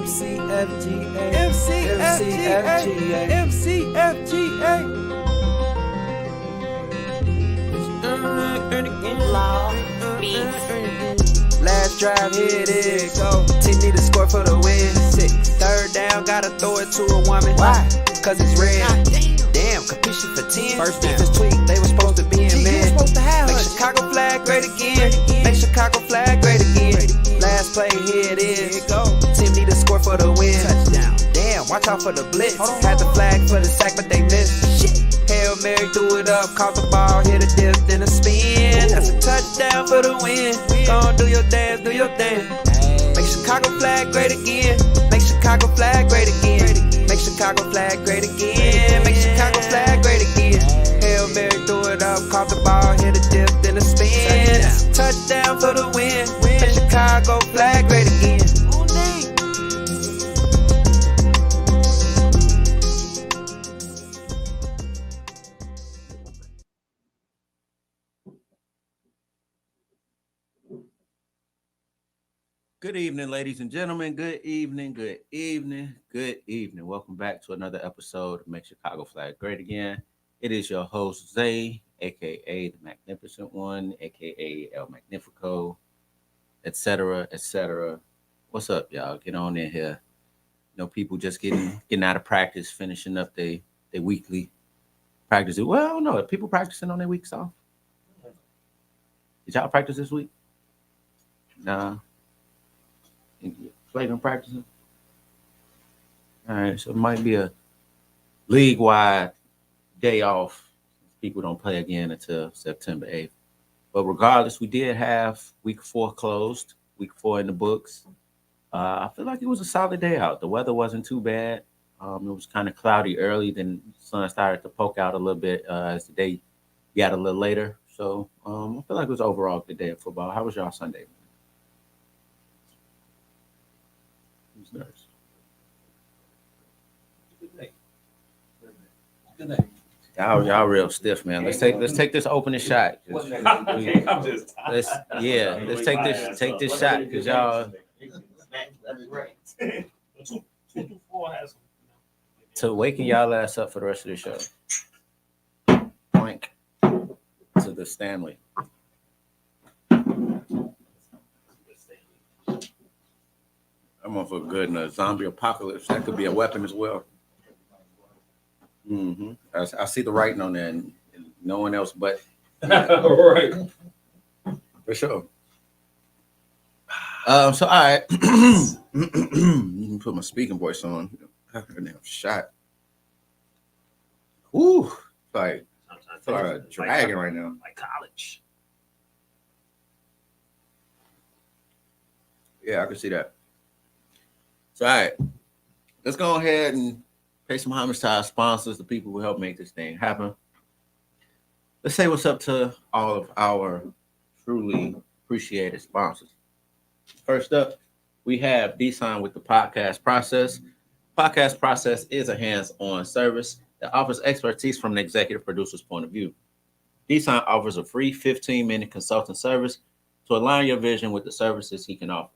Last drive, here it is. Go. Team need a score for the win. 6. Third down, gotta throw it to a woman. Why? Cause it's red. Damn, completion for 10. First defense tweak, they were supposed to be in man. Make Chicago flag great again. Make Chicago flag great again. Last play, here it is. Team need a score for the win. Touchdown. Damn, watch out for the blitz. Had the flag for the sack, but they missed. Hail Mary, threw it up, caught the ball, hit a dip, then a spin. That's a touchdown for the win. Go on, do your dance, do your dance. Make Chicago flag great again. Make Chicago flag great again. Make Chicago flag great again. Make Chicago flag great again. Hail Mary, threw it up, caught the ball, hit a dip, then a spin. That's a touchdown for the win. Make Chicago flag great again. Good evening, ladies and gentlemen. Good evening, good evening, good evening. Welcome back to another episode of Make Chicago Flag Great Again. It is your host, Zay, a.k.a. the Magnificent One, a.k.a. El Magnifico, etc., etc. What's up, y'all? Get on in here. You know, people just getting out of practice, finishing up their weekly practice. Well, I don't know. Are people practicing on their weeks off? Did y'all practice this week? Nah. Playing and practicing. All right, so it might be a league-wide day off. People don't play again until September 8th. But regardless, we did have week 4 closed, week 4 in the books. I feel like it was a solid day out. The weather wasn't too bad. It was kind of cloudy early, then the sun started to poke out a little bit as the day got a little later. So I feel like it was overall a good day of football. How was y'all Sunday? Nice. Good night. Y'all real stiff, man. Let's take this opening shot. Let's take this shot because y'all to waking y'all ass up for the rest of the show. Point to the Stanley. I'm on for good in a zombie apocalypse. That could be a weapon as well. Mm-hmm. I see the writing on that, and no one else but. Yeah. Right. For sure. So, all right. Let me put my speaking voice on. Damn shot. Ooh, like a dragon right now. Like college. Yeah, I can see that. So, all right, let's go ahead and pay some homage to our sponsors, the people who help make this thing happen. Let's say what's up to all of our truly appreciated sponsors. First up, we have D-Sign with the podcast process. Podcast process is a hands-on service that offers expertise from an executive producer's point of view. D-Sign offers a free 15-minute consulting service to align your vision with the services he can offer.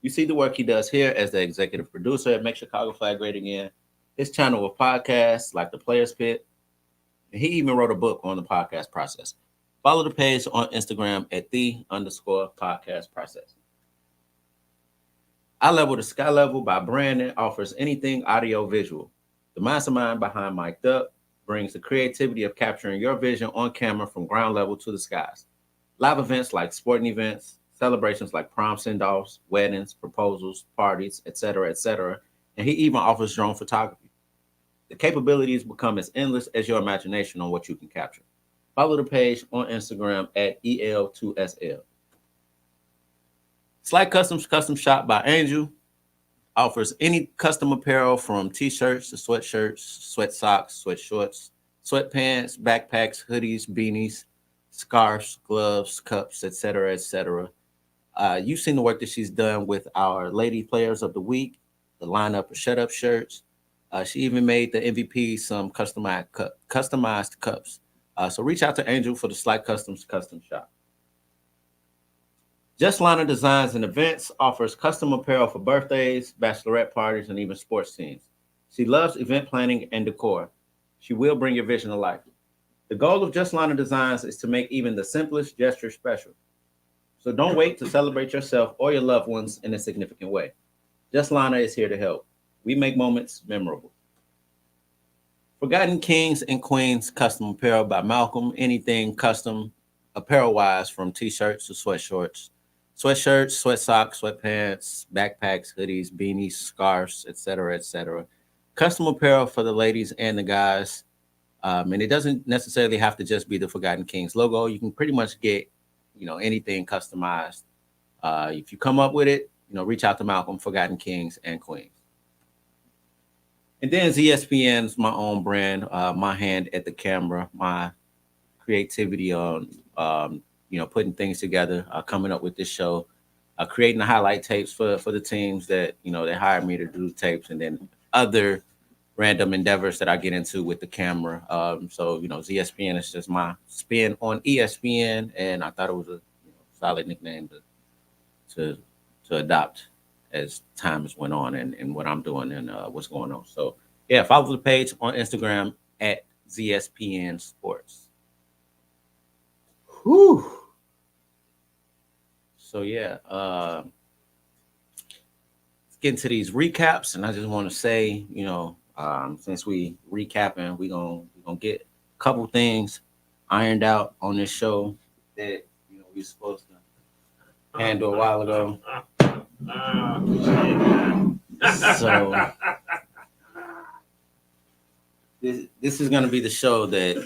You see the work he does here as the executive producer at Make Chicago Flag Great Again, his channel of podcasts like The Players Pit, and he even wrote a book on the podcast process. Follow the page on Instagram at _podcast process. I Level to Sky Level by Brandon offers anything audio visual. The mastermind behind Mic'd Up brings the creativity of capturing your vision on camera from ground level to the skies. Live events like sporting events, celebrations like prom send-offs, weddings, proposals, parties, etc., etc., and he even offers drone photography. The capabilities become as endless as your imagination on what you can capture. Follow the page on Instagram at EL2SL. Slight Customs Custom Shop by Angel offers any custom apparel from t-shirts to sweatshirts, sweat socks, sweat shorts, sweatpants, backpacks, hoodies, beanies, scarves, gloves, cups, etc., etc. You've seen the work that she's done with our Lady Players of the Week, the lineup of Shut Up shirts. She even made the MVP some customized cups. So reach out to Angel for the Slight Customs Custom Shop. Just Lana Designs and Events offers custom apparel for birthdays, bachelorette parties, and even sports teams. She loves event planning and decor. She will bring your vision to life. The goal of Just Lana Designs is to make even the simplest gesture special. So don't wait to celebrate yourself or your loved ones in a significant way. Just Lana is here to help. We make moments memorable. Forgotten Kings and Queens Custom Apparel by Malcolm. Anything custom apparel wise, from t-shirts to sweatshirts, sweat socks, sweatpants, backpacks, hoodies, beanies, scarves, etc., etc. Custom apparel for the ladies and the guys. And it doesn't necessarily have to just be the Forgotten Kings logo. You can pretty much get, anything customized. If you come up with it, reach out to Malcolm, Forgotten Kings and Queens. And then ZSPN's my own brand, my hand at the camera, my creativity on, putting things together, coming up with this show, creating the highlight tapes for the teams that, they hired me to do tapes, and then other random endeavors that I get into with the camera. So, ZSPN is just my spin on ESPN, and I thought it was a solid nickname to adopt as time has went on and what I'm doing and what's going on. So, yeah, follow the page on Instagram at ZSPN Sports. Whew. So, yeah, let's get into these recaps, and I just want to say, since we recapping, we're gonna get a couple things ironed out on this show that we're supposed to handle a while ago. So this is gonna be the show that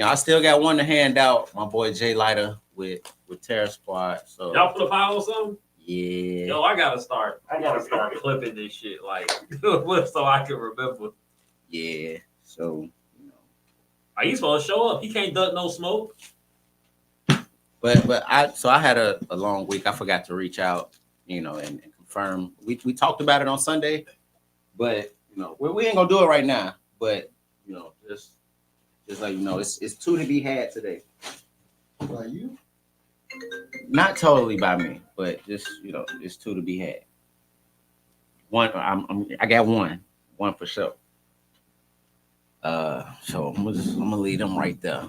I still got one to hand out. My boy Jay Lighter with Terror Squad. So y'all for the pile or something? Yeah. Yo, I gotta start clipping this shit like so I can remember. Yeah. So are you supposed to show up? He can't duck no smoke. But I had a long week. I forgot to reach out, and confirm. We talked about it on Sunday, but we ain't gonna do it right now. But just like it's two to be had today. By you? Not totally by me, but just it's two to be had. One, I got one for sure. So I'm gonna leave them right there.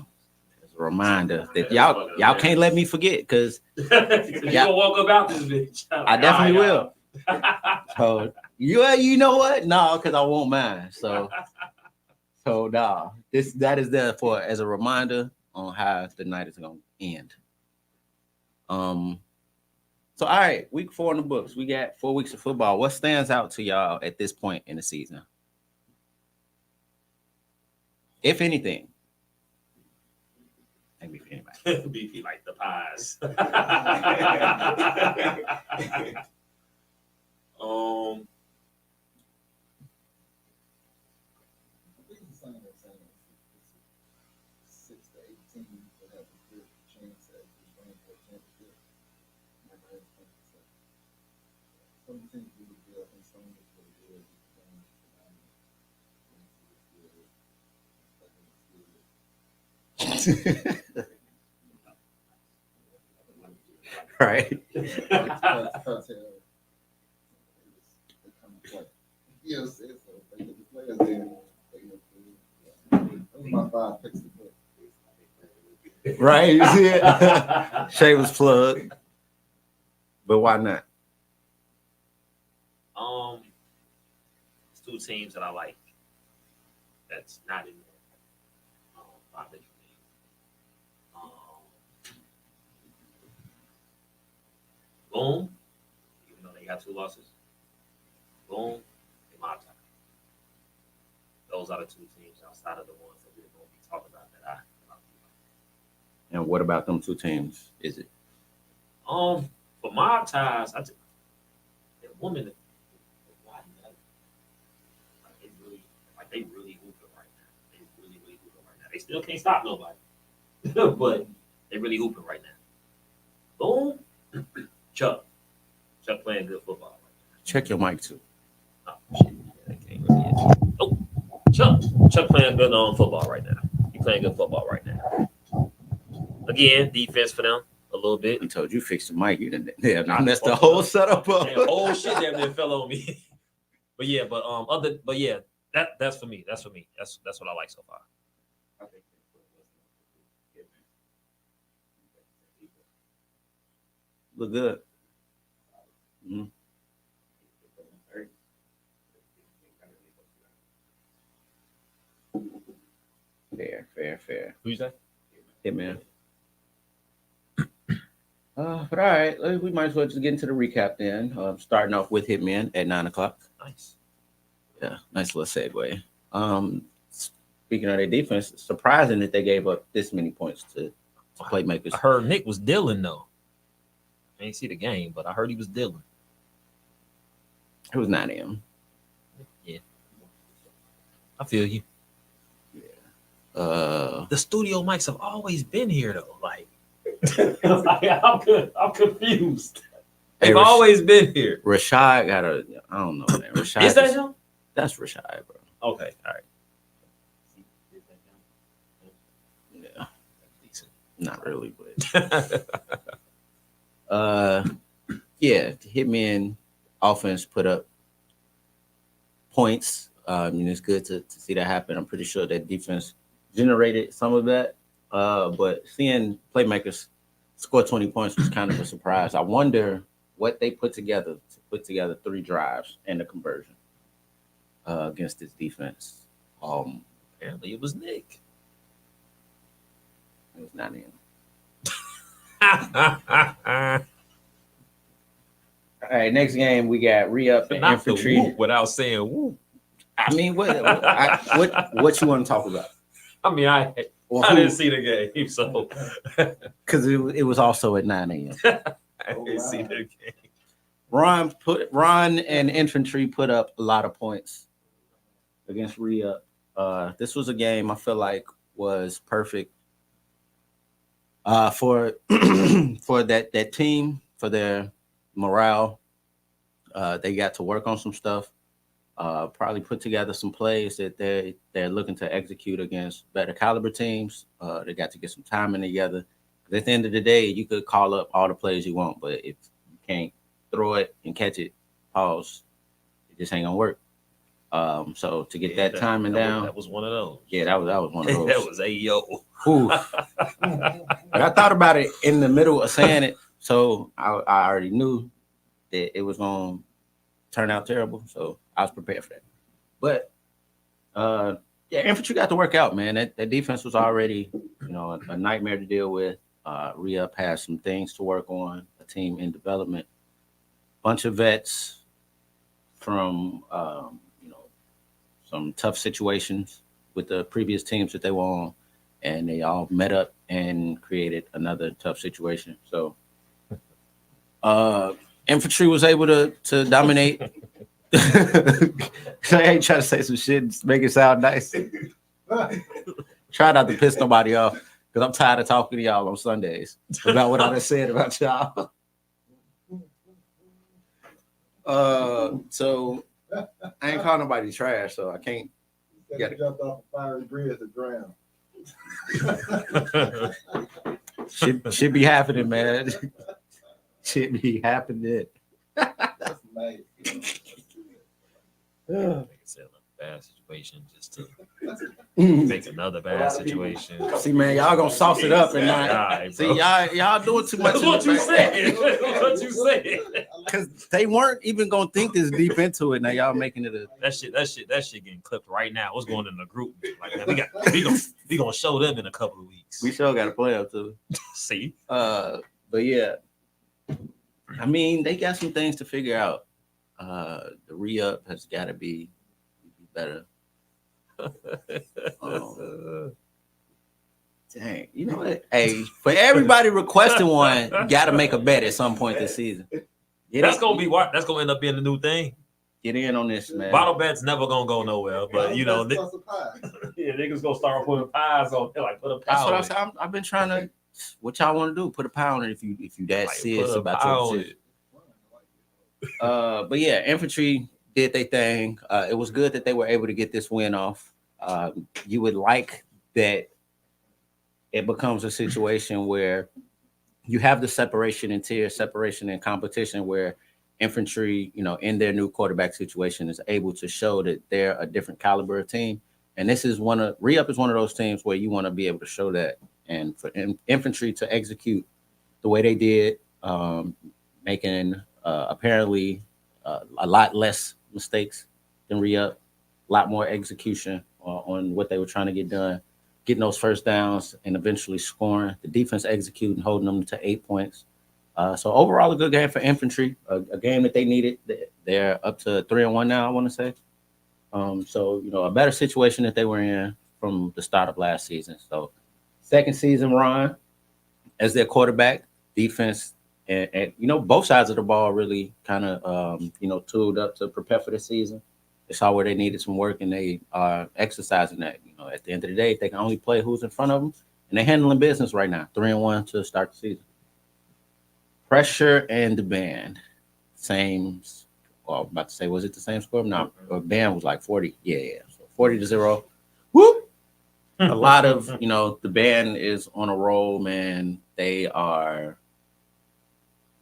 Reminder that y'all can't let me forget, because you gonna walk about this bitch. I definitely will. So you know what? No, because I won't mind. So nah, that is there for as a reminder on how the night is gonna end. So all right, week 4 in the books. We got 4 weeks of football. What stands out to y'all at this point in the season, if anything? BP like the pies. Right. Right, you see it? Shameless plug. But why not? It's two teams that I like. That's not in there. Boom. Even though they got 2 losses. Boom. And my time. Those are the 2 teams outside of the ones that we're going to be talking about that I like. And what about them 2 teams? Is it? For my ties, I just the woman. They really hooping right now. They really hooping right now. They still can't stop nobody, but they really hooping right now. Boom. Chuck playing good football right now. Check your mic too. Oh shit, I can't really oh, Chuck playing good on football right now. He playing good football right now. Again, defense for them a little bit. I told you fix the mic. You didn't. Yeah, I messed the fucked whole up. setup up. Damn, whole shit damn near fell on me. But yeah, that's for me. That's for me. That's what I like so far. Look good. Mm-hmm. Fair. Who's that? Hitman. But all right, we might as well just get into the recap then. Starting off with Hitman at 9:00. Nice. Yeah, nice little segue. Speaking of their defense, surprising that they gave up this many points to playmakers. I heard Nick was dealing though. I ain't see the game, but I heard he was dealing. It was 9 a.m. Yeah, I feel you. Yeah. The studio mics have always been here though. Like, I'm confused. They've always been here. Rashad got I don't know, man. Rashad Is that him? That's Rashad, bro. Okay, all right. Yeah, Decent. not really, but yeah, the Hitman offense put up points. It's good to see that happen. I'm pretty sure that defense generated some of that. But seeing playmakers score 20 points was kind of a surprise. I wonder what they put together to put together 3 drives and a conversion against this defense. Apparently it was Nick. It was not him. All right, next game we got re-up and infantry. Without saying whoop. I mean, what you want to talk about? I mean, I didn't see the game, so because it was also at 9 a.m. I didn't see the game. Ron and infantry put up a lot of points against re-up. This was a game I feel like was perfect for for that team, for their morale. They got to work on some stuff. Probably put together some plays that they're looking to execute against better caliber teams. They got to get some timing together. At the end of the day, you could call up all the plays you want, but if you can't throw it and catch it, pause, it just ain't gonna work. So to get that timing down, that was one of those. Yeah, that was one of those. That was Ayo. Like, I thought about it in the middle of saying it, so I already knew that it was gonna turn out terrible. So I was prepared for that. But yeah, infantry got to work out, man. That defense was already, a nightmare to deal with. Re-up has some things to work on. A team in development, bunch of vets from some tough situations with the previous teams that they were on, and they all met up and created another tough situation. So infantry was able to dominate. I ain't trying to say some shit and make it sound nice. Try not to piss nobody off, because I'm tired of talking to y'all on Sundays about what I just said about y'all. So I ain't calling nobody trash, so I can't. You jumped off a fiery bridge to drown. Should be happening, man. Should be happening. That's nice. Like I said, a bad situation just to make another bad situation. See, man, y'all gonna sauce it up and not. Right, see, y'all doing too much. That's what you said. That's what you said. Because they weren't even gonna think this deep into it. Now y'all making it a that shit getting clipped right now. What's going in the group? Like, man, we gonna show them in a couple of weeks. We sure got to play up too. See, but yeah, I mean, they got some things to figure out. The re-up has got to be better. Dang, you know what? Hey, for everybody requesting one, you got to make a bet at some point this season. That's gonna end up being the new thing. Get in on this, man. Bottle bet's never gonna go nowhere, but niggas gonna start putting pies on. Like, put a pie. That's what I said. I've been trying to. What y'all want to do? Put a pie on it if you that like, serious about your decision. But yeah, infantry did their thing. It was good that they were able to get this win off. You would like that it becomes a situation where you have the separation in tier, separation in competition, where infantry, in their new quarterback situation, is able to show that they're a different caliber of team. And this is re-up is one of those teams where you want to be able to show that. And for infantry to execute the way they did, making apparently a lot less mistakes than re-up, a lot more execution on what they were trying to get done, getting those first downs and eventually scoring. The defense executing, holding them to 8 points. So overall, a good game for infantry, a game that they needed. They're up to 3-1 now, I want to say. So a better situation that they were in from the start of last season. So second season run as their quarterback, defense, and both sides of the ball really kind of tooled up to prepare for the season. They saw where they needed some work, and they are exercising that. At the end of the day, they can only play who's in front of them, and they're handling business right now. 3-1 to start the season. Pressure and the band, same. Well, I'm about to say, was it the same score? No, the band was like 40. Yeah. So 40-0. Whoop. A lot of the band is on a roll, man. They are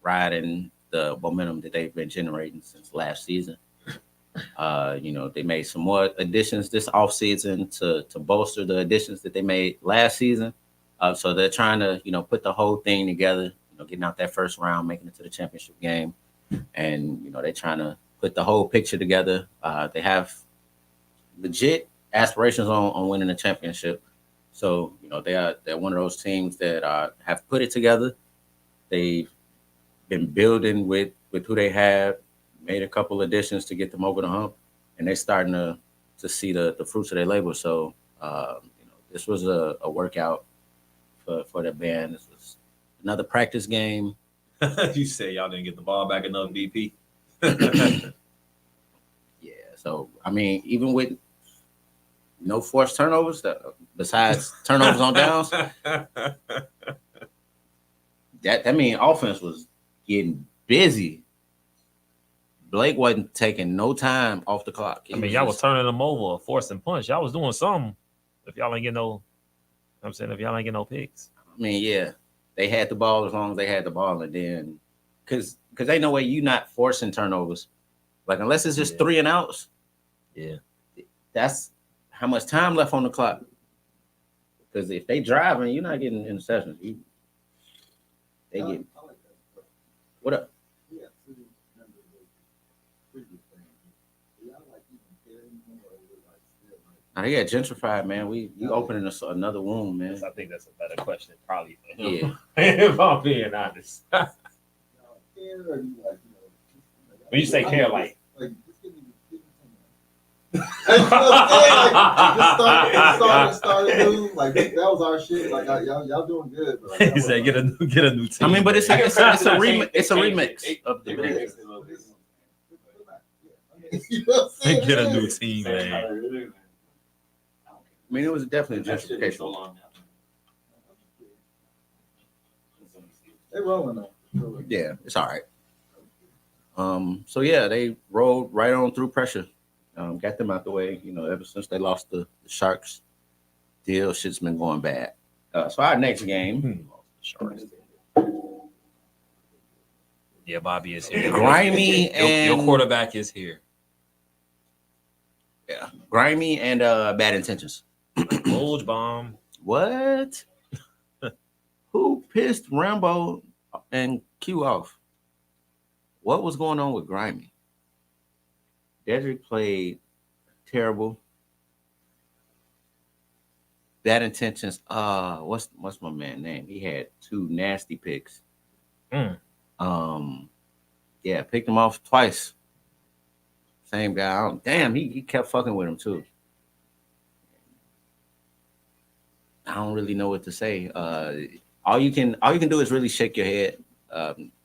riding the momentum that they've been generating since last season. They made some more additions this offseason to bolster the additions that they made last season. So they're trying to, put the whole thing together, getting out that first round, making it to the championship game. And, they're trying to put the whole picture together. They have legit aspirations on winning the championship. So, they're one of those teams that have put it together. They've been building with who they have, made a couple additions to get them over the hump, and they're starting to see the fruits of their labor. So, this was a workout for the band. This was another practice game. You say y'all didn't get the ball back enough, BP. Yeah. So, I mean, even with no forced turnovers, besides turnovers on downs, that mean offense was getting busy. Blake wasn't taking no time off the clock. Y'all was turning them over, forcing punch. Y'all was doing something. If y'all ain't get no, if y'all ain't get no picks. I mean, yeah, they had the ball as long as they had the ball, and then because ain't no way you not forcing turnovers, like unless it's just 3 and outs. Yeah, that's how much time left on the clock. Because if they driving, you're not getting interceptions. They get what up? Now they got gentrified, man. We opening another womb, man. I think that's a better question, probably for him. Yeah. If I'm being honest. When you say care, like started new. Like that was our shit. Like y'all doing good. But like, he said, get a new team. I mean, but it's a remix of the remix. You know what I'm saying? Get a new team, man. I mean, it was definitely a gentrification. They rolling though. Yeah, it's all right. So yeah, they rolled right on through pressure. Got them out the way. Ever since they lost the Sharks deal, shit's been going bad. So our next game, Sharks. Yeah, Bobby is here. Grimy and your quarterback is here. Yeah, Grimy and Bad Intentions. Bulge bomb. What? Who pissed Rambo and Q off? What was going on with Grimy? Dedrick played terrible. Bad Intentions. What's my man's name? He had 2 nasty picks. Yeah, picked him off twice. Same guy. Damn, he kept fucking with him too. I don't really know what to say. All you can do is really shake your head.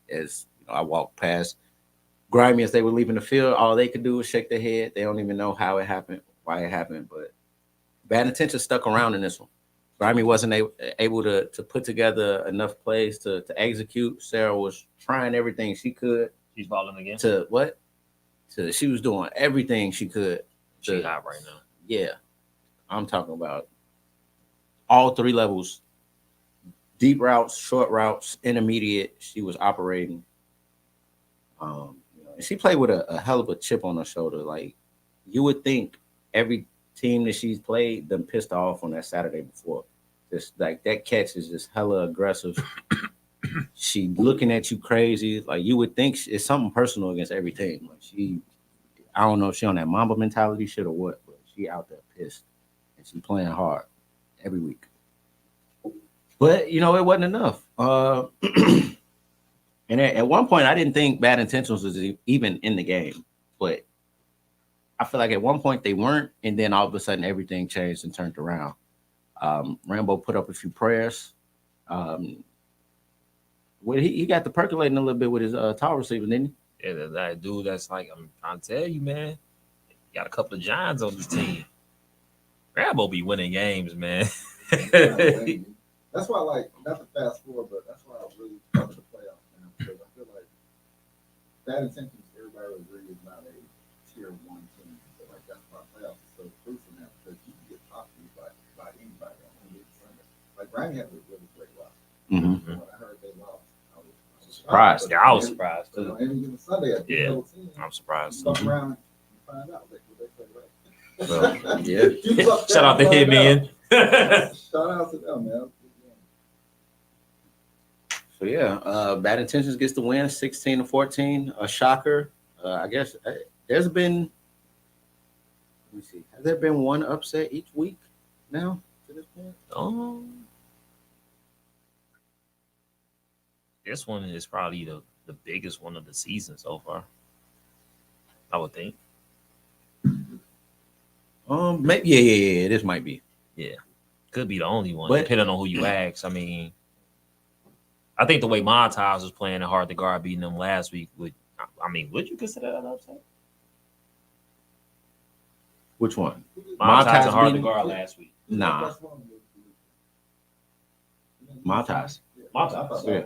As I walked past Grimy as they were leaving the field, all they could do was shake their head. They don't even know how it happened, why it happened. But Bad Intentions stuck around in this one. Grimy wasn't able to put together enough plays to execute. Sarah was trying everything she could. She's balling again. She was doing everything she could. She's hot right now. Yeah, I'm talking about all 3 levels deep routes, short routes, intermediate. She was operating. And she played with a hell of a chip on her shoulder. Like you would think every team that she's played them pissed off on that Saturday before. Just like that catch is just hella aggressive. She looking at you crazy. Like you would think it's something personal against every team. Like I don't know if she on that Mamba mentality shit or what, but she out there pissed and she playing hard every week. But it wasn't enough. And at one point, I didn't think Bad Intentions was even in the game, but I feel like at one point they weren't, and then all of a sudden everything changed and turned around. Rambo put up a few prayers. Well, he got the percolating a little bit with his tall receiver, didn't he? Yeah, that dude. That's like I'm trying to tell you, man. You got a couple of giants on this team. Rambo be winning games, man. That's why, like, not to fast forward, but that's why I really cover the playoffs now because I feel like Bad Intentions, everybody would agree, is not a tier 1 team. So, like, that's why playoffs is so crucial now because you can get popped by anybody on any Sunday. Like, Grammy had a really great roster. Mm-hmm. So when I heard they lost, I was Surprised. Yeah, I was surprised. So, on any given Sunday, I think double team. I'm surprised. You fuck around and find out what they play right. Well, yeah. Shout out to Hitman. Shout out to them, man. So yeah, Bad Intentions gets the win, 16-14, a shocker. I guess there's been. Let me see. Has there been one upset each week now to this point? This one is probably the biggest one of the season so far. I would think. Maybe yeah. This might be. Yeah, could be the only one, But- depending on who you ask. I mean, I think the way Montage was playing and hard to guard beating them last week would you consider that an upset? Which one? Montage and hard to beating- guard last week. Nah, Montage. Yeah.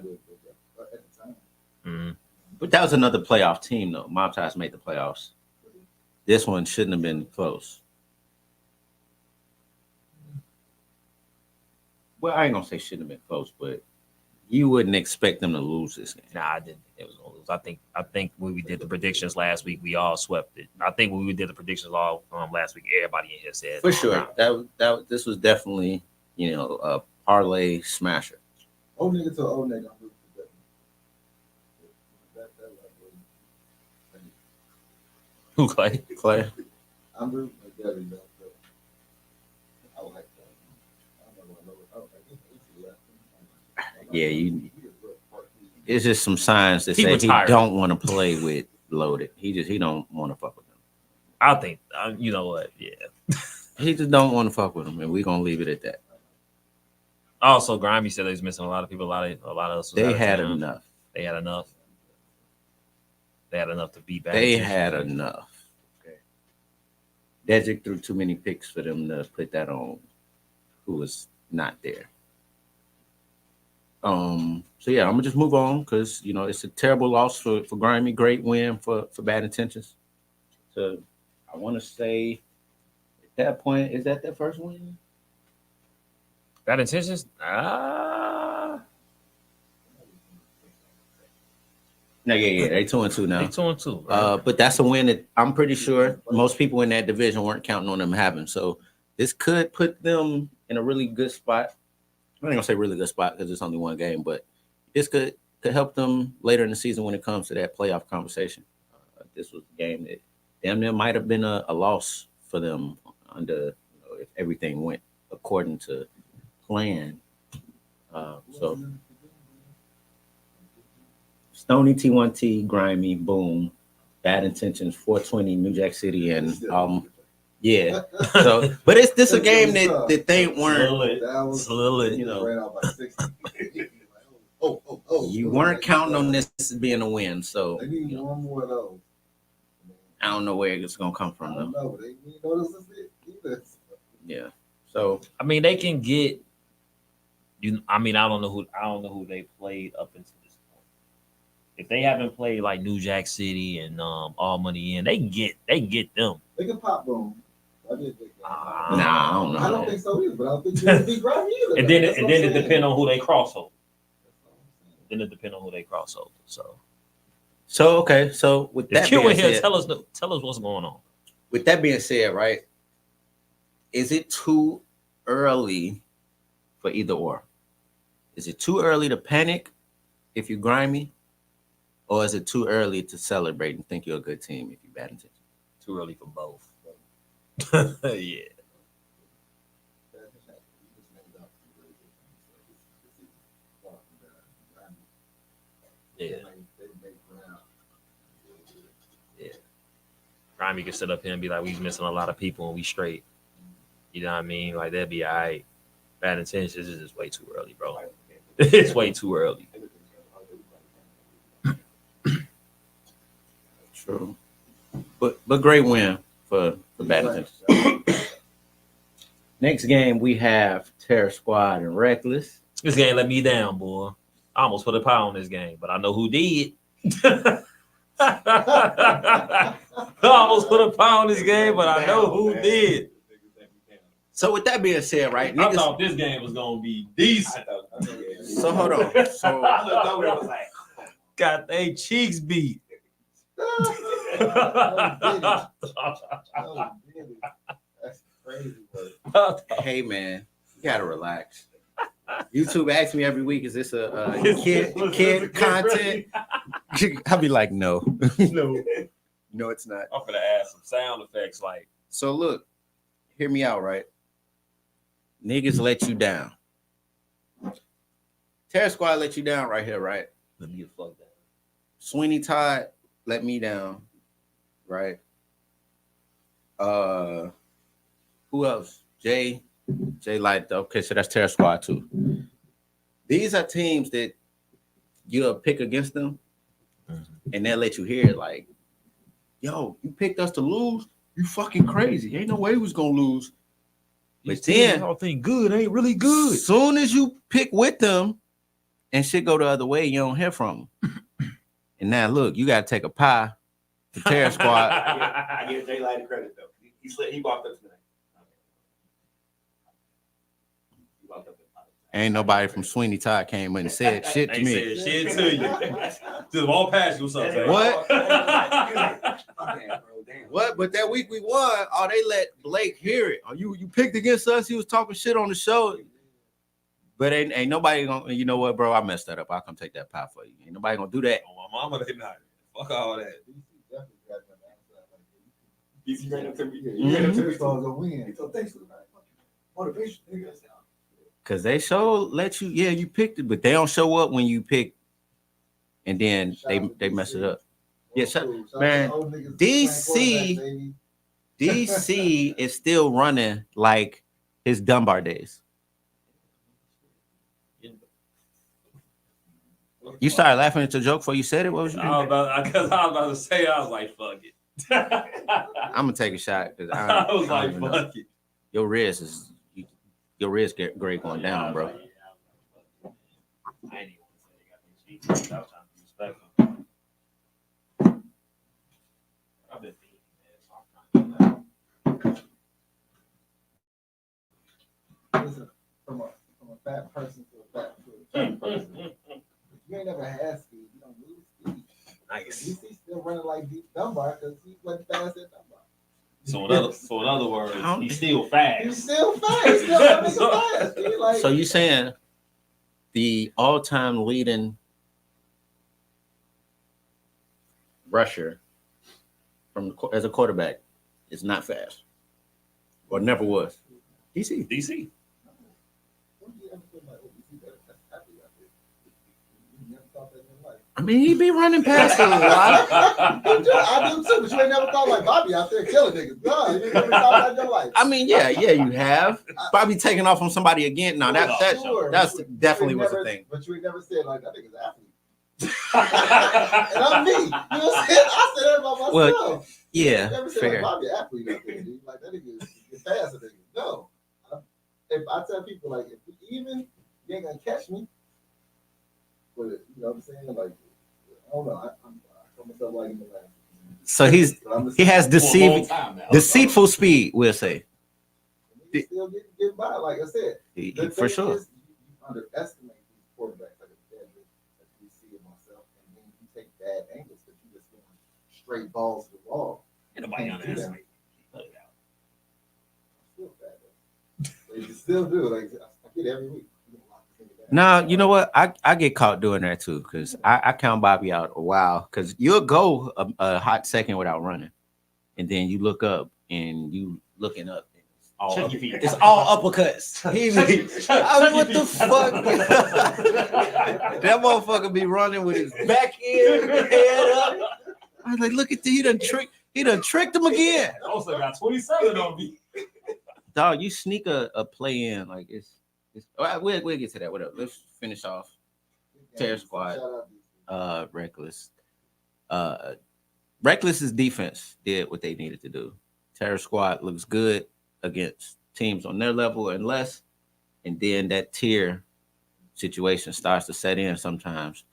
Mm-hmm. But that was another playoff team though. Montage made the playoffs. This one shouldn't have been close. Well, I ain't gonna say shouldn't have been close, but you wouldn't expect them to lose this game. Nah, I didn't think it was gonna lose. I think when we did the predictions last week, we all swept it. I think when we did the predictions all last week, everybody in here said For sure. This was definitely, a parlay smasher. Old nigga to old nigga. I'm rooting for that. who Clay. Clay. I'm rooting for Debbie, though. But I like that. I don't know what I love. Yeah, it's just some signs that He say he retired. don't want to play with Loaded. He don't want to fuck with him. I think you know what? Yeah. He just don't want to fuck with him, and we're gonna leave it at that. Also, Grimy said they was missing a lot of people. A lot of us. Was They out of had town. enough. They had enough. They had enough to beat back. They had enough. Okay. Dedrick threw too many picks for them to put that on who was not there. So yeah, I'm gonna just move on because it's a terrible loss for Grimy, great win for Bad Intentions. So I want to say at that point, is that their first win? Bad Intentions. No, yeah, they 2-2 now. They 2-2. Right? But that's a win that I'm pretty sure most people in that division weren't counting on them having. So this could put them in a really good spot. I'm not gonna say really good spot because it's only one game, but this could help them later in the season when it comes to that playoff conversation. This was a game that damn near might have been a loss for them under if everything went according to plan. So Stony T1T, Grimy, Boom, Bad Intentions, 420, New Jack City, and yeah. So, but this a game that they weren't. That was Slowly, ran out by 60. You weren't counting on this being a win, so They need one more of those. I don't know where it's gonna come I from don't though. know, but they didn't know this is it either. Yeah. So I mean, they can get. I don't know who they played up until this point. If they haven't played like New Jack City and All Money In, they can get them. They can pop Boom. I did think that. Nah, I don't know. I don't think so either, but I don't think you would be Grimy either. And then That's what I'm it saying. depends on who they cross over. Then it depends on who they cross over. So okay, so with If that Q being in here, said, tell us what's going on. with that being said, right? Is it too early for either or? Is it too early to panic if you're grimy, or is it too early to celebrate and think you're a good team if you're bad intentions? Too early for both. Yeah. Yeah. Yeah. Grimy can sit up here and be like, we missing a lot of people and we straight. You know what I mean? Like, that'd be all right. Bad intentions is just way too early, bro. It's way too early. True. But great win for bad intentions. Next game, we have Terror Squad and Reckless. This game let me down, boy. I almost put a pie on this game, but I know who did. I almost put a pie on this game, but I know who did. So with that being said, right? I thought this game was gonna be decent. So hold on. So I looked over and was like, Got their cheeks beat. That's crazy, bro. hey man, you gotta relax. YouTube asks me every week, is this a kid content? I'll be like, no. No, it's not. I'm gonna add some sound effects like So look, hear me out, right? Niggas let you down. Terror Squad let you down right here, right? let me get fucked up. Sweeney Todd let me down, right? Who else? Jay Light. Okay, so that's Terror Squad too. These are teams that you'll pick against them, and they'll let you hear it like, yo, you picked us to lose? You fucking crazy. Ain't no way we was gonna lose. But then I think good ain't really good. soon as you pick with them and shit go the other way, you don't hear from them. And now look, you gotta take a pie to Terror Squad. I give Jay Light the credit though. He walked up tonight. He walked up. Ain't nobody from Sweeney Todd came in and said shit to Ain't me. said shit to you. Just walk past you or something. What? Okay, bro, damn. What? But that week we won, oh, they let Blake hear it. Oh, you picked against us. He was talking shit on the show. But ain't nobody gonna, you know what, bro? I messed that up. I'll come take that pie for you. Ain't nobody gonna do that. Oh, my mama, they not. Fuck all that. He ran up to me. He ran up to me. He gonna win. So thanks for the motivation. Cause they let you, yeah, you picked it, but they don't show up when you pick, and then they mess it up. Yeah, man, DC is still running like his Dunbar days. You started laughing at the joke before you said it. What was you doing? I was about to say, I was like, fuck it. I'm gonna take a shot because I was like, fuck it. Your wrist grade going down, bro. I ain't even want to say they got these cheeks. I was trying to be respectful. I've been beating, man, so I'm trying to do that. Listen, from a fat person to a fat person. If you ain't never had speed, you don't lose speed. Nice. DC still running like Deep Dunbar because he wasn't fast at Dunbar. So in other words, he's still fast. He's still fast. He's still that nigga fast. He like, So you saying the all-time leading rusher as a quarterback is not fast, or never was? DC. DC. I mean, he be running past a lot. I do too, but you ain't never thought like Bobby out there killing niggas. God, you never thought about your life. I mean, yeah, you have. Probably taking off on somebody again. No, that's definitely was a thing. But you ain't never said like that nigga's an athlete. And I'm me. You know what I'm saying? I said that about myself. Well, yeah, You never said fair. like Bobby an athlete out there, dude. Like that nigga is fast a nigga. No. If I tell people like if you even you ain't gonna catch me. But you know what I'm saying? Like I don't know. I call myself like in the last. So he has deceitful speed, we'll say. He's still getting by. Like I said, the for thing sure. is, you underestimate these quarterbacks like as we see it myself, and then you take bad angles because you just going straight balls to the wall. Ain't nobody underestimate. Still bad. They still do. Like I get every week. No, you know what? I get caught doing that too because I count Bobby out a while because you'll go a hot second without running, and then you look up and you looking up. And it's all uppercuts. I mean, what the fuck? That motherfucker be running with his back end, head up. I was like, look at he done tricked him again. Also got 27 on me. Dog, you sneak a play in like it's we'll get to that. Whatever. Let's finish off. Terror Squad. Reckless. Reckless's defense did what they needed to do. Terror Squad looks good against teams on their level and less, and then that tier situation starts to set in sometimes.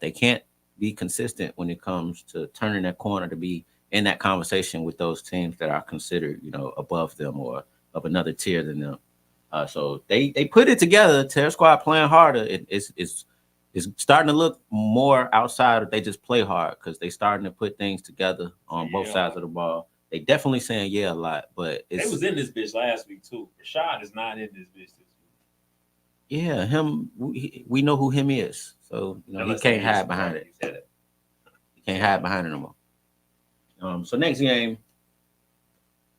They can't be consistent when it comes to turning that corner to be in that conversation with those teams that are considered, above them or of another tier than them. So they put it together. Terror Squad playing harder. It's starting to look more outside of they just play hard because they starting to put things together on both sides of the ball. They definitely saying a lot, but they was in this bitch last week too. Rashad is not in this bitch this week. Yeah, him. We know who him is, so he can't hide behind it. He can't hide behind it no more. So next game,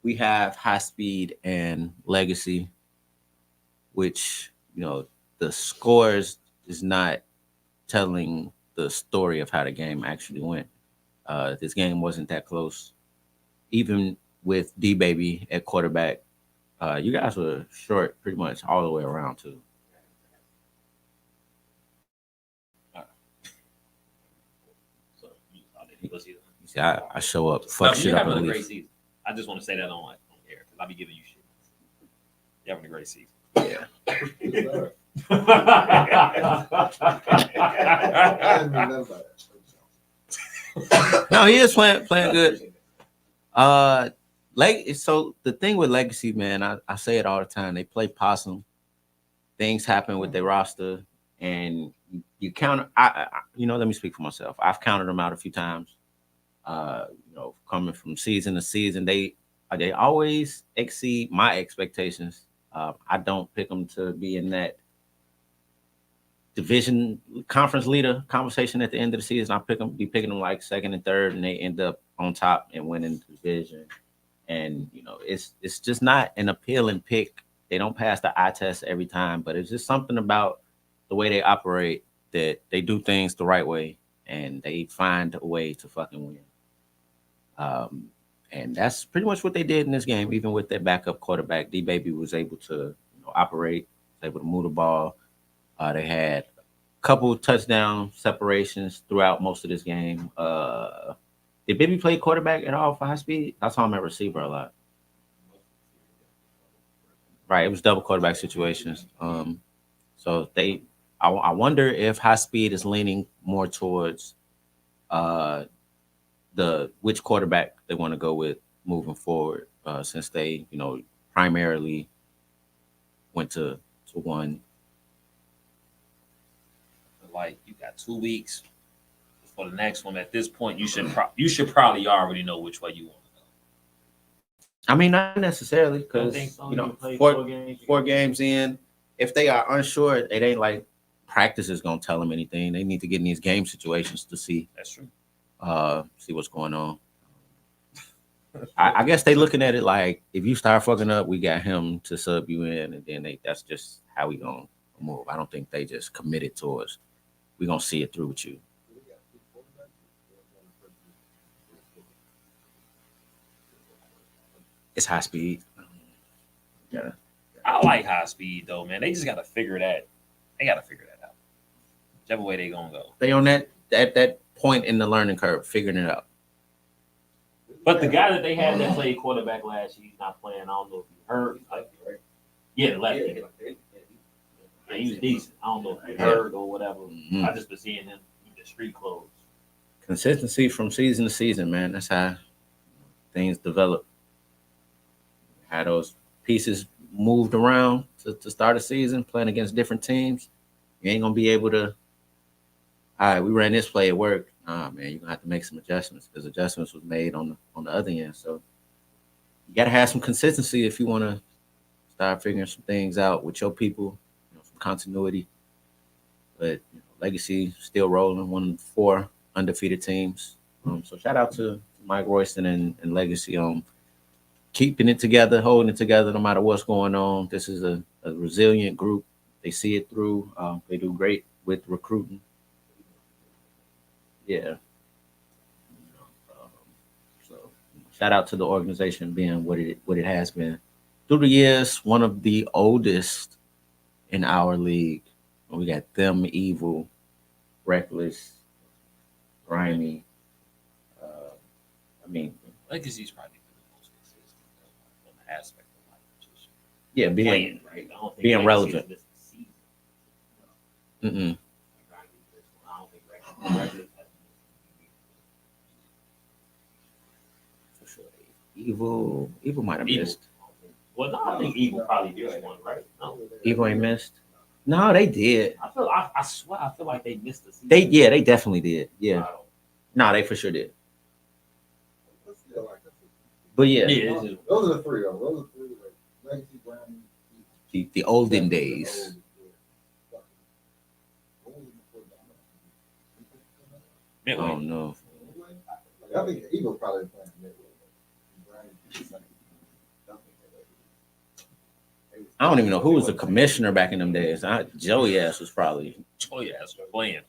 we have High Speed and Legacy, which the scores is not telling the story of how the game actually went. This game wasn't that close. Even with D-Baby at quarterback, you guys were short pretty much all the way around too. See, I show up, fuck shit up, and leave. I just want to say that on air because I be giving you shit. You're having a great season. Yeah. No, he is playing good. So the thing with Legacy, man, I say it all the time. They play possum. Things happen with their roster, and you counter. Let me speak for myself. I've counted them out a few times. Coming from season to season, they always exceed my expectations. I don't pick them to be in that division conference leader conversation at the end of the season. I be picking them like second and third, and they end up on top and winning the division. And it's just not an appealing pick. They don't pass the eye test every time, but it's just something about the way they operate that they do things the right way and they find a way to fucking win. And that's pretty much what they did in this game. Even with their backup quarterback, D-Baby was able to operate, was able to move the ball. They had a couple touchdown separations throughout most of this game. Did Baby play quarterback at all for High Speed? I saw him at receiver a lot. Right, it was double quarterback situations. So I wonder if High Speed is leaning more towards which quarterback they want to go with moving forward, since they primarily went to one. Like you got 2 weeks for the next one. At this point, you should probably already know which way you want to go. I mean, not necessarily, because four games in, if they are unsure, it ain't like practice is gonna tell them anything. They need to get in these game situations to see. That's true. See what's going on. I guess they looking at it like if you start fucking up, we got him to sub you in, and then that's just how we gonna move. I don't think they just committed towards we gonna see it through with you. It's High Speed. Yeah. I like High Speed though, man. They just gotta figure that. They gotta figure that out. Whichever way they gonna go. They on that point in the learning curve, figuring it out. But the guy that they had that played quarterback last year, he's not playing. I don't know if you heard. Yeah, the lefty. Yeah, he was decent. I don't know if you heard or whatever. Mm-hmm. I just been seeing him with the street clothes. Consistency from season to season, man. That's how things develop. How those pieces moved around to start a season, playing against different teams. You ain't gonna be able to. All right, we ran this play, it worked. Nah, man, you're gonna have to make some adjustments because adjustments was made on the other end. So you gotta have some consistency if you want to start figuring some things out with your people, some continuity. But Legacy still rolling, one of 4 undefeated teams. So shout out to Mike Royston and Legacy on keeping it together, holding it together no matter what's going on. This is a resilient group. They see it through. They do great with recruiting. Yeah. So shout out to the organization being what it has been through the years. One of the oldest in our league. We got them, Evil, Reckless, Grimy. Legacy's probably the most consistent on the aspect of like just Yeah, playing, right? I don't think being Legacy relevant. is missing the season. Mm-mm. I don't think Reckless has missed For sure. Evil might have Evil. missed. Well, no, I think Evil probably missed one, right? No, Evil ain't missed. No, they did. I swear, I feel like they missed the season. They definitely did. Yeah. I don't- No, they for sure did. Let's feel like that's But yeah, Yeah, it's just- those are the 3 though. Those are 3 like Legacy, Grammy, the olden days. I Midway. don't know. I think Eagle probably playing midway. I don't even know who was the commissioner back in them days. Joey ass was probably. Oh yeah, that's playing.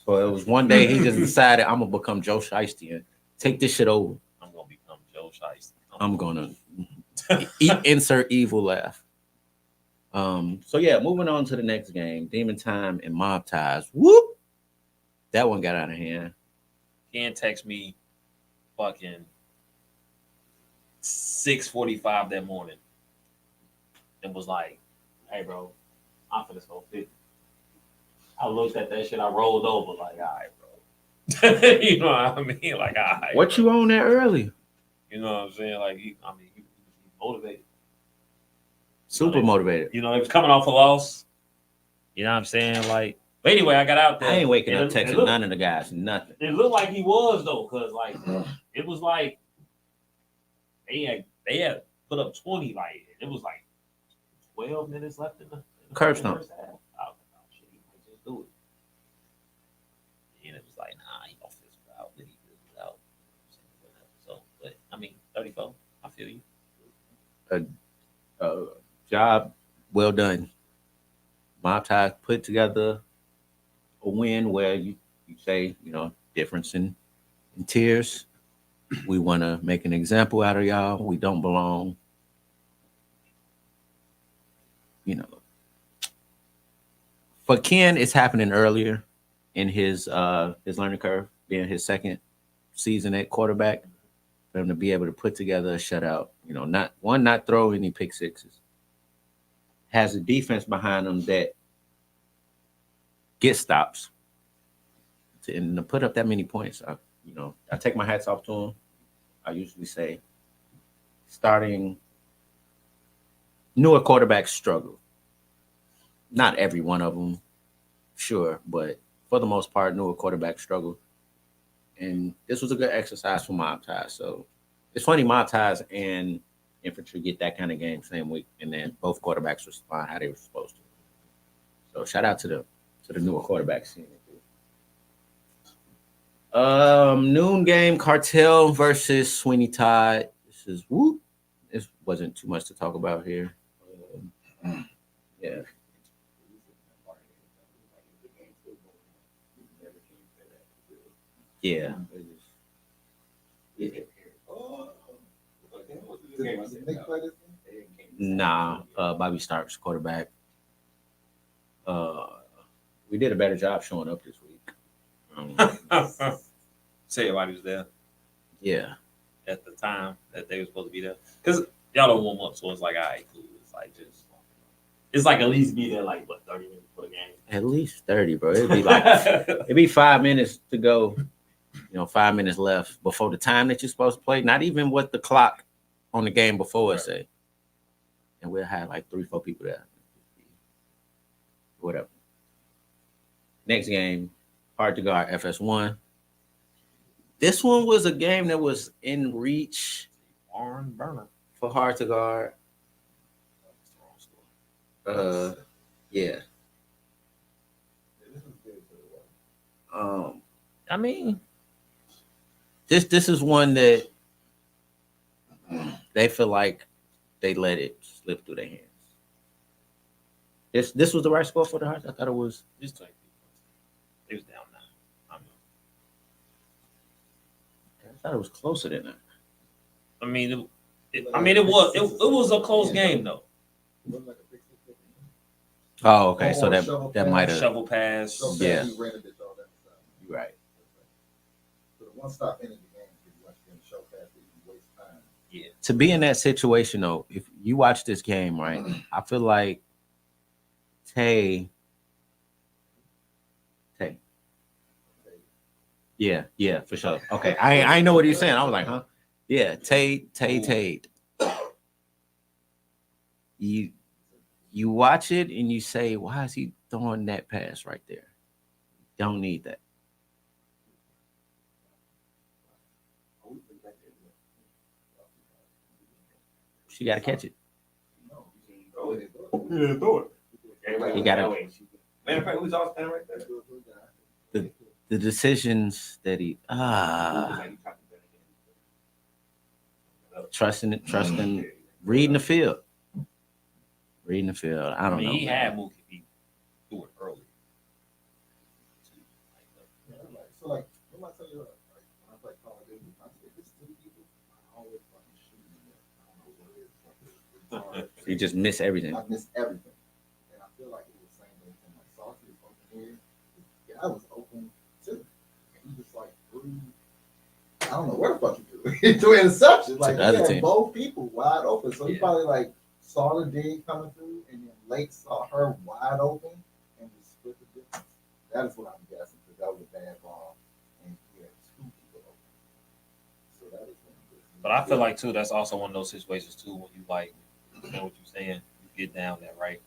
So it was one day he just decided I'm gonna become Joe Shiesty and take this shit over. I'm gonna become Joe Shiesty. I'm gonna insert evil laugh. So yeah, moving on to the next game, Demon Time and Mob Ties. Whoop! That one got out of hand. Ken text me fucking 6:45 that morning and was like, "Hey, bro, I'm finna score 50." I looked at that shit. I rolled over like, "All right, bro." You know what I mean? Like, all right. What you on there early? You know what I'm saying? Like, he motivated. Super motivated. You know, he was coming off a loss. You know what I'm saying? Like, but anyway, I got out there. I ain't waking up It texting looked- none of the guys, nothing. It looked like he was though, cause like it was like they had put up 20, like it was like 12 minutes left in the Curb stomp. first half. I was like, oh shit, he might just do it. And it was like, nah, he gonna fist it out, then he fist it out. So, but I mean, 34, I feel you. Job well done. Mob Ties put together a win where you say, difference in tiers. We want to make an example out of y'all. We don't belong. For Ken, it's happening earlier in his learning curve, being his second season at quarterback. For him to be able to put together a shutout, not throw any pick sixes. Has a defense behind him that gets stops and to put up that many points. I take my hats off to him. I usually say starting newer quarterbacks struggle. Not every one of them, sure, but for the most part, newer quarterbacks struggle. And this was a good exercise for Mob Ties. So it's funny, Mob Ties and Infantry get that kind of game same week, and then both quarterbacks respond how they were supposed to. So shout out to the newer quarterbacks seeing it. Noon game, Cartel versus Sweeney Todd. This is whoop. This wasn't too much to talk about here. Yeah. Yeah. Nah, Bobby Starks, quarterback. We did a better job showing up this week. Say everybody was there Yeah. at the time that they were supposed to be there. Because y'all don't warm up, so it's like, all right, cool. It's like at least be there like, 30 minutes for the game? At least 30, bro. It'd be 5 minutes to go, 5 minutes left before the time that you're supposed to play. Not even what the clock on the game before us, say, and we'll have like 3-4 people there. Whatever. Next game, hard to guard FS1. This one was a game that was in reach Warren Burner. for hard to guard. Yeah. I mean, This is one that they feel like they let it slip through their hands. This was the right score for the Hearts. I thought it was. just like it was down 9. I thought it was closer than that. I mean, it was a close game though. Oh, okay. So that might have. Shovel pass. Yeah. He rented it all that stuff. You're right. So the one stop ended the game pretty much in show pass that you waste time. Yeah. To be in that situation though, if you watch this game, right, I feel like Tay. Yeah, for sure. Okay, I know what he's saying. I was like, huh? Yeah, Tay. You watch it and you say, why is he throwing that pass right there? Don't need that. She got to catch it. Yeah, throw it. You gotta- Matter of fact, who's all standing right there? The decisions that he trusting, reading the field. I don't know. He had moved if he threw it early. So like, when I tell you, like, when I play Call of Duty, I say this to people, I always fucking shoot in there. I don't know what it is. You just miss everything. I miss everything. And I feel like it was the same way from like Saucy was open here. Yeah, I was open too. And he just like threw, I don't know what the fuck he threw. He threw interception. Like he other had team. both people wide open. So he Yeah. probably like saw the dig coming through and then Lake saw her wide open and just split the difference. That is what I'm guessing because that was a bad ball. And he had 2 people open. So that is what I'm guessing. But I feel like too, that's also one of those situations too when you like, you know what you're saying, you get down there, right?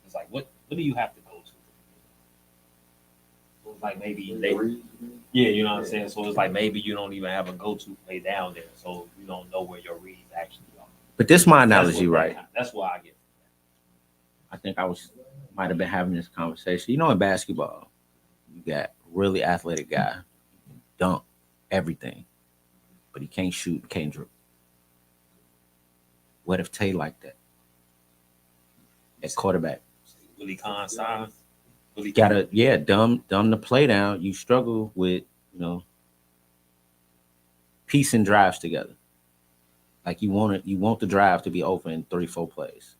It's like, what do you have to go to? So it's like maybe they, yeah, you know what I'm saying. So it's like maybe you don't even have a go-to play down there, so you don't know where your reads actually are. But this my That's analogy, what- right? That's why I get. I think might have been having this conversation. You know, in basketball, you got really athletic guy, dunk everything, but he can't shoot, can't dribble. What if Tay like that at quarterback? Willie Kahn style. Willie Gotta dumb the play down. You struggle with piecing drives together. Like you want the drive to be over in 3-4 plays.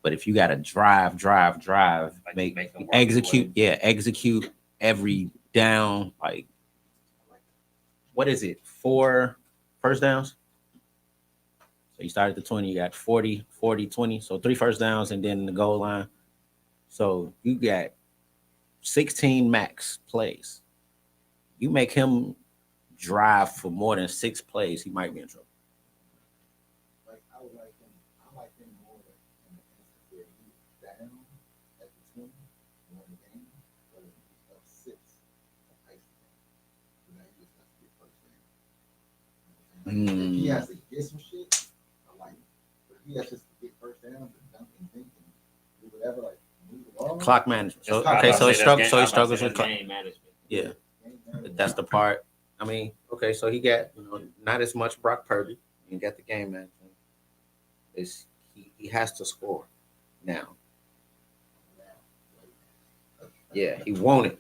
But if you got to drive, Like make them work execute every down. Like, what is it? 4 first downs. So you start at the 20, you got 40, 20. So 3 first downs and then the goal line. So you got 16 max plays. You make him drive for more than 6 plays, he might be in trouble. Like I like him more in the instance where he's down at the 20 during the game, but he's up 6 at ice the game. So now he just has to get first down. If he has to get some shit, I like it. But if he has just to get first down and dunk and think and do whatever, like move the ball. Clock management. So, I was okay, about so to he say struggles. that's So he game- I was about to struggles say with that's clock. game management. Yeah, that's the part. I mean, okay, so he got not as much Brock Purdy. He got the game management. He has to score now. Yeah, he want it.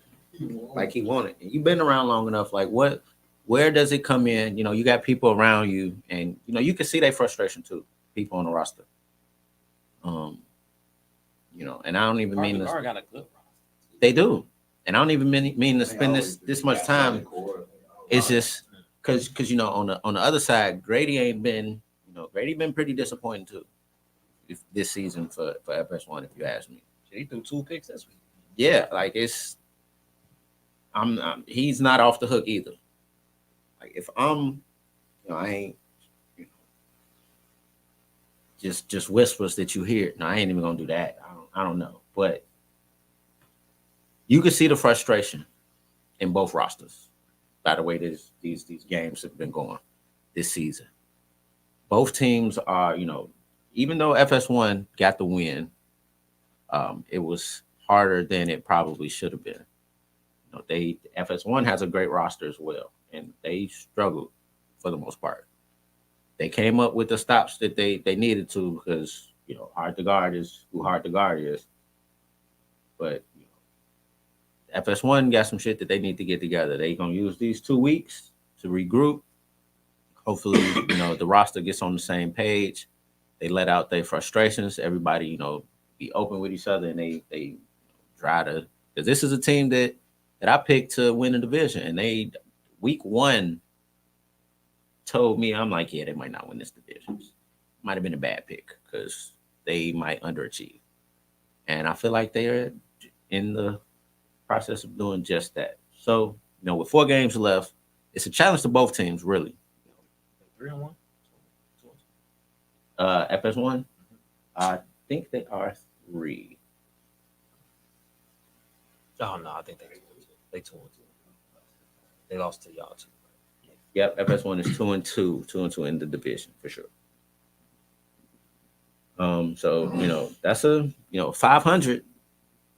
Like he want it. And you've been around long enough. Like where does it come in? You got people around you, and you can see their frustration too. People on the roster. And I don't even mean this. Got a good roster. They do, and I don't even mean to spend this much time. It's just because on the other side, Grady ain't been Grady been pretty disappointing too. This season for FS1, if you ask me. He threw 2 picks this week. Yeah, like he's not off the hook either. Like if I ain't just whispers that you hear. No, I ain't even gonna do that. I don't know, but you can see the frustration in both rosters. By the way, these games have been going this season. Both teams are, even though FS1 got the win, it was harder than it probably should have been. FS1 has a great roster as well, and they struggled for the most part. They came up with the stops that they needed to because hard to guard is who hard to guard is. But FS1 got some shit that they need to get together. They gonna use these 2 weeks to regroup. Hopefully, the roster gets on the same page. They let out their frustrations. Everybody, be open with each other, and they try to. Because this is a team that I picked to win the division, and they week 1 told me, I'm like, yeah, they might not win this division. Might have been a bad pick because they might underachieve, and I feel like they're in the process of doing just that. So, with 4 games left, it's a challenge to both teams, really. 3-1. FS1, I think they are 3. Oh no, I think they 2-2. They lost to y'all too. Yep, FS1 is 2-2, 2-2 in the division for sure. So that's a 500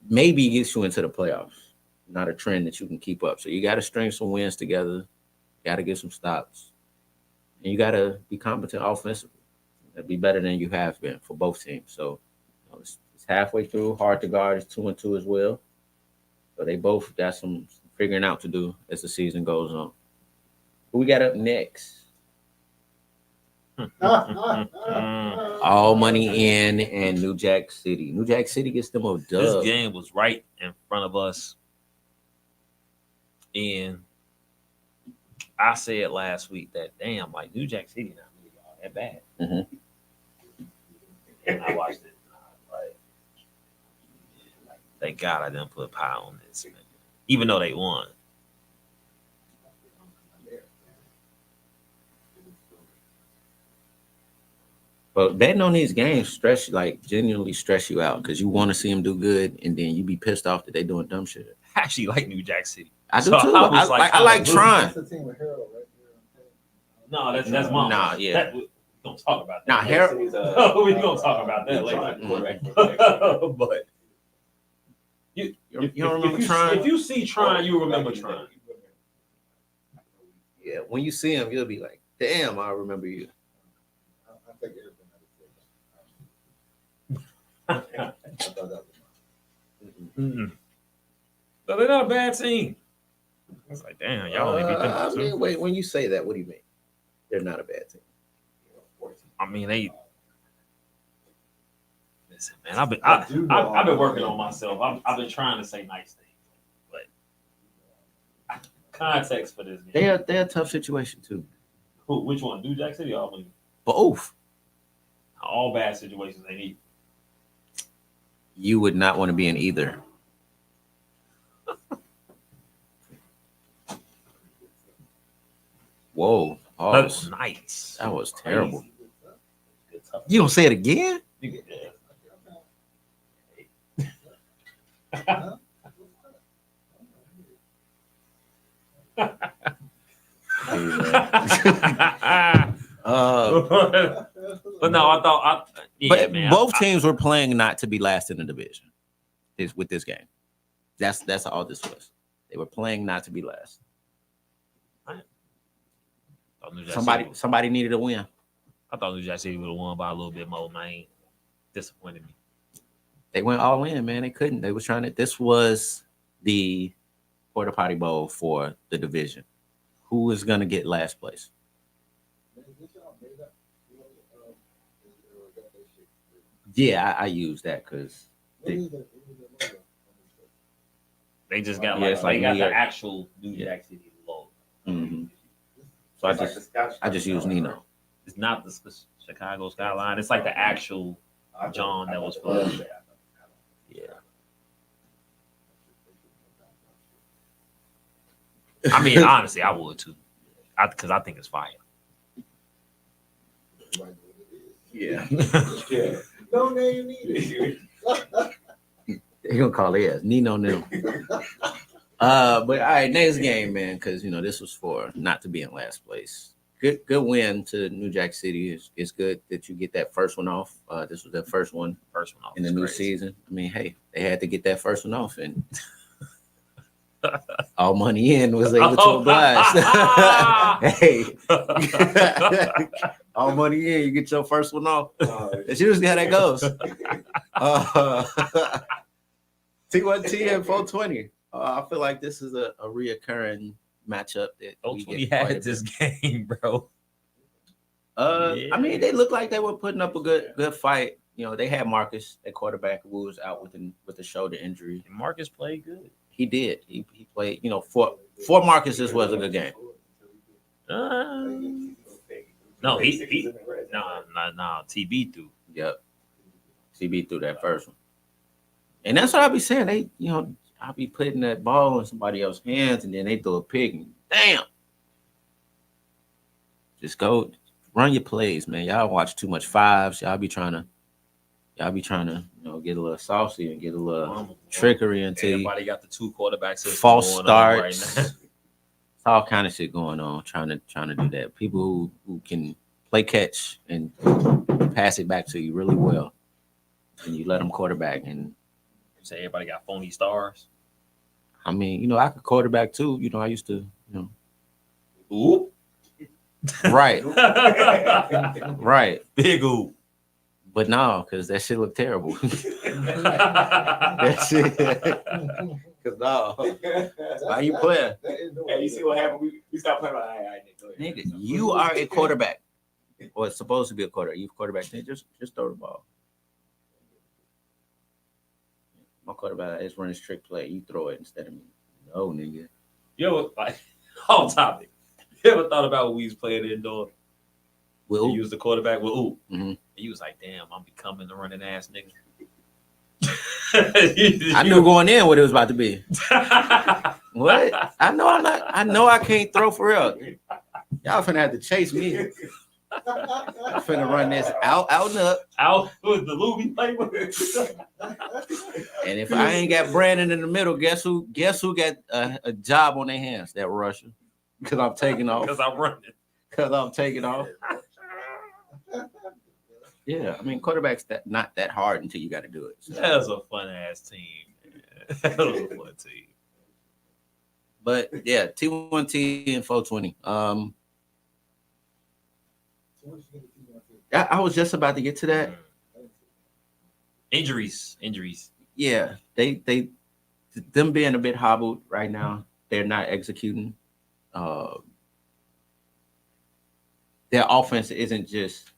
maybe gets you into the playoffs. Not a trend that you can keep up. So you got to string some wins together. Got to get some stops, and you got to be competent offensively. That'd be better than you have been for both teams. So it's halfway through. Hard to guard is 2-2 as well. So they both got some figuring out to do as the season goes on. Who we got up next? All Money In and New Jack City. New Jack City gets them a dub. This game was right in front of us. And I said last week that, damn, like New Jack City not really all that bad. Mm-hmm. And I watched it. Like, thank God I didn't put pie on this, man. Even though they won. But betting on these games genuinely stress you out because you want to see them do good, and then you be pissed off that they doing dumb shit. I actually like New Jack City. I do So too. I like Tron. That's the team with Harold, right? No, that's mom. Nah, yeah. We don't talk about that. Nah, Harold. We gonna talk about that later. But you don't remember Tron? If you see Tron, you remember Tron. Yeah, when you see him, you'll be like, "Damn, I remember you." I think everything I thought that was So they're not a bad team. I was like, damn, y'all only beat them I two. mean, wait, when you say that, what do you mean? They're not a bad team. I mean, they. Listen, man, I've been working on myself. I've been trying to say nice things, but context for this game. They're a tough situation too. Who? Which one? New Jack City or Albany? Both. All bad situations they need. You would not want to be in either. Whoa. Oh, That was nice. that was terrible. Good tough. You don't say it again? But no, I thought But man, both teams were playing not to be last in the division. With this game, that's all this was. They were playing not to be last. Somebody needed a win. I thought New Jack City would have won by a little bit more, man. Disappointed me. They went all in, man. They couldn't. They was trying to. This was the Porta Potty Bowl for the division. Who is gonna get last place? Yeah, I use that because They just got Yeah, it's like they got New the York. actual New Jack City logo. So I just use Nino. It's not the Chicago skyline. It's like the actual John that was playing. Yeah. I mean, honestly, I would too, because I think it's fire. Yeah. Yeah. No name needed. He gonna call it Nino Nil. But all right, next game, man, because this was for not to be in last place. Good win to New Jack City. It's good that you get that first one off. This was their first one off in the new season. I mean, hey, they had to get that first one off, and all money in was able to oblige. Hey, all money in, you get your first one off. That's usually how that goes. T1T and 420. I feel like this is a reoccurring matchup that we 420 get quite a had this bit. game, bro. I mean, they looked like they were putting up a good fight. They had Marcus at quarterback who was out with a shoulder injury. And Marcus played good. He did. He played. For Marcus, this was a good game. No, he no. TB threw. Yep. CB threw that first one, and that's what I be saying. They, I'll be putting that ball in somebody else's hands, and then they throw a pick, and damn. Just go run your plays, man. Y'all watch too much fives. Y'all be trying to, get a little saucy and get a little trickery into Everybody got the two quarterbacks. false going on starts. right now. It's all kind of shit going on. Trying to do that. People who can play catch and pass it back to you really well, and you let them quarterback. And Say everybody got phony stars. I mean, I could quarterback too. I used to, Ooh. right, right. Big ooh. But no, because that shit looked terrible. That shit. Because no, why you playing? Hey, you see what happened? We stopped playing. All right, Nigga, you are a quarterback, or it's supposed to be a quarterback. You quarterback, then just throw the ball. My quarterback is running trick play. You throw it instead of me. No, nigga. Yo, like on topic. You ever thought about when we was playing indoor? Well, He used the quarterback with ooh. Mhm. He was like, damn, I'm becoming the running ass nigga. I knew going in what it was about to be. What? I know I'm not. I know I can't throw for real. Y'all finna have to chase me. I'm finna run this out and up. Out with the Louis playbook. And if I ain't got Brandon in the middle, guess who got a job on their hands? That Russia. Because I'm taking off. Because I'm running. Because I'm taking off. Yeah, I mean, quarterback's not that hard until you got to do it. So. That was a fun ass team. Man. That was a fun team. But yeah, T1T and 420. I was just about to get to that. Injuries. Yeah, they them being a bit hobbled right now. They're not executing. Their offense isn't just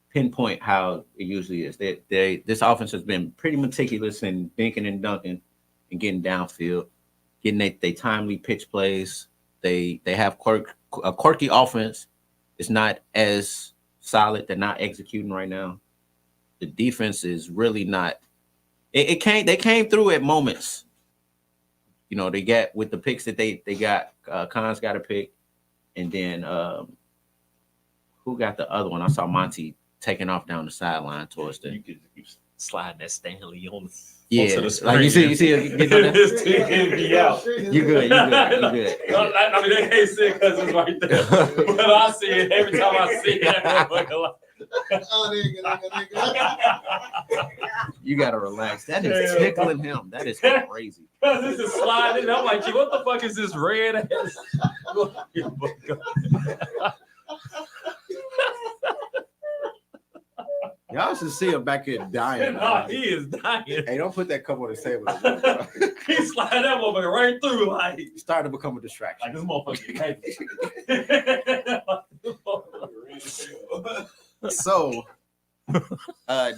pinpoint how it usually is. This offense has been pretty meticulous in dinking and dunking and getting downfield, getting they timely pitch plays. They have a quirky offense. It's not as solid. They're not executing right now. The defense is really not. They came through at moments. They got with the picks that they got. Khan's got a pick, and then who got the other one? I saw Monty taking off down the sideline towards the. You could slide that Stanley on. Yeah, the like you see, This team can be out. You good. I mean, they can't see it because it's right there. But I see it every time I see it. You gotta relax. That is tickling him. That is crazy. This is sliding. I'm like, what the fuck is this red ass? Y'all should see him back here dying. Nah, he is dying. Hey, don't put that cup on the table. He slid that motherfucker right through. Like, It's starting to become a distraction. this motherfucker heavy. So,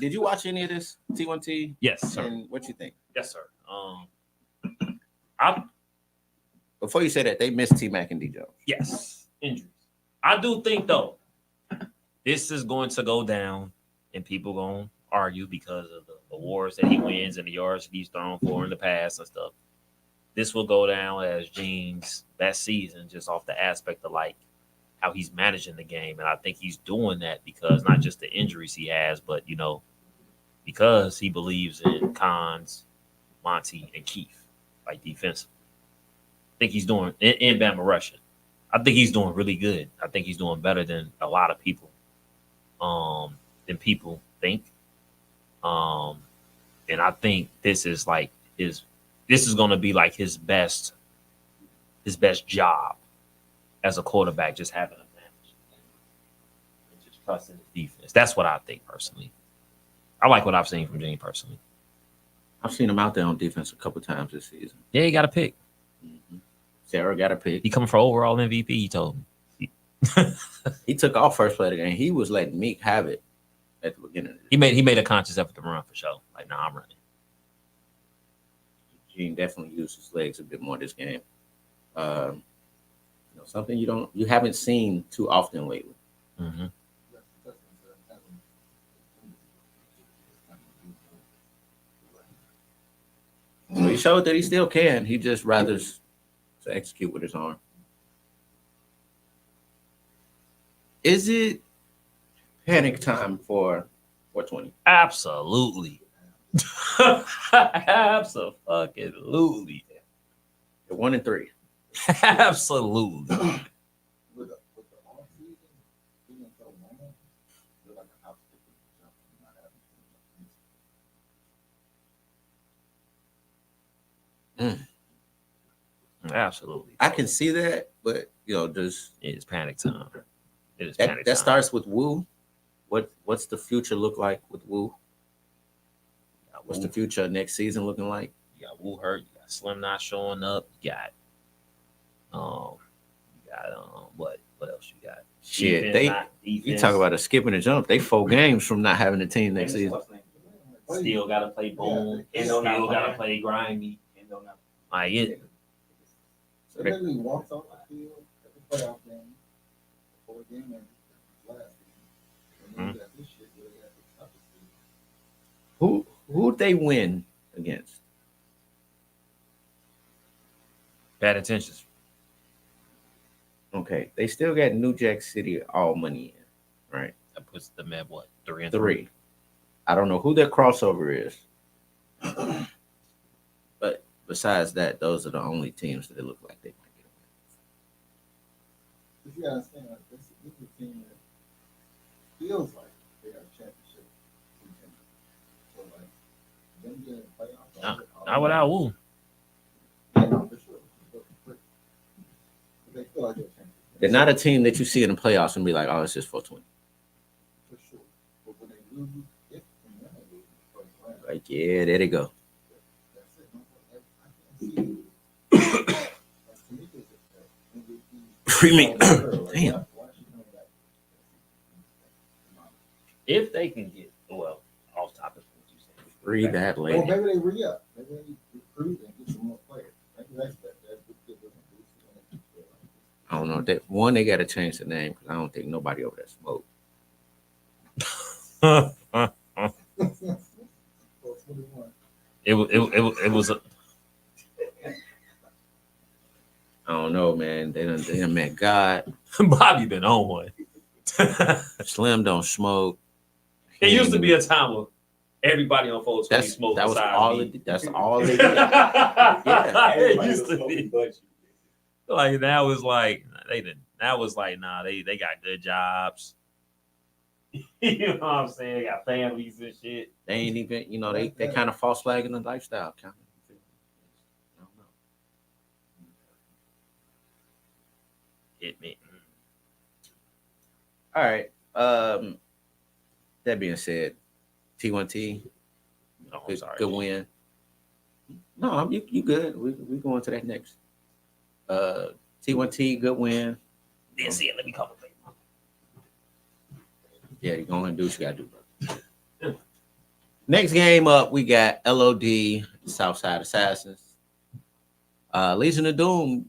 did you watch any of this T1T? Yes, sir. And what you think? Yes, sir. Before you say that, they missed T-Mac and D Jones. Yes, injuries. I do think though, this is going to go down, and people gonna argue because of the awards that he wins and the yards he's thrown for in the past and stuff. This will go down as Gene's best season, just off the aspect of like how he's managing the game, and I think he's doing that because not just the injuries he has, but because he believes in Cons, Monty, and Keith, like defensive. I think he's doing in Bama rushing. I think he's doing really good. I think he's doing better than a lot of people, than people think. And I think this is going to be like his best job as a quarterback, just having a manage and just trusting his defense. That's what I think personally. I like what I've seen from Gene personally. I've seen him out there on defense a couple times this season. Yeah, he got a pick. Mm-hmm. Sarah got a pick. He coming for overall MVP. He told me. He took off first play of the game. He was letting Meek have it at the beginning of the He made a conscious effort to run for sure. Like, nah, I'm running. Gene definitely used his legs a bit more this game. Something you haven't seen too often lately. Mm-hmm. So he showed that he still can. He just rather to execute with his arm. Is it panic time for 420? Absolutely. Absolutely. They're 1-3. Absolutely. With the off season, being so long, they're like a house not having Absolutely. I can see that, but just It's panic time. It is that panic time. starts with Wu. What's the future look like with Wu? What's the future next season looking like? You got Wu hurt. You got Slim not showing up. You got what else you got? Shit, Defense. you talk about a skip and a jump. They 4 games from not having a team next season. Still got to play Boom. Yeah, Still got to play Grimy. Like it. So they literally walks off the field at the playoff game before the game ended last season. And then you got this shit where they got the toughest season. Who'd they win against? Bad intentions. Okay, they still got New Jack City all money in, right? That puts them at what? 3-3. 3. I don't know who their crossover is, but besides that, those are the only teams that it look like they might get But you gotta understand, like, this is a team that feels like they got a championship contender. So, like, them getting the playoffs. Not without Wu. Yeah, no, for sure. But they feel like they're a championship. They're not a team that you see in the playoffs and be like, oh, it's just 420. For sure. But when they lose, if and when they lose in the first round, Like, yeah, there they go. that's it. I can't see it. Like, to me, it's just that MVP. Premium. Damn. Why is she coming back? If they can get off topic of what you said. Free that Or lady. maybe they re-up. Maybe they recruit and get some more players. Maybe that's that. I don't know. They got to change the name because I don't think nobody over there smoke. It was a I don't know, man. They done met God. Bobby been on one. Slim don't smoke. It used to be a time where everybody on 420 smoked. That was besides all. me. That's all they did. Yeah, it used to be. Like now it's like they didn't. Now it's like nah, they got good jobs. You know what I'm saying? They got families and shit. They ain't even. They kind of false flagging the lifestyle. Kind of. I don't know. Hit me. All right. That being said, T1T, Oh, I'm sorry. good win. No, you good. We going to that next. T1T, good win. Didn't see it. Let me call it. Yeah, you're going to do what you got to do, bro. Next game up, we got LOD, Southside Assassins. Legion of Doom,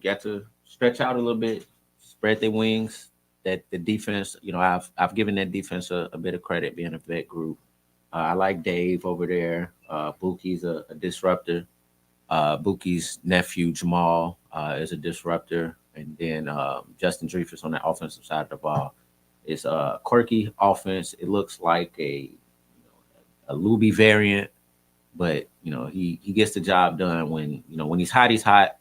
got to stretch out a little bit, spread their wings. That the defense, I've given that defense a bit of credit being a vet group. I like Dave over there. Buki's a disruptor. Buki's nephew Jamal is a disruptor, and then Justin Dreyfus on the offensive side of the ball. It's a quirky offense. It looks like a Luby variant, but he gets the job done. When when he's hot, he's hot.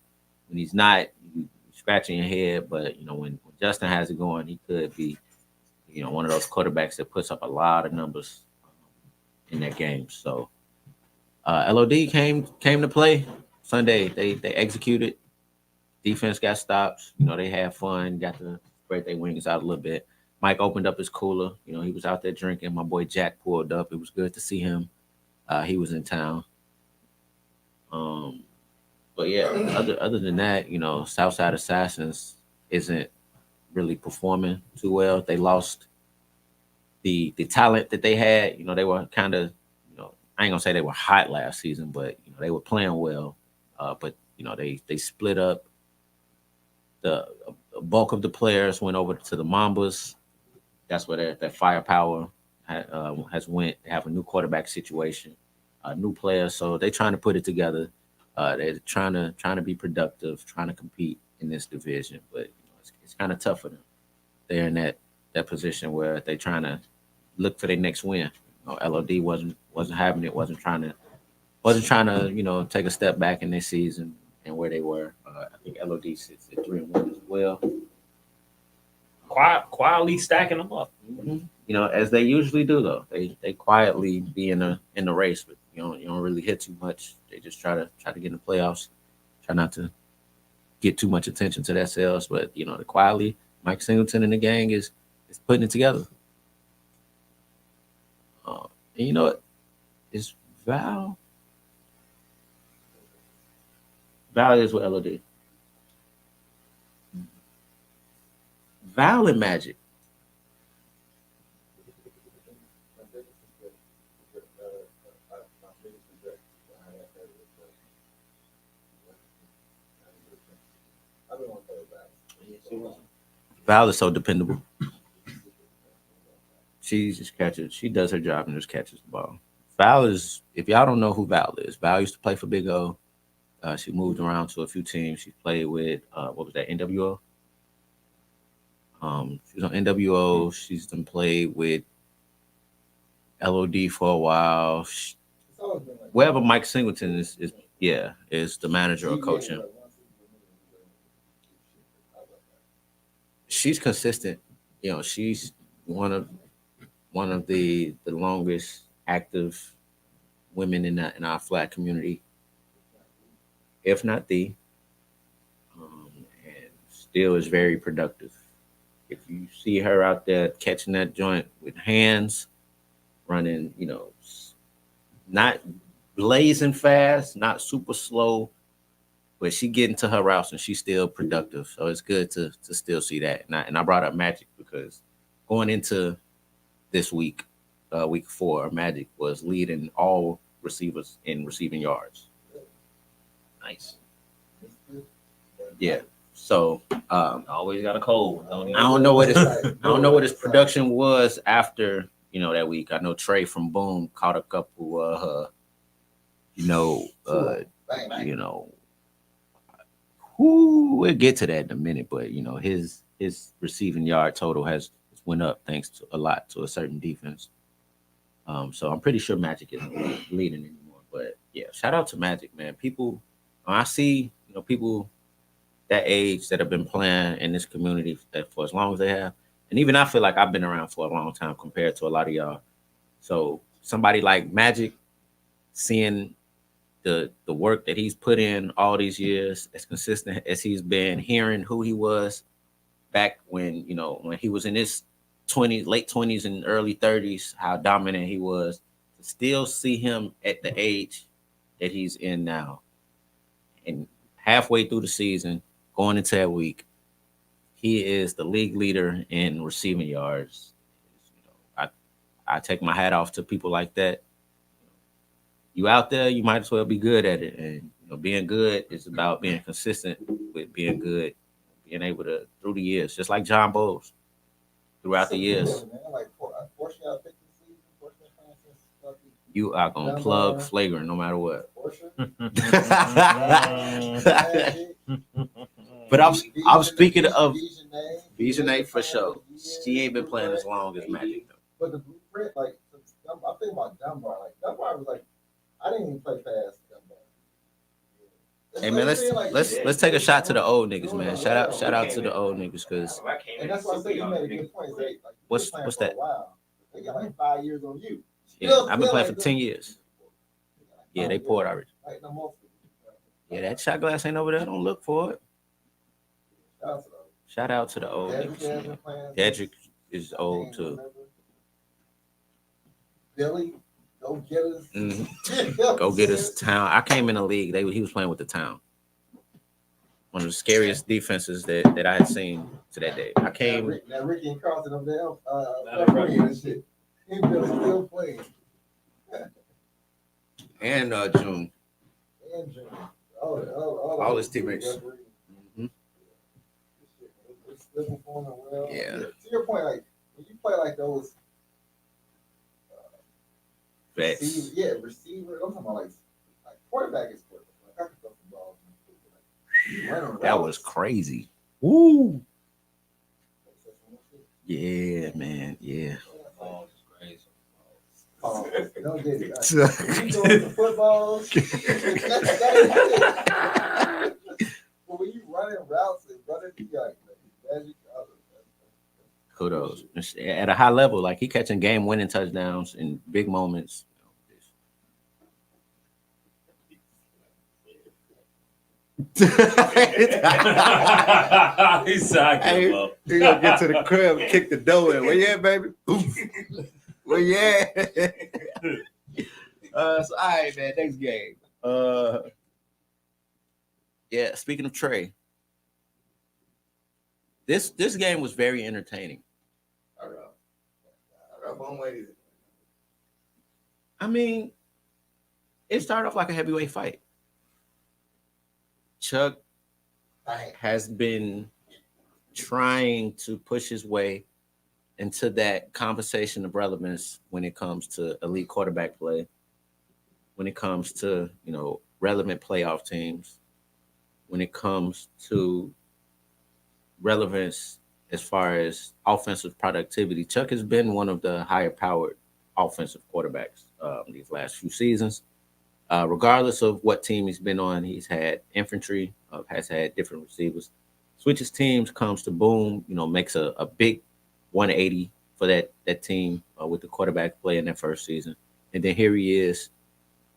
When he's not, you scratching your head. But when Justin has it going, he could be one of those quarterbacks that puts up a lot of numbers in that game. So LOD came to play Sunday. They executed. Defense got stops. They had fun. Got to spread their wings out a little bit. Mike opened up his cooler. He was out there drinking. My boy Jack pulled up. It was good to see him. He was in town. But yeah, other than that, Southside Assassins isn't really performing too well. They lost the talent that they had. They were kind of, I ain't gonna say they were hot last season, but they were playing well. But they split up. The bulk of the players went over to the Mambas. That's where that firepower has went. They have a new quarterback situation, new players, so they're trying to put it together. They're trying to be productive, trying to compete in this division, but it's kind of tough for them. They're in that position where they're trying to look for their next win. LOD wasn't having it, wasn't trying to take a step back in their season and where they were. I think LOD sits at 3-1 as well. Quietly stacking them up. Mm-hmm. As they usually do, though. They quietly be in the race, but you don't really hit too much. They just try to get in the playoffs. Try not to get too much attention to themselves, but the quietly Mike Singleton and the gang is putting it together. And you know what? Is Val is with LOD. Val and Magic. Val is so dependable. She just catches. She does her job and just catches the ball. Val is. If y'all don't know who Val is, Val used to play for Big O. She moved around to a few teams. She played with what was that, NWO? She's on NWO. She's done played with LOD for a while. Wherever Mike Singleton is the manager or coaching. She's consistent. She's one of the longest active women in our flat community, if not the, and still is very productive. If you see her out there catching that joint with hands, running, not blazing fast, not super slow, but she getting to her routes and she's still productive. So it's good to still see that. And I brought up Magic because going into this week, week 4, Magic was leading all receivers in receiving yards. Nice. Yeah. So Always got a cold. I don't know what his production was after that week. I know Trey from Boom caught a couple we'll get to that in a minute, but his receiving yard total has went up thanks to a certain defense. So I'm pretty sure Magic isn't leading anymore. But yeah, shout out to Magic, man. People, I see people that age that have been playing in this community for as long as they have, and even I feel like I've been around for a long time compared to a lot of y'all. So somebody like Magic, seeing the work that he's put in all these years, as consistent as he's been, hearing who he was back when he was in his late 20s and early 30s, how dominant he was, to still see him at the age that he's in now, and halfway through the season, going into that week, he is the league leader in receiving yards. I take my hat off to people like that. You out there, you might as well be good at it. And being good is about being consistent with being good, being able to, through the years, just like John Bowles, throughout the years. You are going to plug Flagrant no matter what. But I'm speaking of Visionary for sure. She ain't been playing as long as Magic though. But the blueprint, like, I think about Dunbar. Like, Dunbar was like, I didn't even play fast Dunbar. Hey man, let's take a shot to the old niggas, man. Shout out to the old niggas, cause And that's why I say you made a good point. Like, what's that? They got like 5 years on you. Yeah, I've been playing for 10 years. Yeah, they poured already. Yeah, that shot glass ain't over there. Don't look for it. Shout out to the old niggas. Dedrick is old too. Billy, go get us. Go get us Town. I came in the league. He was playing with the Town. One of the scariest defenses that I had seen to that day. I came. Now Ricky and Carlton up there, playing and shit. He still playing. And June. And June. All his teammates. Yeah. To your point, like when you play like those. Receiver. I'm talking about like quarterback is quarterback. Like I can throw some balls. That was crazy. Woo. Yeah, man. Yeah. Don't get it. You throwing the footballs. But when you running routes and running the magic. Kudos. At a high level, like he catching game-winning touchdowns in big moments. He's hey, he gonna get to the crib and kick the door in. Where you at, baby? Where you at? So all right, man. Next game. Yeah. Speaking of Trey, this game was very entertaining. I mean, it started off like a heavyweight fight. Chuck has been trying to push his way into that conversation of relevance when it comes to elite quarterback play, when it comes to, relevant playoff teams, when it comes to relevance as far as offensive productivity. Chuck has been one of the higher powered offensive quarterbacks these last few seasons. Regardless of what team he's been on, he's had infantry, has had different receivers. Switches teams, comes to boom, makes a big 180 for that team with the quarterback play in their first season. And then here he is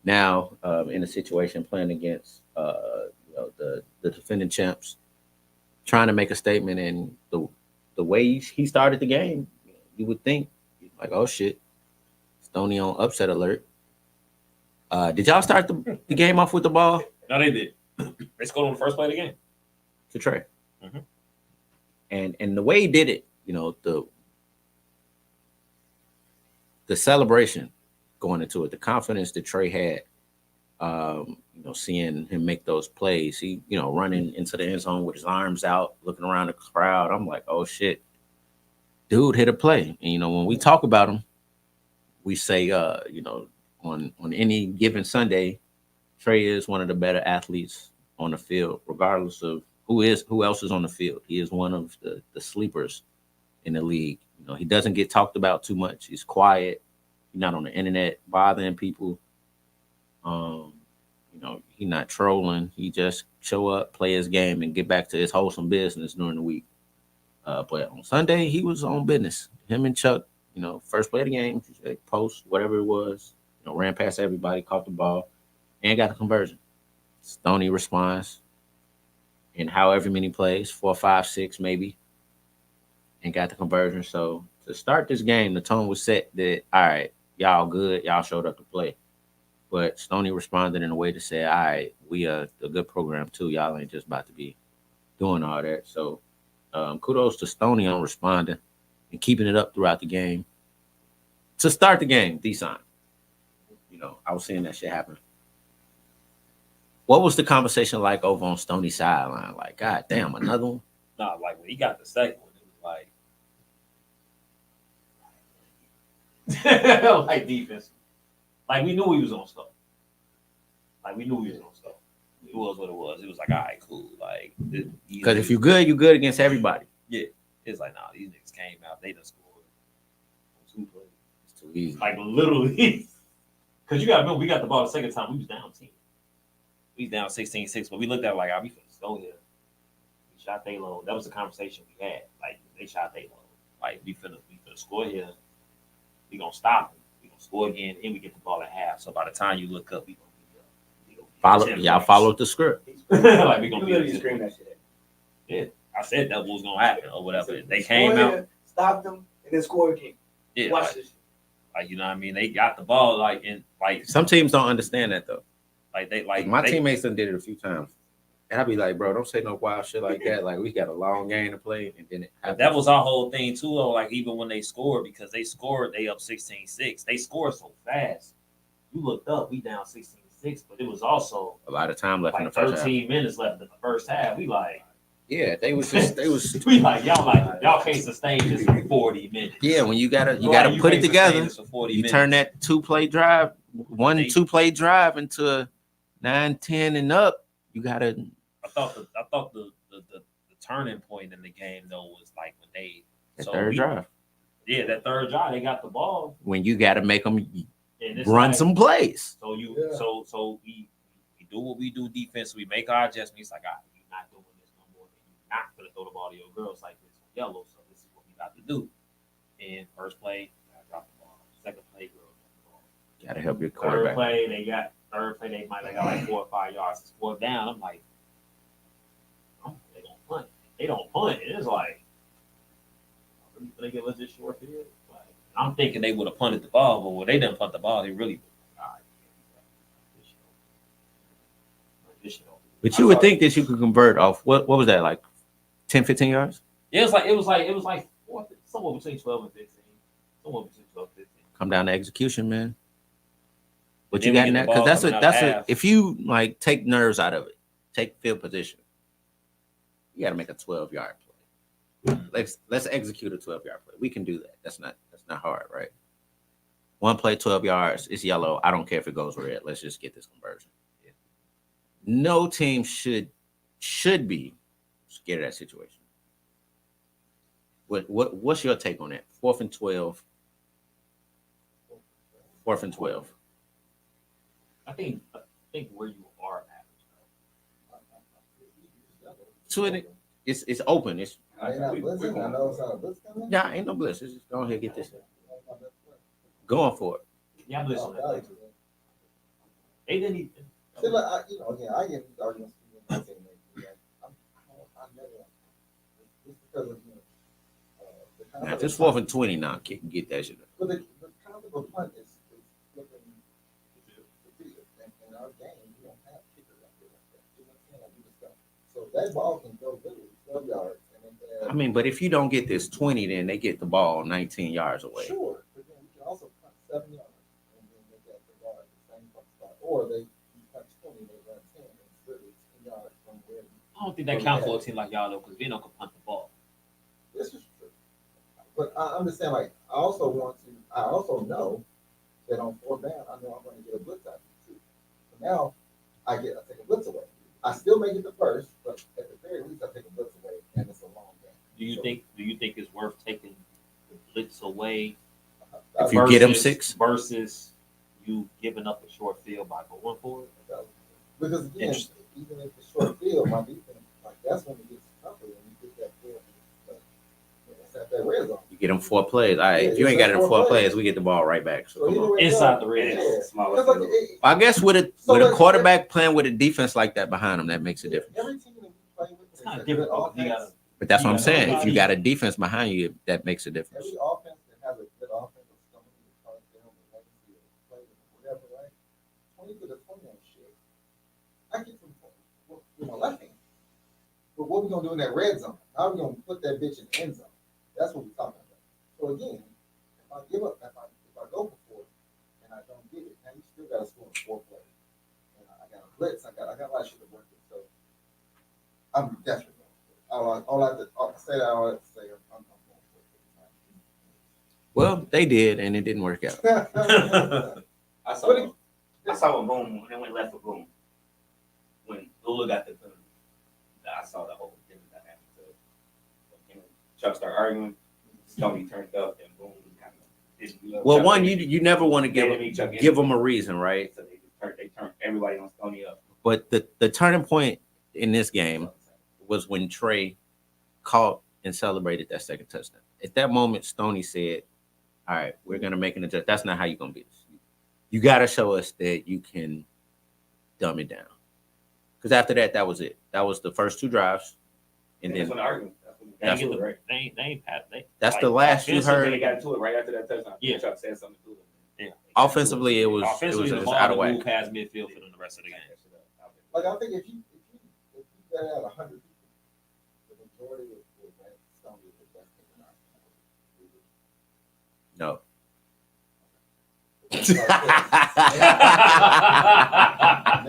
now in a situation playing against the defending champs, trying to make a statement. And the way he started the game, you would think, like, oh, shit, Stoney on upset alert. Did y'all start the game off with the ball? No, they did. They scored on the first play of the game. To Trey. Mm-hmm. And the way he did it, the celebration going into it, the confidence that Trey had, seeing him make those plays, he, running into the end zone with his arms out, looking around the crowd. I'm like, oh shit, dude hit a play. And when we talk about him, we say, on any given Sunday, Trey is one of the better athletes on the field, regardless of who else is on the field. He is one of the sleepers in the league. He doesn't get talked about too much. He's quiet. He's not on the internet bothering people. He's not trolling. He just show up, play his game, and get back to his wholesome business during the week. But on Sunday, he was on business. Him and Chuck, first play of the game, post, whatever it was, ran past everybody, caught the ball, and got a conversion. Stoney responds in however many plays, 4, 5, 6 maybe, and got the conversion. So to start this game, the tone was set that, all right, y'all good, y'all showed up to play. But Stoney responded in a way to say, all right, we are a good program too. Y'all ain't just about to be doing all that. So kudos to Stoney on responding and keeping it up throughout the game. To start the game, decent. I was seeing that shit happen. What was the conversation like over on Stoney's sideline? Like, God damn, another one? Nah, like when he got the second one, it was like, like defense. Like we knew he was on stuff. It was what it was. It was like, all right, cool. Like, Because if you're good, you're good against everybody. it's like, nah, these niggas came out, they done scored 2 plays. It's too easy. Like literally, because you got to remember, we got the ball the second time. We was down 10. We was down 16-6, but we looked at it like, we finna go here. We shot they low. That was the conversation we had. Like, they shot they low. Like, we finna score here. We gonna stop them. We gonna score again, and we get the ball at half. So by the time you look up, we gonna be up. Y'all followed the script. Like, we gonna You literally be scream that shit. Yeah, I said that was gonna happen or whatever. They Score came out. here, stop them, and then score again. Yeah, Watch like, this. like, you know what I mean. They got the ball like in like Some teams don't understand that though. like they Like like my they, teammates done did it a few times. And I'd be like, bro, don't say no wild shit like that. Like, we got a long game to play. And then it happens. That was our whole thing too, though. Like, even when they scored, because they scored, they up 16-6. They scored so fast. You looked up, we down 16-6, but it was also a lot of time left in the like first half. 13 minutes left in the first half. We like, Yeah, they was we like y'all can't sustain this for 40 minutes. yeah, when you gotta Right, put it can't sustain together. this for 40 You minutes. turn that 2-play drive, one They- 2-play drive into a 9, 10 and up. You gotta I thought the turning point in the game though was like when they third drive. Yeah, that third drive, they got the ball. When you gotta make them And it's run like, some plays. So you Yeah. so we do what we do defense. We make our adjustments. Like, you're not doing this no more. You're not gonna throw the ball to your girls like this on yellow. So this is what we got to do. And first play, I dropped the ball. Second play, girls drop the ball. Gotta help your Third quarterback. play, they might have got like 4 or 5 yards. It's 4th down. I'm like, they gonna punt. They don't punt. It's like, really gonna give us this short field? Like, I'm thinking they would have punted the ball, but when they didn't punt the ball, they really. But you would think that you could convert off what was that, like 10, 15 yards? Yeah, it was like somewhere between 12 and 15. Somewhere between 12 and 15. Come down to execution, man. What Then you we got get in the that? ball Because coming out that's half. if you like take nerves out of it, take field position, you gotta make a 12-yard play. Let's execute a 12-yard play. We can do that. That's not hard, right? One play, 12 yards, it's yellow. I don't care if it goes red. Let's just get this conversion. No team should be scared of that situation. What's your take on that? 4th and 12. 4th and 12. I think where you are at. So it's open. It's I ain't not blitzing. I know it's not a blitz coming. yeah, ain't no bliss. It's just go ahead and get this. Going for it. Yeah, I'm listening. Oh, They didn't even. See, like, again, I get these arguments. I never, just because of, the Now, concept just of 4th and 20 now. Get that shit. But the concept of punt is flipping the field. In our game, we don't have kickers out there like that. You know what I'm saying? Like we discussed. So that ball can go literally 12 yards. And then, I mean, but if you don't get this 20, then they get the ball 19 yards away. sure, but then we can also punt 7 yards and then they get the ball at the same spot. Or they punt 20, they run 10, and it's literally 10 yards from where I don't think that counts for a team like y'all though, because Vino can punt the ball. this is true. But I understand, like, I also know that on 4th down, I know I'm going to get a blitz out of you too. So now I take a blitz away. I still make it the first, but at the very least, I take a blitz away, and it's a long game. Do you think it's worth taking the blitz away If you get them versus- 6, versus you giving up a short field by going for it? Because again, Interesting. even if it's short field, my defense, like, that's when it gets tougher when you get that field. It's at that red zone. you get them 4 plays. All right, Yeah, if you ain't got it in 4 4 plays. plays, we get the ball right back. So So come either on. way it Inside goes, the red yeah. zone. Smaller Because, like, field. I guess with a So with a like- quarterback playing with a defense like that behind him, that makes a difference. Every team that we play with, It's kind of except different. good Though. You offense, gotta, But that's what I'm Yeah, saying. If you nobody- got a defense behind you, that makes a difference. every offense that has a good offensive stomach, whatever, right? 20 to the 20 on shit. I get from with my left hand. But what we gonna do in that red zone? How we gonna put that bitch in the end zone? That's what we're talking about. So again, if I give up, if I go for 4 and I don't get it, now you still gotta score in 4 plays. And I got a blitz. I got a lot of shit to work with. So I'm desperate. All I have to say that I have to say I'm Well, they did, and it didn't work out. going for it. I saw one boom, and then went left for boom. When Kula got the penalty. I saw the whole thing that happened. So when him and Chuck started arguing. Stoney turned up and boom, kind of. Well, one, you never want to give them a reason, right? So they turned everybody on Stoney up. But the turning point in this game was when Trey caught and celebrated that second touchdown. At that moment, Stoney said, "All right, we're gonna make an adjustment. That's not how you're gonna beat us. You got to show us that you can dumb it down." Because after that, that was it. That was the first two drives, and then That's the last you heard. They got to it right after that touchdown. Yeah. Chuck said something to it. Yeah. Offensively, it was Offensively, the just ball out of moved whack. past midfield for them the rest of the game. Like I think if you bet out 100 people, the majority will bet Stoney is the best thing in our No.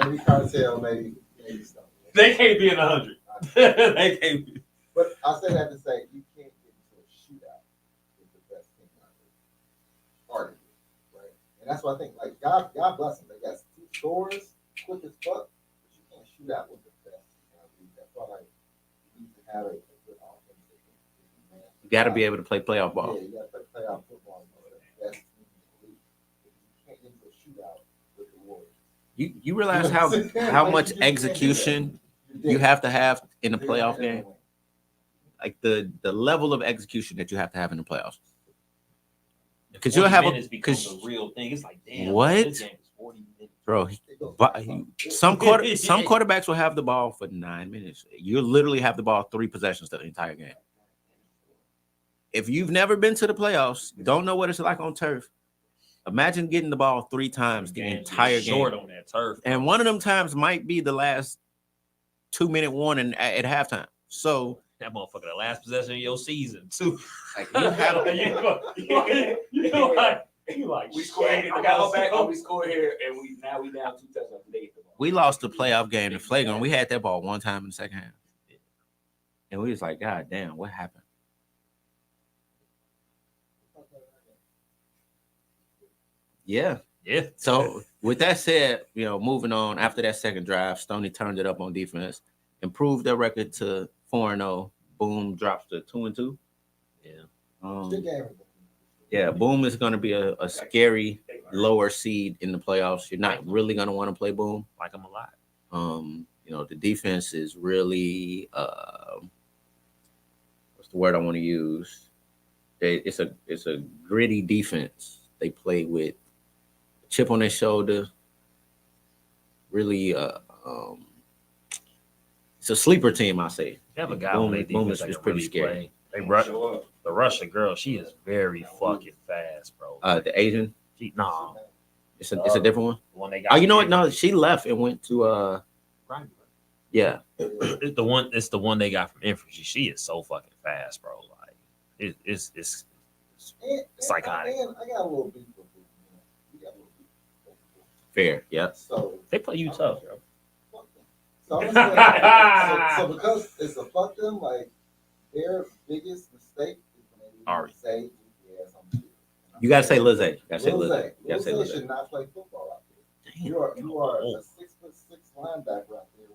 Maybe Cartel, maybe Stoney. They can't be in 100. They can't be. But I say that to say you can't get into a shootout with the best team out there. Arguably, right? And that's why I think like God bless them. They got 2 scores, quick as fuck, but you can't shoot out with the best. That's why like you need to have a good offense. You got to be able to play playoff ball. Yeah, you got to play playoff football. That's you can't get into a shootout with the Warriors. You realize how much execution you have to have in a playoff game? Like the level of execution that you have to have in the playoffs. Because you'll have a real thing. It's like, damn, what? This game is 40 minutes. Bro, some quarterbacks will have the ball for 9 minutes. You literally have the ball 3 possessions the entire game. If you've never been to the playoffs, don't know what it's like on turf. Imagine getting the ball 3 times the entire game. Short on that turf. And one of them times might be the last 2-minute warning at halftime. So that motherfucker, the last possession of your season, too. Like, you have we scored. I got back. We scored here, and we down 2 touchdowns today. We lost the playoff game to Flagrant. We had that ball one time in the second half, and we was like, "God damn, what happened?" Yeah. So with that said, moving on after that second drive, Stoney turned it up on defense, improved their record to 4-0. Boom drops to 2-2. Yeah. Boom is going to be a scary lower seed in the playoffs. You're not really going to want to play Boom. Like I'm alive. The defense is really what's the word I want to use? It's a gritty defense. They play with a chip on their shoulder. Really, it's a sleeper team, I say. They have a guy on their defense that is pretty scary. The Russian girl, she is very fucking fast, bro. The Asian? No. It's a different one? The one they got. Oh, you know what? No, she left and went to yeah. It's the one they got from Infantry. She is so fucking fast, bro. Like it's psychotic. And I got a little beef with it. Fair, yeah. So they play you tough, bro. So because it's a fuck them, like their biggest mistake is when they say, you gotta say Lizzie. Lizzie should not play football out there. You are a 6'6" linebacker out there.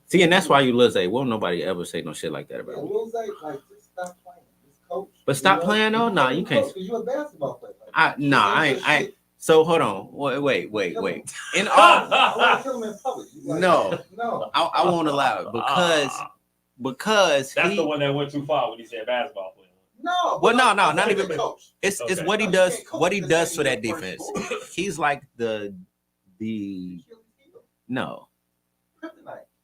See, and that's why you Lizzie. Won't nobody ever say no shit like that about you. Lizzie, like just stop playing. Just coach. But stop playing though? Nah, you can't. Because you're a basketball player. I ain't. So hold on. Wait. In all, no, I won't allow it because that's the one that went too far when he said basketball player. No. Well, no, not even. Coach. It's what he does. What he does for that defense. He's like the. No.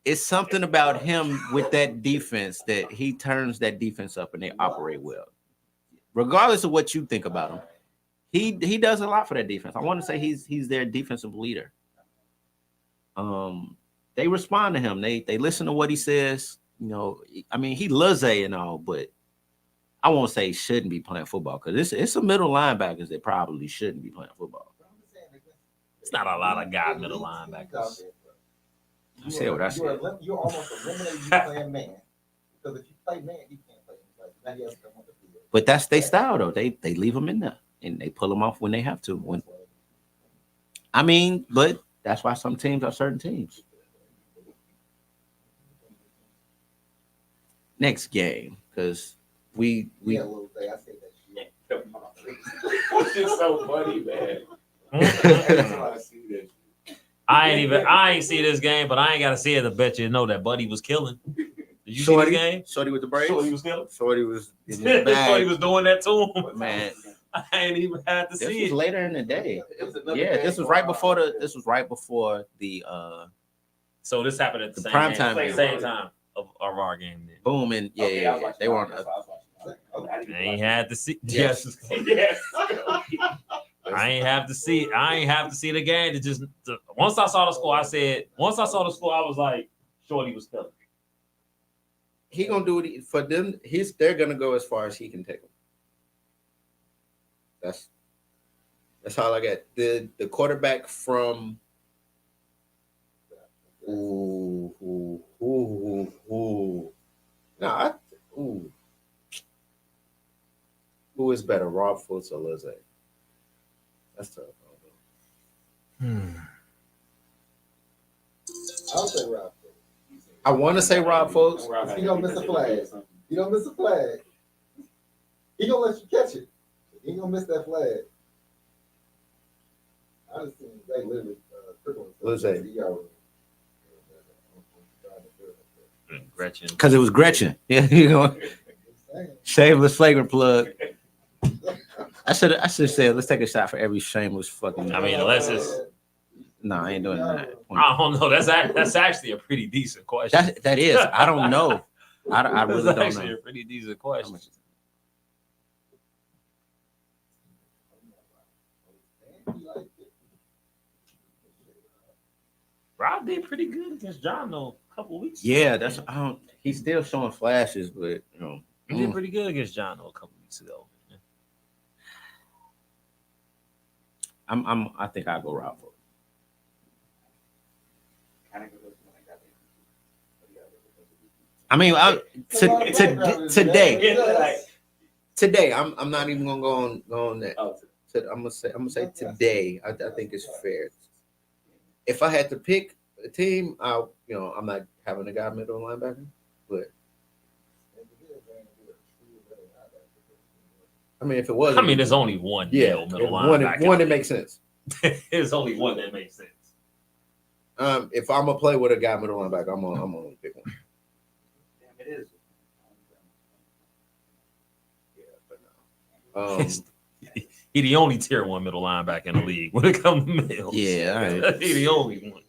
It's something about him with that defense that he turns that defense up and they operate well. Regardless of what you think about him, he does a lot for that defense. I want to say he's their defensive leader. They respond to him. They listen to what he says. I mean, he loves A and all, but I won't say he shouldn't be playing football because it's some middle linebackers that probably shouldn't be playing football. It's not a lot of guy middle linebackers. I said what I said. You're almost eliminating you playing man because if you play man, you can't play. Now he has to come on the field. But that's their style, though. They leave him in there and they pull him off when they have to. But that's why some teams are certain teams. next game because we Yeah, little thing. I said that shit. That's just so funny, man. That's why I see that shit. I ain't see this game, but I ain't gotta see it to bet you know that Buddy was killing. Did you see this game? Shorty with the braids. Shorty was killing. Shorty was in his Shorty bag. was doing that to him. Man, I ain't even had to this see was it. later in the day. It was another Yeah, game this was going right on. before the. This was right before the So this happened at the The same prime game, time game. same time of our game. Then boom and yeah, Okay, I yeah, was yeah. watching They were that. on. That's why I was watching that. I didn't I ain't watch had to see. Yes. Yes. I ain't have to see. I ain't have to see the game to just. Once I saw the score, I said. Once I saw the score, I was like, Shorty was killing. He gonna do it for them. They're gonna go as far as he can take them. That's all I got. The quarterback from. Ooh. Nah, ooh. Who is better, Rob Fultz or Lizzie? That's tough. I'll say Rob. I want to say Rob Fultz. He gonna miss a flag. You don't miss a flag. He gonna let you catch it. He gonna miss that flag. I just think they literally trickling. Lizzie. Gretchen. Because it was Gretchen. Yeah, you know, shameless flagrant plug. I should have said let's take a shot for every shameless fucking. I mean, unless it's. No, I ain't doing that. I don't know. That's actually a pretty decent question. That is. I don't know. I really That's don't actually know. a pretty decent question. Rob did pretty good against John though a couple weeks ago. Yeah, that's. I don't. He's still showing flashes, but you know, He did pretty good against John though a couple weeks ago. I think I'll go Rob Fultz. I mean, today, I'm not even gonna go on that. I'm gonna say today. I think it's fair. If I had to pick a team, I'm not having a guy middle linebacker, but I mean, if it was, there's only one middle one linebacker. that makes sense. There's only one that makes sense. If I'm gonna play with a guy middle linebacker, I'm gonna pick one. Damn, it is. He the only tier 1 middle linebacker in the league when it comes to middle. Yeah, all right. He the only one.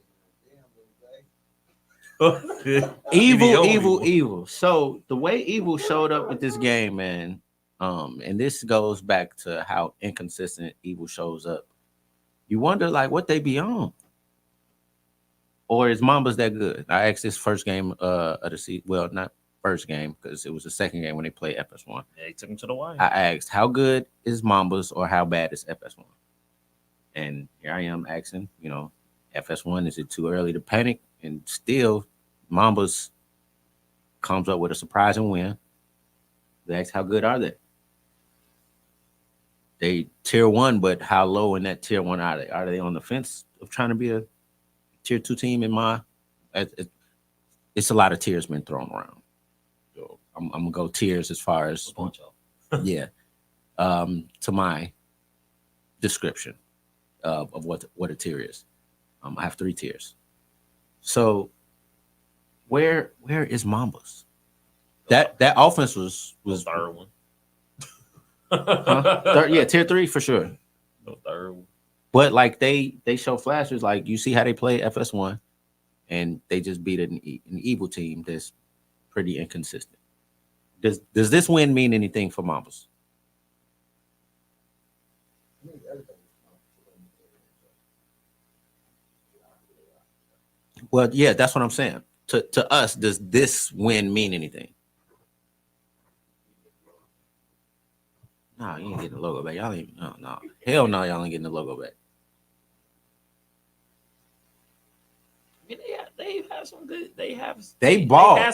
Evil. So the way Evil showed up with this game, man, and this goes back to how inconsistent Evil shows up. You wonder like what they be on. Or is Mamba's that good? I asked this first game of the season. Well, not first game because it was the second game when they played FS1. Yeah, he took him to the wire. I asked how good is Mamba's or how bad is FS1? And here I am asking, FS1, is it too early to panic? And still, Mamba's comes up with a surprising win. They asked how good are they? They tier 1, but how low in that tier 1 are they? Are they on the fence of trying to be a tier 2 team in my? It's a lot of tiers been thrown around. So I'm gonna go tiers as far as yeah, to my description of what a tier is. I have 3 tiers. So where is Mamba's? That offense was third one. tier 3 for sure. No third one. But like they show flashes, like you see how they play FS1, and they just beat an evil team that's pretty inconsistent. Does this win mean anything for Mambas? Well, yeah, that's what I'm saying. To us, does this win mean anything? No, you ain't getting the logo back. Y'all ain't. No. Hell no, y'all ain't getting the logo back. They've had some good. They had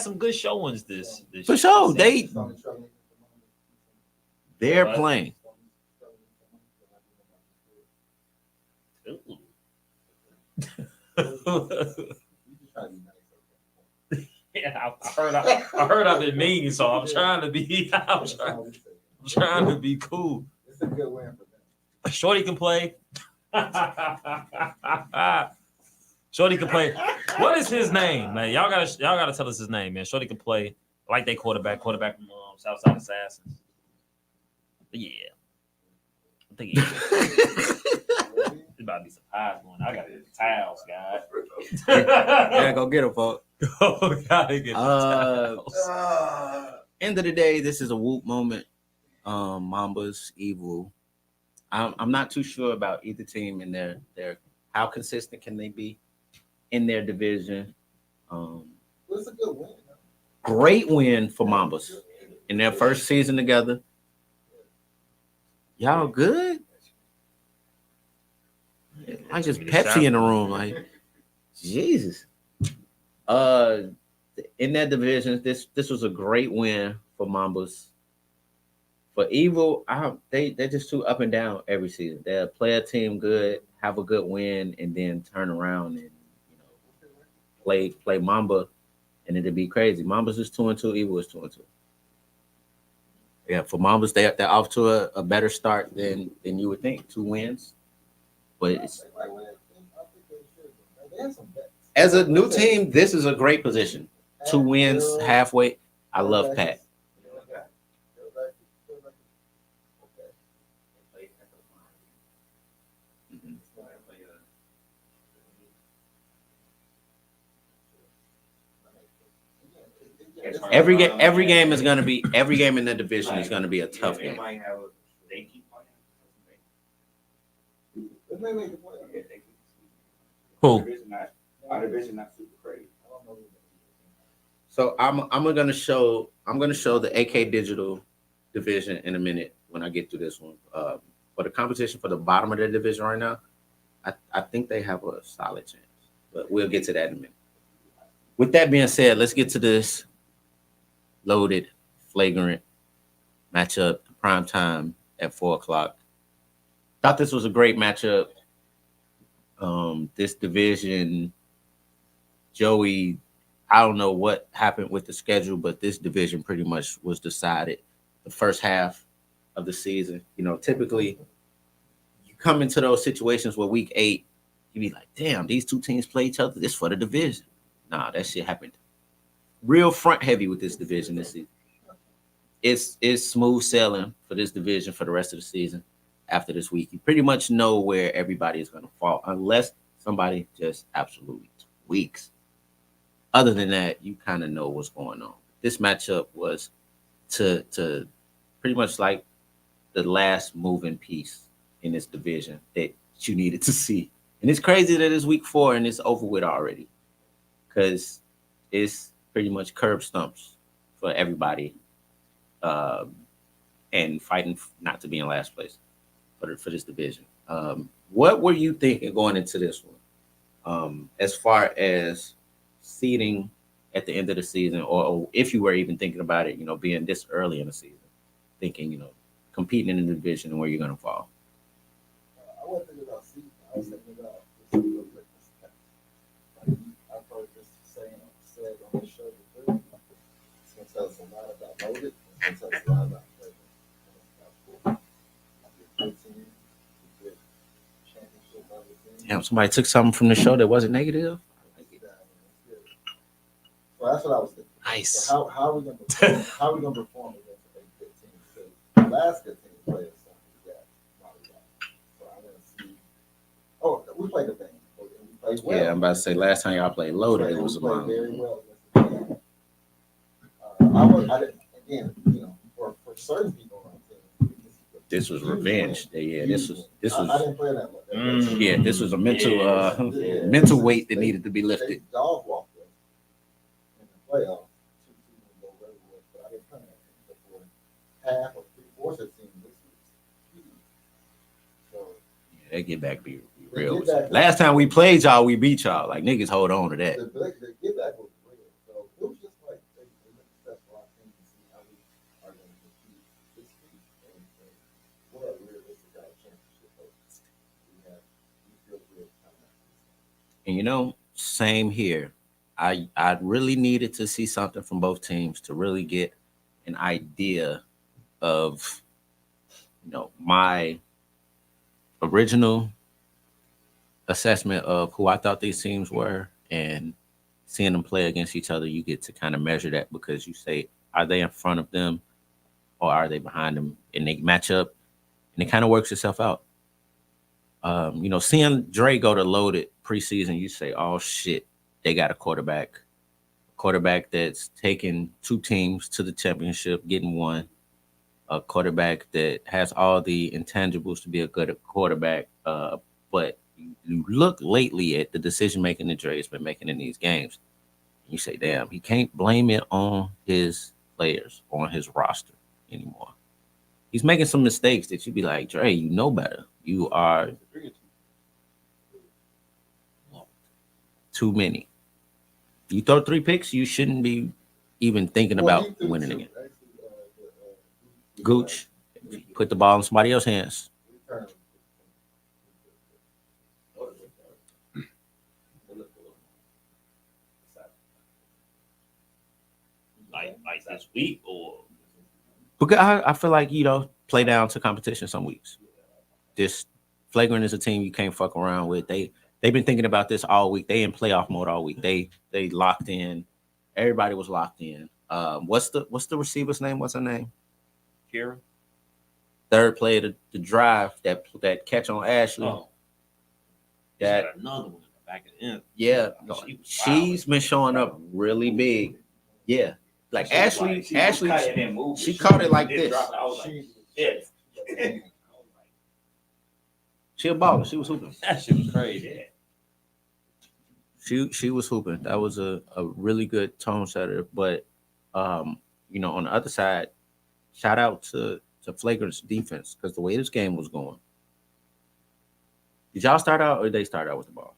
some good showings this for sure. Season. They're playing. Yeah, I heard I've been mean, so I'm trying to be. I'm trying to be cool. It's a good win for them. Shorty can play. Shorty can play. What is his name, man? Y'all gotta tell us his name, man. Shorty can play like they quarterback from Southside Assassins. But yeah, I think it's about to be some pies going. I gotta get the towels, guys. Yeah, go get him, folks. Gotta get the towels. End of the day, this is a whoop moment. Mambas, Evil. I'm not too sure about either team and their how consistent can they be in their division. It's a good win. Great win for Mambas in their first season together. Y'all good? I just Pepsi in the room, like Jesus. In that division, this was a great win for Mambas. For Evil, they're just too up and down every season. They'll play a team good, have a good win, and then turn around and play Mamba, and it'll be crazy. Mambas is 2-2, Evil is 2-2. Yeah, for Mambas, they're off to a better start than you would think. 2 wins, but it's, as a new team, this is a great position. 2 wins, halfway. I love Pat. Every game is gonna be every game in the division is gonna be a tough game. Who? Our division not super crazy. So I'm gonna show the AK Digital division in a minute when I get to this one. For the competition for the bottom of the division right now, I think they have a solid chance, but we'll get to that in a minute. With that being said, let's get to this loaded, flagrant matchup, prime time at 4:00. Thought this was a great matchup. This division, Joey, I don't know what happened with the schedule, but this division pretty much was decided the first half of the season. Typically you come into those situations where week 8, you be like, damn, these two teams play each other. This for the division. Nah, that shit happened. Real front heavy with this division this season. It's smooth sailing for this division for the rest of the season. After this week, you pretty much know where everybody is going to fall, unless somebody just absolutely tweaks. Other than that, you kind of know what's going on. This matchup was to pretty much like the last moving piece in this division that you needed to see. And it's crazy that it's week 4 and it's over with already, because it's pretty much curb stumps for everybody, and fighting not to be in last place for this division. What were you thinking going into this one, as far as seeding at the end of the season, or if you were even thinking about it, being this early in the season, thinking, competing in the division and where you're going to fall? I wasn't thinking about season. I was thinking about this real quick. Like, I've heard this saying said on the show before. It's going to tell us a lot about loaded. It's going to tell us a lot about flavor. Damn, somebody took something from the show that wasn't negative. Well, that's what I was thinking. Nice. So how are we going to perform against a good team? Because the last good team played us. So I want to see. Oh, we played the thing. We played well. Yeah, I'm about to say last time y'all played loaded, it was a played month. very well against the team. I didn't, again, for certain people on the team. This was revenge. Yeah, this was. I didn't play that much. Yeah, this was a mental weight that needed to be lifted. They dog walked us in the playoffs. But I didn't come at them before half or 3/4 of the team. This was huge. So Yeah, they get back be real. Last time we played y'all, we beat y'all. Like, niggas hold on to that. the get back was real. So it was just like they looked at a lot of things to see how we are going to compete this week and what are realistic our championship hopes. We feel good coming out. And same here. I really needed to see something from both teams to really get an idea of my original assessment of who I thought these teams were, and seeing them play against each other, you get to kind of measure that because you say, are they in front of them or are they behind them? And they match up, and it kind of works itself out. Seeing Dre go to loaded preseason, you say, oh shit, they got a quarterback that's taken two teams to the championship, getting one, a quarterback that has all the intangibles to be a good quarterback. But you look lately at the decision making that Dre's been making in these games, and you say, damn, he can't blame it on his players, on his roster anymore. He's making some mistakes that you'd be like, Dre, you know better. You are too many. You throw 3 picks, you shouldn't be even thinking about winning again. Gooch, put the ball in somebody else's hands. Like this week or Because I feel like, play down to competition some weeks. This Flagrant is a team you can't fuck around with. They've been thinking about this all week. They in playoff mode all week. They locked in. Everybody was locked in. What's the receiver's name? What's her name? Kira. Third play of the drive, that catch on Ashley. Oh, That another one back at the end. yeah, she's been showing up really big. Yeah, like Ashley, she caught it like this. Yes. She a baller. She was hooping. That shit was crazy. She was hooping. That was a really good tone setter. But on the other side, shout out to Flagrant's defense, because the way this game was going. Did y'all start out or they start out with the ball?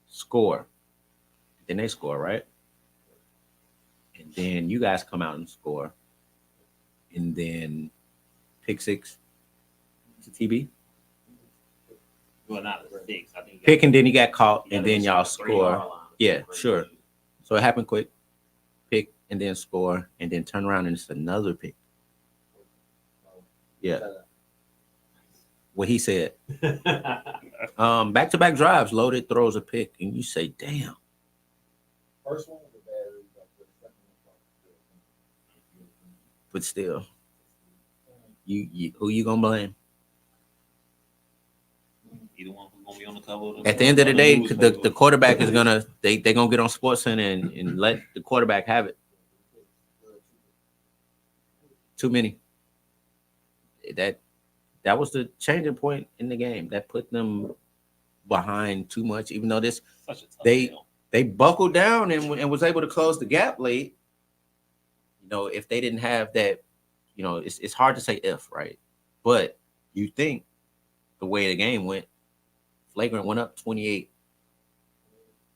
Score. Then they score, right? And then you guys come out and score. And then pick 6 to TB. Well, not a 6. I think Pick, and then he got caught, and then y'all score. Yeah, sure. So it happened quick. Pick, and then score, and then turn around and it's another pick. Yeah. What he said. Back-to-back drives, loaded, throws a pick, and you say, damn. First one was a bad result, but the second one was But still, you who you gonna blame? Either one who's gonna be on the cover. At the end of the day, the quarterback is gonna they gonna get on SportsCenter and let the quarterback have it. Too many. That was the changing point in the game. That put them behind too much. Even though they buckled down and was able to close the gap late. If they didn't have that, it's hard to say if, right? But you think the way the game went, Flagrant went up 28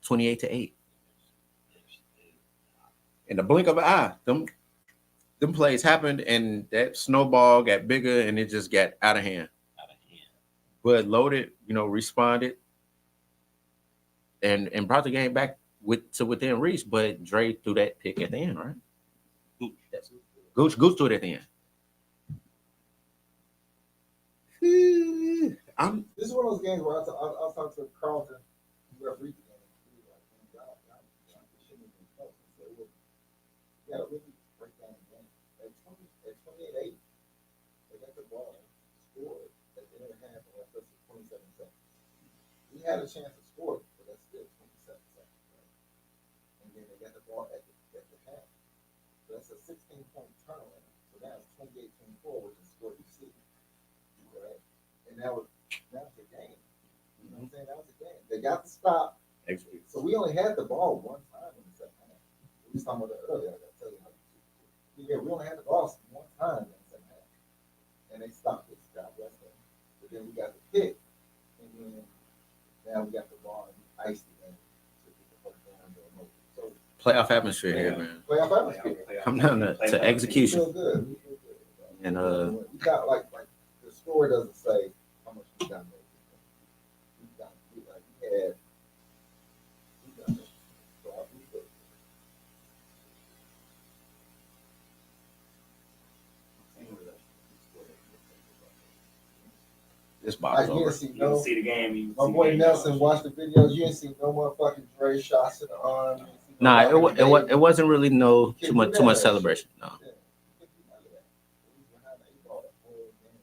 to 8. In the blink of an eye, them plays happened, and that snowball got bigger, and it just got out of hand. But loaded, responded and brought the game back to within reach. But Dre threw that pick at the end, right? Gooch threw it at the end. This is one of those games where I was talking to Carlton, who refereed the game. He was like, "Man, y'all shouldn't even close." So you gotta really break down the game. At 28-8, they got the ball, scored at the end of the half, and left us with 27 seconds. We had a chance to score, but that's still 27 seconds, right? And then they got the ball at the half. So that's a 16-point turnaround. So now it's 28-24, which is what you see, right? And that was the game. You know what I'm saying? That was the game. They got the stop. So we only had the ball one time in the second half. We was talking about that earlier. I got to tell you how we only had the ball one time in the second half. And they stopped it. God bless them. But then we got the pick. And then now we got the ball and we iced the game. So Playoff atmosphere here, man. playoff atmosphere. Come down to execution. We feel good. And we got like the score doesn't say how much we got. We got like we had. So this ball Like, is you over. didn't see You don't no. see the game. You My see boy the game. Nelson watched the videos. You didn't see no motherfucking Dre shots in the arm. You didn't see no Nah, rocking the it wasn't really no Can't too do much that. celebration. No. Yeah. You can't do none of that. He was behind the eight ball the whole game.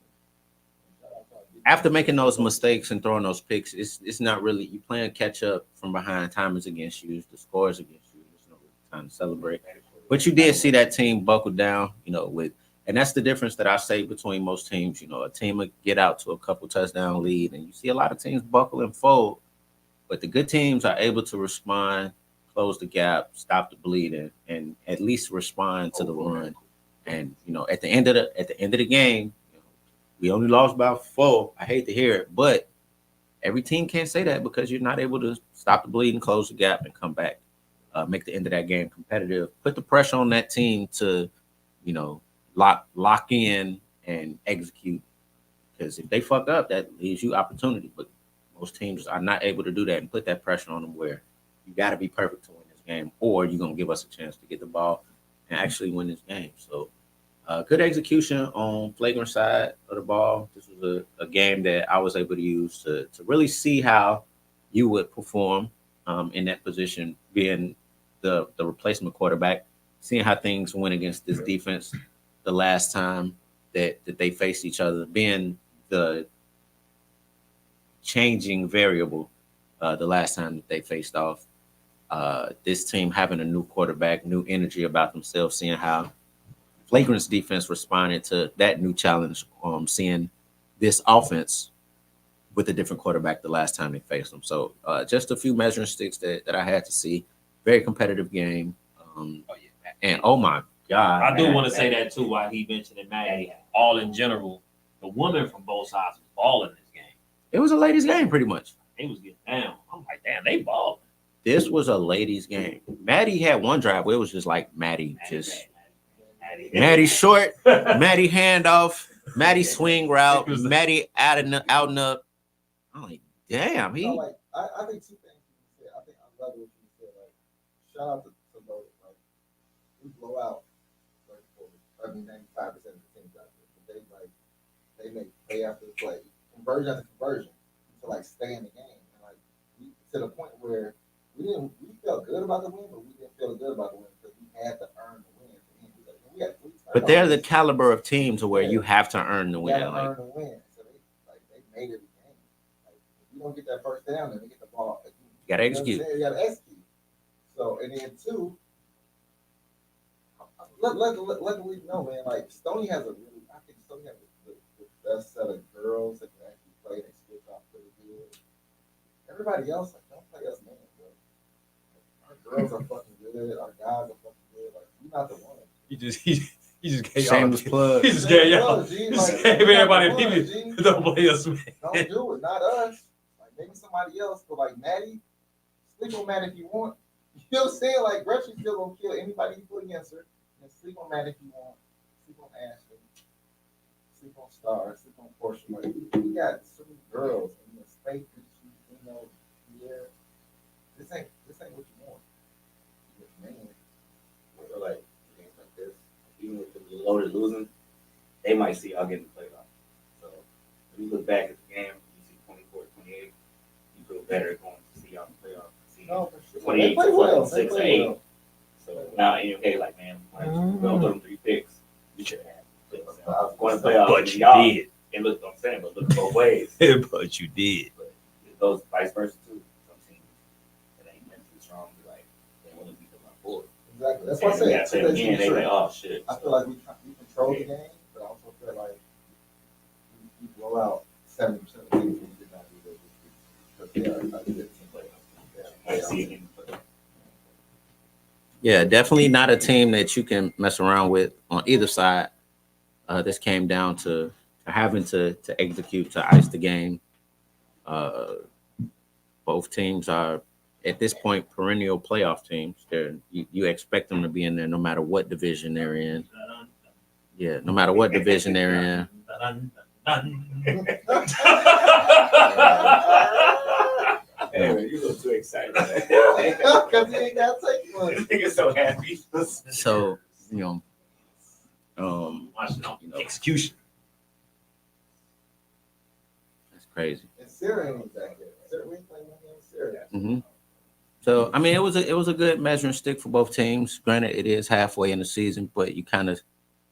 Shout out to our big After man. making those mistakes and throwing those picks, it's not really you playing catch up from behind. Time is against you. The score is against you. There's no really time to celebrate. But you did see that team buckle down, and that's the difference that I say between most teams. A team will get out to a couple touchdown lead, and you see a lot of teams buckle and fold. But the good teams are able to respond, close the gap, stop the bleeding, and at least respond to the run. And at the end of the game, we only lost by 4. I hate to hear it, but every team can't say that because you're not able to stop the bleeding, close the gap, and come back. Make the end of that game competitive. Put the pressure on that team to, lock in and execute. Because if they fuck up, that leaves you opportunity. But most teams are not able to do that and put that pressure on them where you got to be perfect to win this game, or you're gonna give us a chance to get the ball and actually win this game. So, good execution on flagrant side of the ball. This was a game that I was able to use to really see how you would perform in that position, being the replacement quarterback, seeing how things went against this defense the last time that they faced each other, being the changing variable the last time that they faced off. This team having a new quarterback, new energy about themselves, seeing how Flagrant's defense responded to that new challenge, seeing this offense with a different quarterback the last time they faced them. So just a few measuring sticks that I had to see. Very competitive game. And oh my God. I do want to say that too while he mentioned it, Maddie. All in general, the women from both sides was balling this game. It was a ladies' game pretty much. They was getting down. I'm like, damn, they balling. This was a ladies' game. Maddie had one drive where it was just like Maddie short, Maddie handoff, Maddie swing route, Maddie out and up. I'm like, damn, he. I think two things you said. I think I love what you said. Like, shout out to Loaded. Like, we blow out 95% of the teams out there. But they make play after play, conversion after conversion to stay in the game. And to the point where we felt good about the win, but we didn't feel good about the win because we had to earn the win. But they're the caliber of teams where you have to earn the win. Earn the win. So they made every game. If you don't get that first down, then they get the ball. You gotta execute. You gotta execute. So and then two, let the league know, man. Stoney has I think Stoney has the best set of girls that can actually play. They switch off pretty good. Everybody else, don't play us, man. Bro. Our girls are fucking good. Our guys are fucking good. We're not the one. He just gave Shameless plug. He just gave y'all. He just gave everybody people don't play us, man. Don't do it, not us. Maybe somebody else, but Maddie, sleep on Maddie if you want. You know what I'm saying? Gretchen's still gonna kill anybody you put against her. And sleep on Maddie if you want. Sleep on Ashley. Sleep on Star. Sleep on Portia. We got so many girls in the space that yeah. This ain't what you want. Man, We're games like this, even with the Loaded losing, they might see y'all getting played off. So if you look back at the game, you see 24-28, you feel better going to see y'all in the playoffs. See 28 play well. 6 or 8. So now in your case, man, we don't throw them 3 picks. We should have. I was going to playoffs. But you y'all, did. And look, I'm saying, but look both ways. But you did. But it goes vice versa too. Some teams that ain't mentally strong, they want to beat them on board. Exactly. That's what I said. Again, they like, oh shit. I feel like we control the game, but I also feel like we blow out 70% of the things we did not do this week. Because they are a good team. Might see it in the playoffs. Yeah, definitely not a team that you can mess around with on either side. This came down to having to execute to ice the game. Both teams are at this point perennial playoff teams. You expect them to be in there no matter what division they're in. Yeah, no matter what division they're in. Hey, you look too excited. Because he ain't got to take one. This nigga's so happy. So, Execution. crazy. And Syria ain't back yet. Syria, we ain't playing one game with Syria. Mm-hmm. So I mean, it was a good measuring stick for both teams. Granted, it is halfway in the season, but you kind of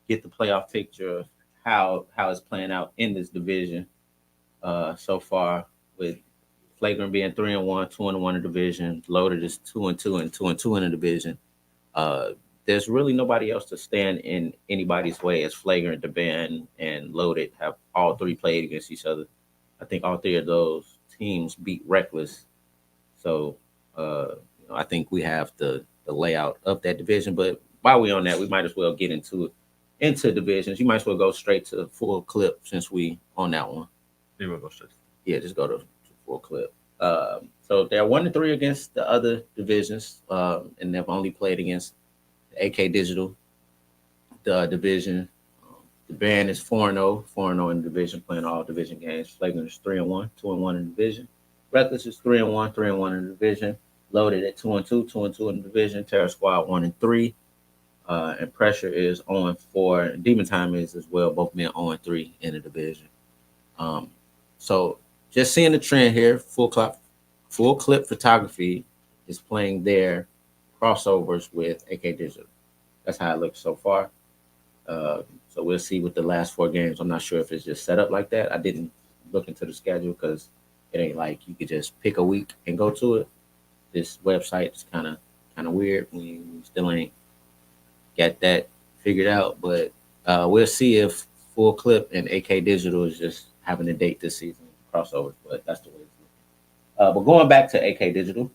get the playoff picture of how it's playing out in this division so far. With Flagrant being 3-1, 2-1 in the division, Loaded is 2-2 and 2-2 in the division. There's really nobody else to stand in anybody's way as Flagrant, the band, and Loaded have all three played against each other. I think all three of those teams beat Reckless. So I think we have the layout of that division. But while we're on that, we might as well get into divisions. You might as well go straight to full clip since we on that one. We will go straight. Yeah, just go to full clip. So they're 1-3 against the other divisions, and they've only played against the AK Digital, the division. The band is 4-0, 4-0 in the division, playing all division games. Flagrant is 3-1, 2-1 in the division. Reckless is 3-1, 3-1 in the division. Loaded at 2-2, 2-2 in the division. Terror Squad 1-3. And Pressure is 0-4. Demon Time is as well, both men 0-3 in the division. So just seeing the trend here, full clip photography is playing their crossovers with AK Digital. That's how it looks so far. So we'll see with the last 4 games. I'm not sure if it's just set up like that. I didn't look into the schedule because it ain't like you could just pick a week and go to it. This website is kind of weird. We still ain't got that figured out, but we'll see if Full Clip and AK Digital is just having a date this season crossovers. But that's the way it's looking. But going back to AK Digital,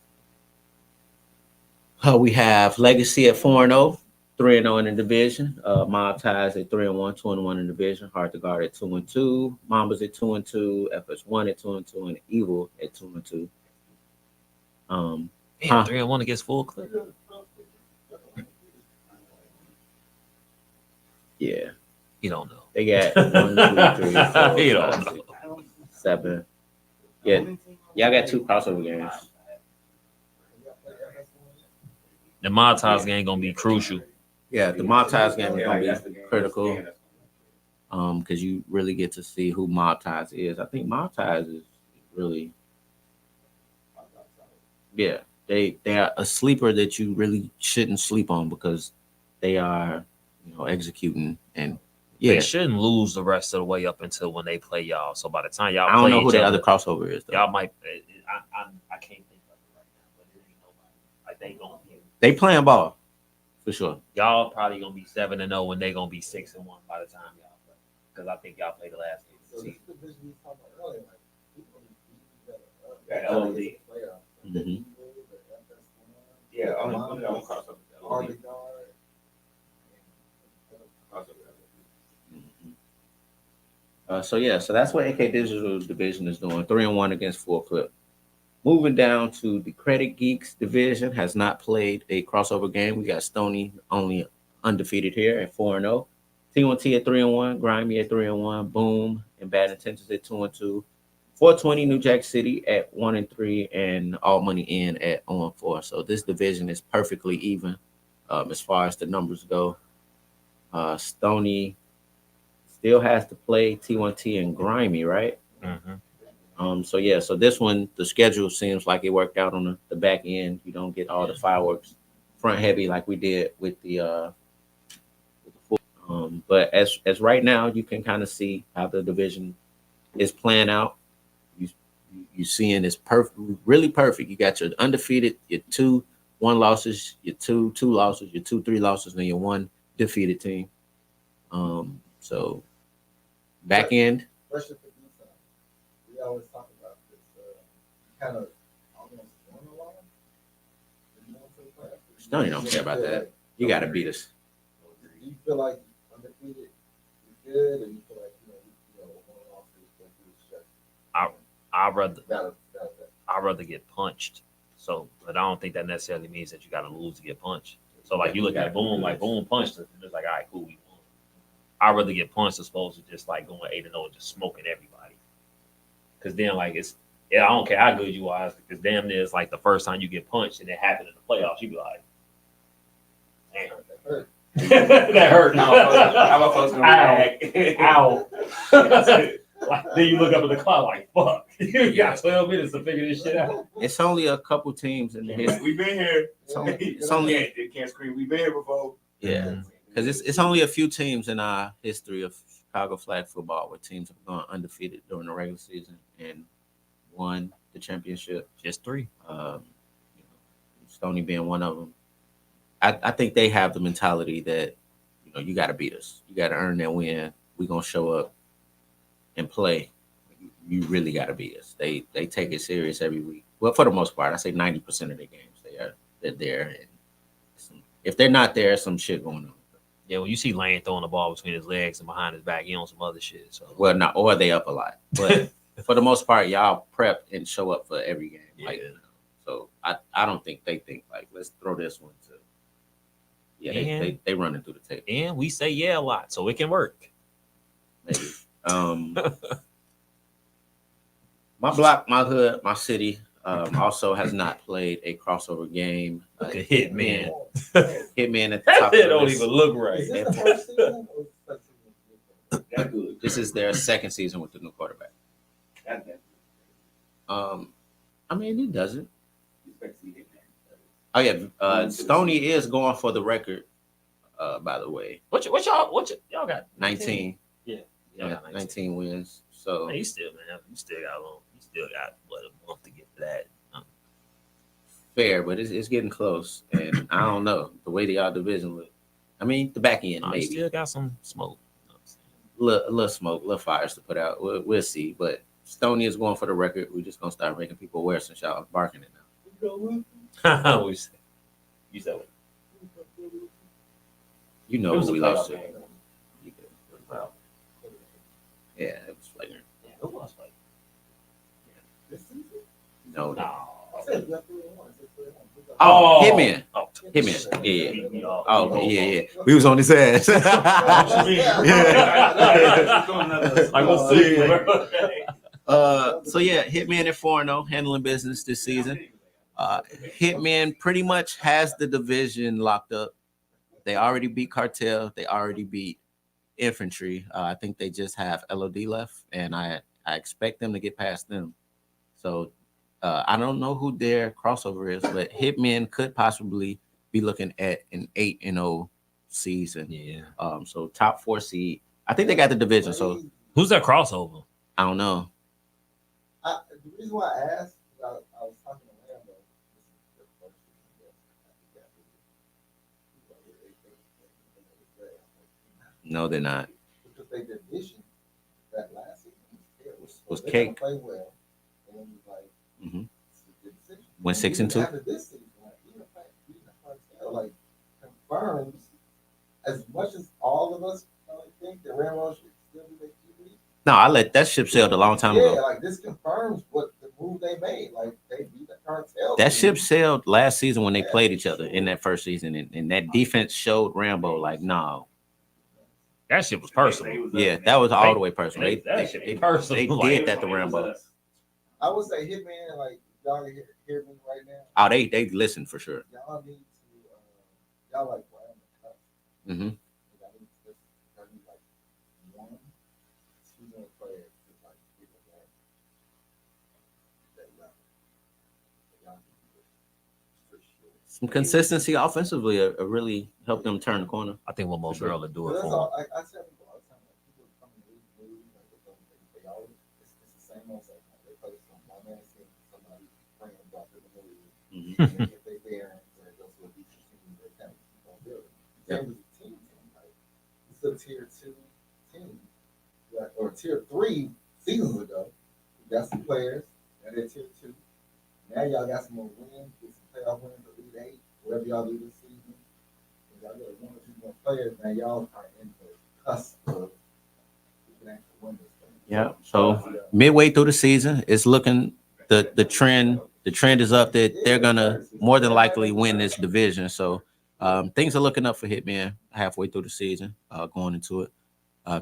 we have Legacy at 4-0. 3-0 in the division. Mob Ties at 3-1, 2-1 in the division. Hard to Guard at 2-2. Mambas at 2-2. FS1 at 2-2, and Evil at 2-2. 3-1 against Full Clip. Yeah, You don't know. they got 1, 2, 3, 4, You 5, don't 6, 7. Yeah, y'all got 2 crossover games. The Montage game gonna be crucial. Yeah, the Mob Ties game is gonna be critical. Because you really get to see who Mob Ties is. I think Mob Ties is really, yeah, they are a sleeper that you really shouldn't sleep on because they are, executing and They shouldn't lose the rest of the way up until when they play y'all. So by the time y'all I don't play know who each the other, other crossover is though. y'all might. I can't think of it right now, but it ain't nobody. Like they gonna be. They playing ball for sure. Y'all probably gonna be 7-0 and they gonna be 6-1 by the time y'all play. Because I think y'all play the last game of So the this season. division we talked about earlier, like people Yeah, LOD. Mhm. Yeah, only crossover. Hard to guard. So that's what AK Digital division is doing. 3-1 against Full Clip. Moving down to the Credit Geeks division, has not played a crossover game. We got Stony only undefeated here at 4-0. T1T at 3-1, Grimy at 3-1, Boom and Bad Intentions at 2-2. 420 New Jack City at 1-3, and All Money In at 0-4. So this division is perfectly even as far as the numbers go. Stony still has to play T1T and Grimy, right? Mm-hmm. So this one, the schedule seems like it worked out on the back end. You don't get all the fireworks front heavy like we did with the full. But as right now, you can kind of see how the division is playing out. You seeing it's perfect, really perfect. You got your undefeated, your 2 1 losses, your 2 losses, your 2 3 losses, and your 1 defeated team. So back end. Pressure for defense. We always talk about this kind of almost one alone. Stony don't care about that. You got to beat us. Do you feel like undefeated is good, or you feel like one loss is going to be stretch? I'd rather get punched. So, but I don't think that necessarily means that you got to lose to get punched. So, like you look at Boom, like Boom punched us, and it's like, all right, cool, we won. I'd rather get punched as opposed to just like going 8-0 and just smoking everybody. Because then, like I don't care how good you are, because damn near it's like the first time you get punched and it happened in the playoffs, you be like, damn, That hurt. that hurt. How about folks gonna Ow. Like, then you look up at the clock like, fuck. You got 12 minutes to figure this shit out. It's only a couple teams in the history. We've been here. It's only They can't scream. We've been here before. yeah, because it's only a few teams in our history of Chicago flag football where teams have gone undefeated during the regular season and won the championship. Just 3. You know, Stony being one of them. I think they have the mentality that, you know, you got to beat us. You got to earn that win. We're going to show up and play. You really got to beat us. They take it serious every week. Well, for the most part, I say 90% of their games, they're there. And if they're not there, some shit going on. Yeah, when you see Lane throwing the ball between his legs and behind his back, he on some other shit. So Well, not or they up a lot. But for the most part, y'all prep and show up for every game. Like, Yeah. so I don't think they think like, let's throw this one to. Yeah, And- they running through the tape. and we say yeah a lot, so it can work. Maybe. My block, my hood, my city also has not played a crossover game. Look at Hitman. Hitman at the That top of shit the don't list. even look right. Is this the first season or is this the second season? That good. This is their second season with the new quarterback. That I mean, it doesn't. expect to see Hitman. Oh yeah, Stoney is going for the record. By the way, What y'all got? 19. Yeah, Yeah, y'all got 19. 19 wins. So Man, you still got long. You still got what, a month to get to that. fair, but it's getting close. And I don't know the way the other division look. I mean, the back end You maybe still got some smoke. You know what I'm saying? a little smoke, little fires to put out. We'll see. But Stoney is going for the record. We're just gonna start making people aware since y'all barking it now. We said- you said what? You It know was who a we lost to. playoff game. Well, Yeah, it was flagrant. yeah, it was like This season? No. no. I said you got 3-1. It said 3-1. Oh, Hitman. Oh, Hitman. Yeah. beat me off. Oh, yeah. We was on his ass. Like, what's the So yeah, Hitman at 4-0, handling business this season. Hitman pretty much has the division locked up. They already beat Cartel. They already beat Infantry. I think they just have LOD left, and I expect them to get past them. So I don't know who their crossover is, but Hitman could possibly be looking at an 8-0 season. Yeah. So top 4 seed. I think they got the division. So Who's that crossover? I don't know. The reason why I asked, I was talking to Lambo. This is the first season, yes. No, they're not. Because they division that last season Was they cake. Play well, and it was like Mhm. it's a good decision. Went 6-2. After this season, like even the fact like confirms as much as all of us think that Rambo should still be the QB. No, I let that ship sailed a long time Yeah, ago. like this confirms what the move they made. Like they beat the cartel. That team. ship sailed last season when they played each other in that first season, and that defense showed Rambo like, no, That shit was personal. yeah, that was all the way personal. That shit was personal. They Like, did that to Rambo. I would say Hitman, like y'all can hear me right now. Oh, they listen for sure. Y'all need to y'all like round the cup. Hmm. Y'all need to y'all need like 1 season players to like get the game. That level. Y'all can do it for sure. Some consistency offensively really helped them turn the corner. I think one more girl will do it That's for him. all. I tell people all the time, like people come in the league, like they always it's the same old thing. Like, they play some my man team, somebody bring them up in the league. Mhm. And if they there and it goes to a decent team, they kind of keep on building. Yeah. Same as a team, like it's a tier 2 team, like, or tier 3 seasons ago. You got some players, and they're tier 2. Now y'all got some more wins, get some playoff wins, Elite 8, whatever y'all do this season. And y'all got 1 or 2 more players. Now y'all are in the cusp of you can actually win this thing. Yeah. So midway through the season, it's looking the trend. The trend is up that they're gonna more than likely win this division. So things are looking up for Hitman halfway through the season, going into it.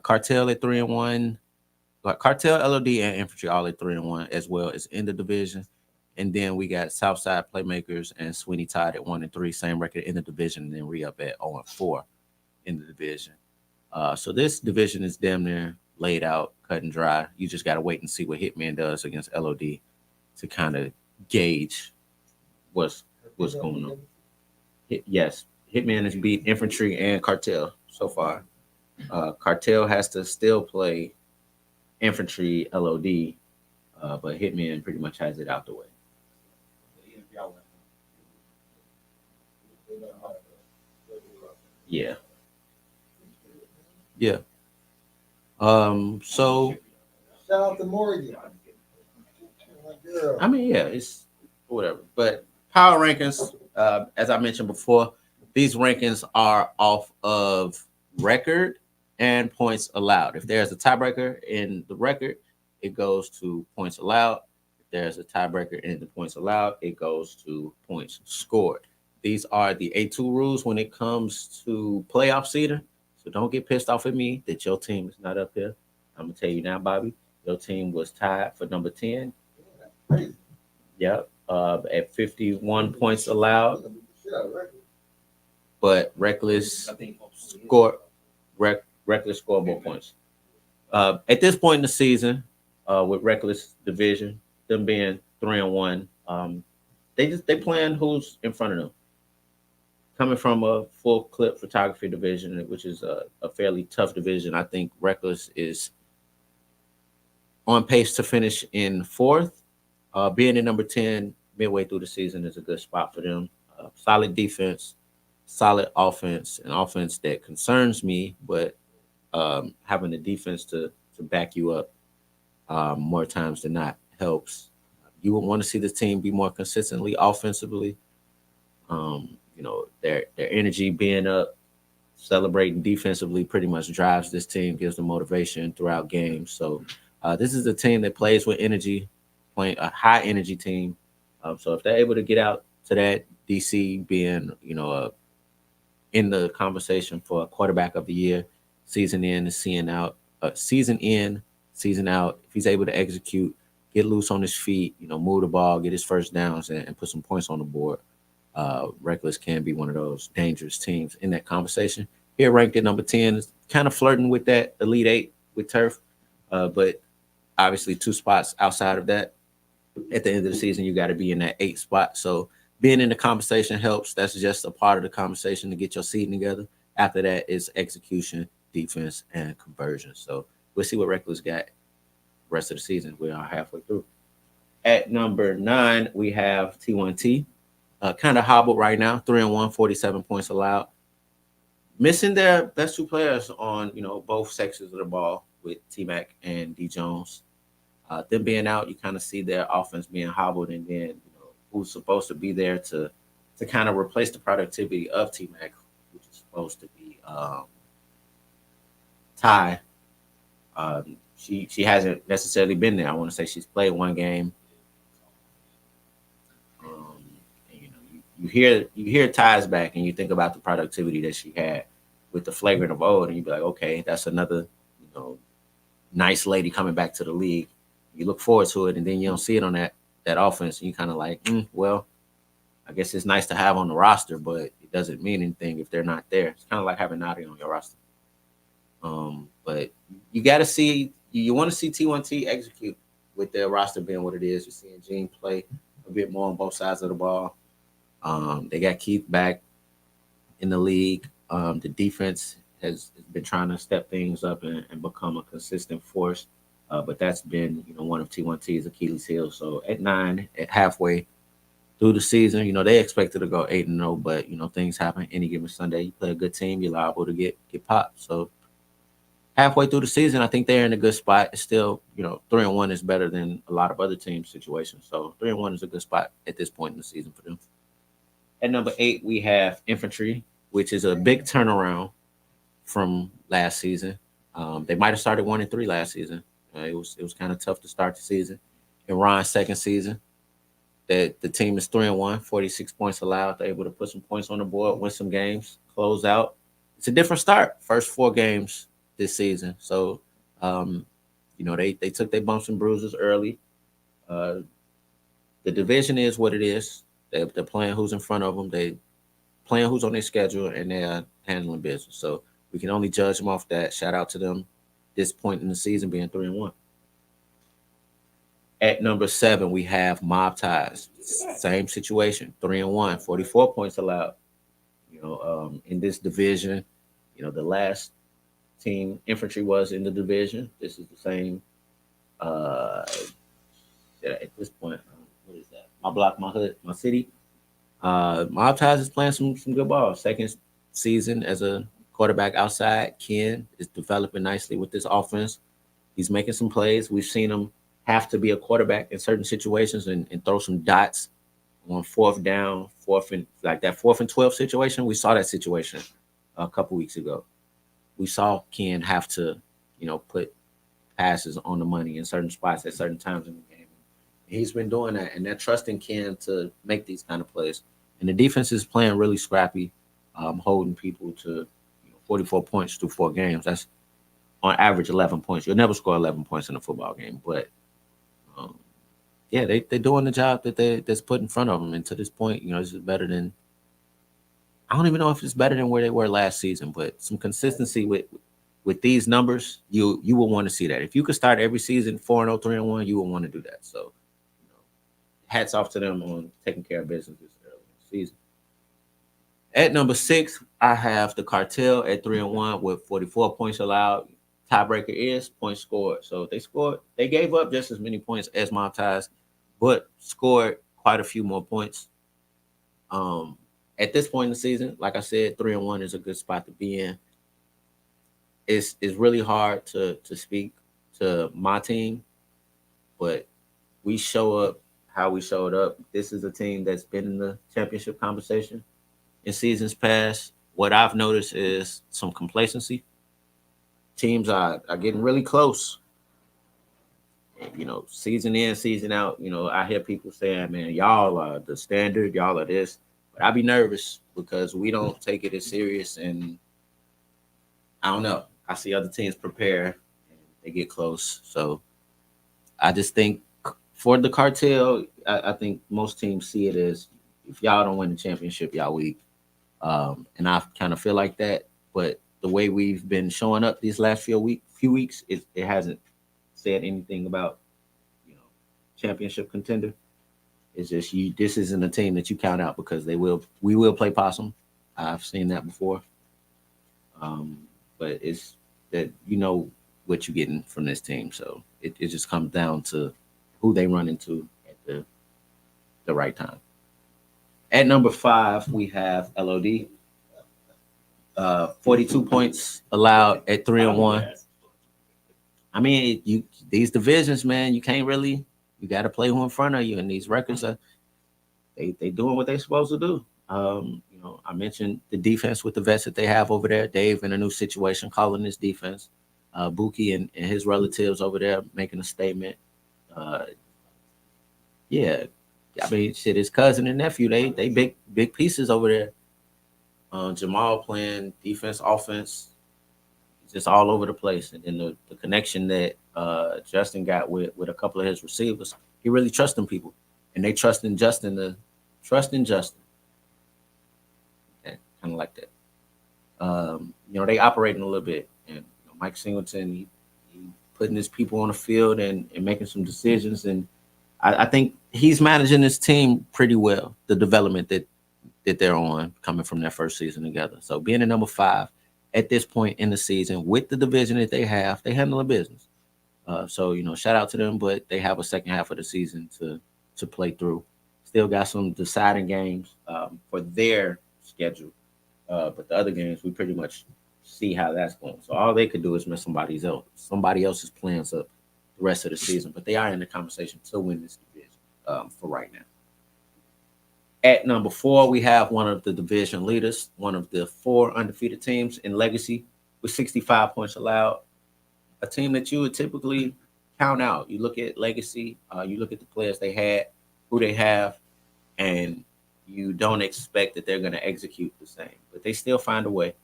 Cartel at 3-1, Cartel, LOD, and Infantry all at 3-1 as well as in the division. And then we got Southside Playmakers and Sweeney Todd at 1-3, same record in the division, and then re up at 0-4 in the division. So this division is damn near laid out, cut and dry. You just got to wait and see what Hitman does against LOD to kind of gauge what's going on. Yes, Hitman has beat Infantry and Cartel so far. Cartel has to still play Infantry LOD, but Hitman pretty much has it out the way. Yeah. Yeah. So Shout out to Morgan. My girl. I mean, yeah, it's whatever. But power rankings, as I mentioned before, these rankings are off of record and points allowed. If there's a tiebreaker in the record, it goes to points allowed. If there's a tiebreaker in the points allowed, it goes to points scored. These are the A2 rules when it comes to playoff seeding. So don't get pissed off at me that your team is not up here. I'm gonna tell you now, Bobby. Your team was tied for number 10. Crazy. Yep. At 51 points allowed, Shit out of record. but Reckless Reckless scored more points. At this point in the season, with Reckless division, them being 3-1, they plan who's in front of them. Coming from a full clip photography division, which is a fairly tough division, I think Reckless is on pace to finish in fourth. Being in number 10 midway through the season is a good spot for them. Solid defense, solid offense, an offense that concerns me, but having the defense to back you up more times than not helps. You would want to see the team be more consistently offensively. Their energy being up, celebrating defensively pretty much drives this team, gives them motivation throughout games. So this is a team that plays with energy, playing a high energy team. So if they're able to get out to that, DC being in the conversation for quarterback of the year, season in and seeing out, season in, season out. If he's able to execute, get loose on his feet, move the ball, get his first downs, and put some points on the board. Reckless can be one of those dangerous teams in that conversation. Here, ranked at number 10, is kind of flirting with that Elite 8 with Turf, but obviously 2 spots outside of that. At the end of the season, you got to be in that 8 spot. So being in the conversation helps. That's just a part of the conversation to get your seating together. After that is execution, defense, and conversion. So we'll see what Reckless got rest of the season. We are halfway through. At number 9, we have T1T. Kind of hobbled right now, 3-1, 47 points allowed. Missing their best 2 players on, both sections of the ball with T-Mac and D. Jones. Them being out, you kind of see their offense being hobbled, and then who's supposed to be there to kind of replace the productivity of T-Mac, which is supposed to be Ty. She hasn't necessarily been there. I want to say she's played 1 game. You hear Ty's back, and you think about the productivity that she had with the flagrant of old, and you be like, okay, that's another nice lady coming back to the league. You look forward to it, and then you don't see it on that offense, and you kind of like, well, I guess it's nice to have on the roster, but it doesn't mean anything if they're not there. It's kind of like having Nadia on your roster. But you got to see, you want to see T1T execute with their roster being what it is. You're seeing Gene play a bit more on both sides of the ball. They got Keith back in the league. The defense has been trying to step things up and become a consistent force. But that's been, one of T1T's Achilles heels. So at 9, at halfway through the season, they expected to go 8-0, but things happen. Any given Sunday, you play a good team, you're liable to get popped. So halfway through the season, I think they're in a good spot. It's still, 3-1 is better than a lot of other teams' situations. So 3-1 is a good spot at this point in the season for them. At number 8, we have Infantry, which is a big turnaround from last season. They might have started 1-3 last season. It was kind of tough to start the season. In Ron's second season, that the team is 3-1, 46 points allowed. They're able to put some points on the board, win some games, close out. It's a different start. First 4 games this season. So, they took their bumps and bruises early. The division is what it is. They're playing who's in front of them. They playing who's on their schedule, and they're handling business. So we can only judge them off that. Shout out to them this point in the season being 3-1. At number 7, we have Mob Ties. Same situation, 3-1, 44 points allowed. In this division, the last team Infantry was in the division. This is the same. At this point, what is that? My block, my hood, my city. Mob Ties is playing some good ball. Second season as a quarterback outside. Ken is developing nicely with this offense. He's making some plays. We've seen him have to be a quarterback in certain situations and throw some dots on fourth down, like that 4th and 12 situation. We saw that situation a couple weeks ago. We saw Ken have to, put passes on the money in certain spots at certain times in the game. He's been doing that, and they're trusting Ken to make these kind of plays. And the defense is playing really scrappy, holding people to 44 points through 4 games. That's on average 11 points. You'll never score 11 points in a football game, but they're doing the job that's put in front of them. And to this point, this is better than. I don't even know if it's better than where they were last season, but some consistency with these numbers, you will want to see that. If you could start every season 4-0, 3-1, you will want to do that. So, hats off to them on taking care of business this early in the season. At number 6, I have the Cartel at 3-1 with 44 points allowed. Tiebreaker is points scored. So they gave up just as many points as Mob Ties, but scored quite a few more points. At this point in the season, like I said, 3-1 is a good spot to be in. It's really hard to speak to my team, but we show up how we showed up. This is a team that's been in the championship conversation in seasons past. What I've noticed is some complacency. Teams are getting really close. Season in, season out, I hear people saying, man, y'all are the standard, y'all are this. But I be nervous because we don't take it as serious. And I don't know. I see other teams prepare and they get close. So I just think for the Cartel, I think most teams see it as if y'all don't win the championship, y'all weak. And I kind of feel like that. But the way we've been showing up these last few weeks, it hasn't said anything about championship contender. It's just this isn't a team that you count out because we will play possum. I've seen that before. But it's that what you're getting from this team. So it just comes down to who they run into at the right time. At number 5, we have LOD. 42 points allowed at 3-1. I mean, these divisions, man, you can't really. You got to play who in front of you, and these records are they doing what they're supposed to do. I mentioned the defense with the vets that they have over there. Dave in a new situation, calling this defense. Buki and his relatives over there making a statement. Yeah, I mean, shit, his cousin and nephew, they big pieces over there. Jamal playing defense, offense, just all over the place. And then the connection that Justin got with a couple of his receivers, he really trusting people. And they trusting Justin to trust in Justin. Okay, kind of like that. They operating a little bit. And Mike Singleton, he putting his people on the field and making some decisions. And I think he's managing this team pretty well, the development that they're on coming from their first season together. So being at number 5 at this point in the season with the division that they have, they handle the business. So shout out to them, but they have a second half of the season to play through. Still got some deciding games for their schedule. But the other games, we pretty much see how that's going. So all they could do is mess somebody else's plans up the rest of the season. But they are in the conversation to win this division for right now. At number 4, we have one of the division leaders, one of the 4 undefeated teams in Legacy with 65 points allowed. A team that you would typically count out. You look at Legacy, you look at the players they had, who they have, and you don't expect that they're going to execute the same. But they still find a way.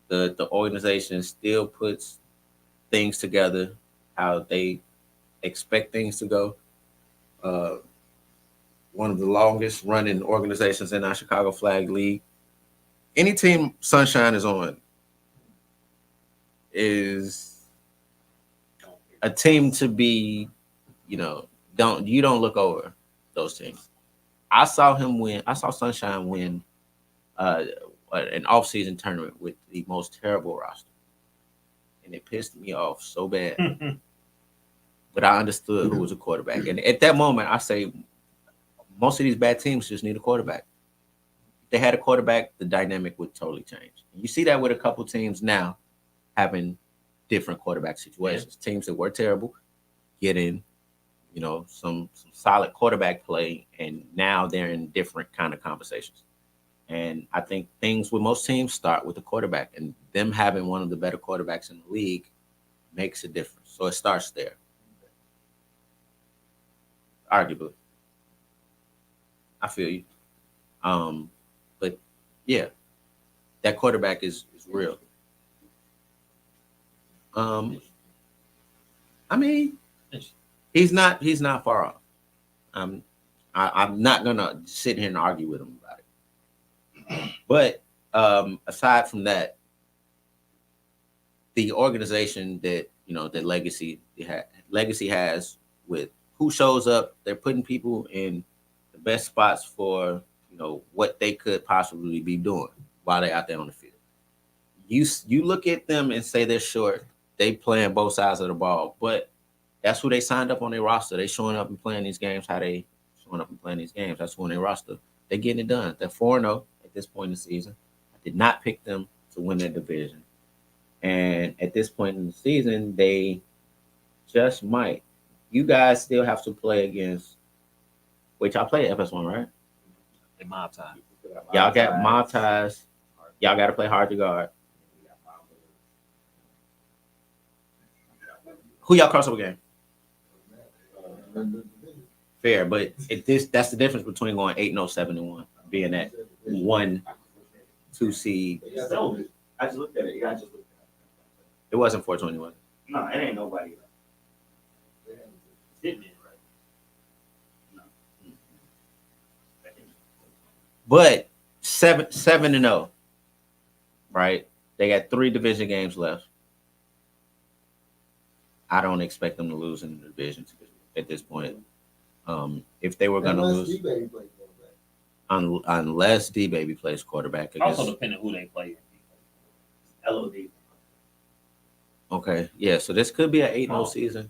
The organization still puts things together how they expect things to go. One of the longest running organizations in our Chicago Flag League. Any team Sunshine is on, is a team to be, don't look over those teams. I saw him win. I saw Sunshine win an off-season tournament with the most terrible roster, and it pissed me off so bad. But I understood who was a quarterback, and at that moment, I say most of these bad teams just need a quarterback. If they had a quarterback, the dynamic would totally change. And you see that with a couple teams now having different quarterback situations. Yeah. Teams that were terrible getting, some solid quarterback play, and now they're in different kind of conversations. And I think things with most teams start with the quarterback, and them having one of the better quarterbacks in the league makes a difference. So it starts there, arguably. I feel you. But yeah, that quarterback is real. I mean, he's not far off. I'm not gonna sit here and argue with him about it. But aside from that, the organization that that Legacy has with who shows up, they're putting people in the best spots for what they could possibly be doing while they're out there on the field. You look at them and say they're short. They playing both sides of the ball, but that's who they signed up on their roster. They showing up and playing these games. How they showing up and playing these games? That's who on their roster. They're getting it done. They're 4-0 at this point in the season. I did not pick them to win their division, and at this point in the season, they just might. You guys still have to play against. Wait, y'all play FS1, right? They mob ties. Y'all got mob ties. Y'all got to play hard to guard. Who y'all crossover game? Fair, but that's the difference between going 8-0, 7-1, being that 1-2 seed. I just looked at it. Yeah, I just looked at it. It wasn't 421. No, it ain't nobody. Hitman, right? But 7-0, right? They got 3 division games left. I don't expect them to lose in the division at this point. If they were going to lose, unless D-Baby plays quarterback. Also depending who they play. LOD. Okay, yeah. So this could be an 8-0 season.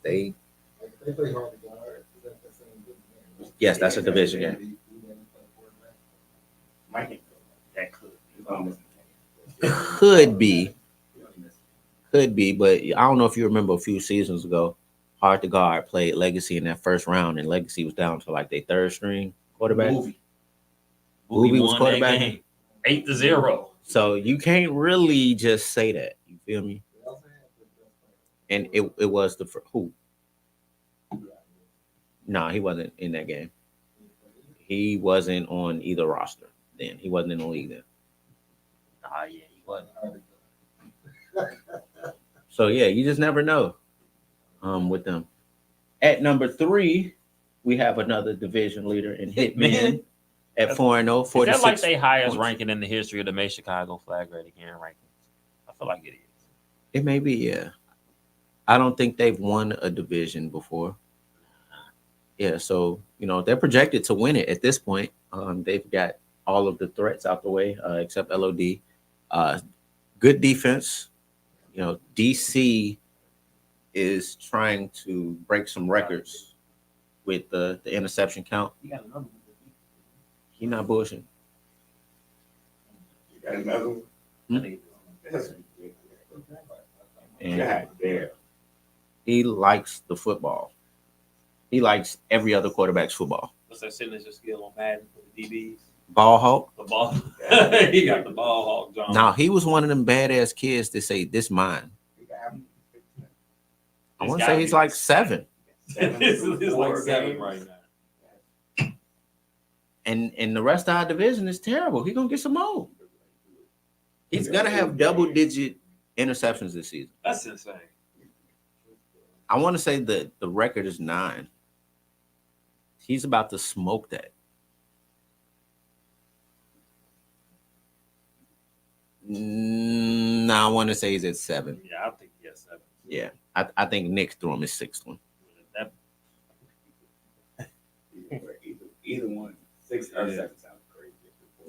They play hard to guard. Yes, that's a division game. That Could be, but I don't know if you remember a few seasons ago, Hard to Guard played Legacy in that first round, and Legacy was down to like their third string quarterback. Movie was quarterback. 8-0. So you can't really just say that. You feel me? And it was the who? No, he wasn't in that game. He wasn't on either roster then. He wasn't in the league then. Yeah, he wasn't. So yeah, you just never know with them. At number 3, we have another division leader in Hitman at 4-0. 46. Is that like their highest ranking in the history of the May Chicago flag rating rankings? I feel like it is. It may be, yeah. I don't think they've won a division before. Yeah, so they're projected to win it at this point. They've got all of the threats out the way, except LOD. Good defense. DC is trying to break some records with the interception count. You got another one. He's not bullshitting. You got another one? And he likes the football. He likes every other quarterback's football. What's that signature skill on Madden for the DBs? Ball hawk. The ball. He got the ball hawk, John. Now he was one of them badass kids that say, "This mine." I want to say he's like 7. It's like 7 right now. And the rest of our division is terrible. He's gonna get some more. He's gonna have double-digit interceptions this season. That's insane. I want to say that the record is 9. He's about to smoke that. No, I want to say he's at 7. Yeah, I think yes, 7. Yeah, I think Knicks threw him his 6th one. That, Either one. 6 or Yeah. 7 sounds crazy.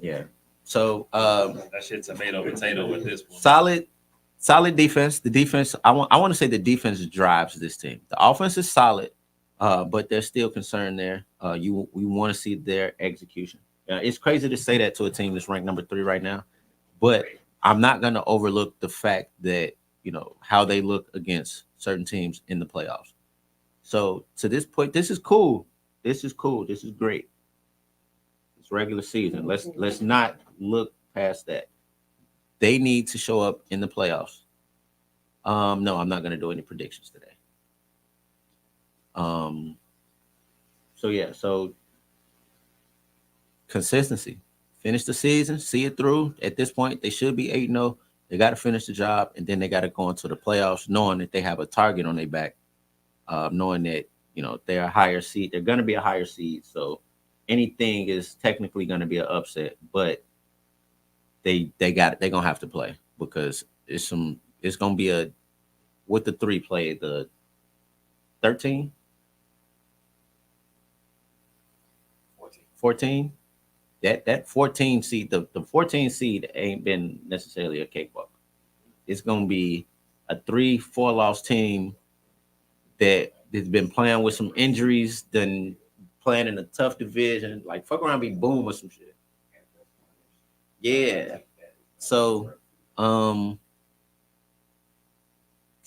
Yeah. So that shit tomato potato with this one. solid defense. The defense, I want to say the defense drives this team. The offense is solid, but there's still concern there. We want to see their execution. It's crazy to say that to a team that's ranked number 3 right now, but I'm not going to overlook the fact that, how they look against certain teams in the playoffs. So to this point, this is cool. This is cool. This is great. It's regular season. Let's not look past that. They need to show up in the playoffs. No, I'm not going to do any predictions today. So consistency. Finish the season, see it through. At this point, they should be 8-0. They got to finish the job, and then they got to go into the playoffs knowing that they have a target on their back, knowing that, they're a higher seed. They're going to be a higher seed, so anything is technically going to be an upset, but they're going to have to play because it's going to be what the 3 play, the 13? 14? That 14 seed, the 14 seed ain't been necessarily a cakewalk. It's going to be a 3-4 loss team that has been playing with some injuries, then playing in a tough division, like fuck around, be boom or some shit. Yeah. So yeah.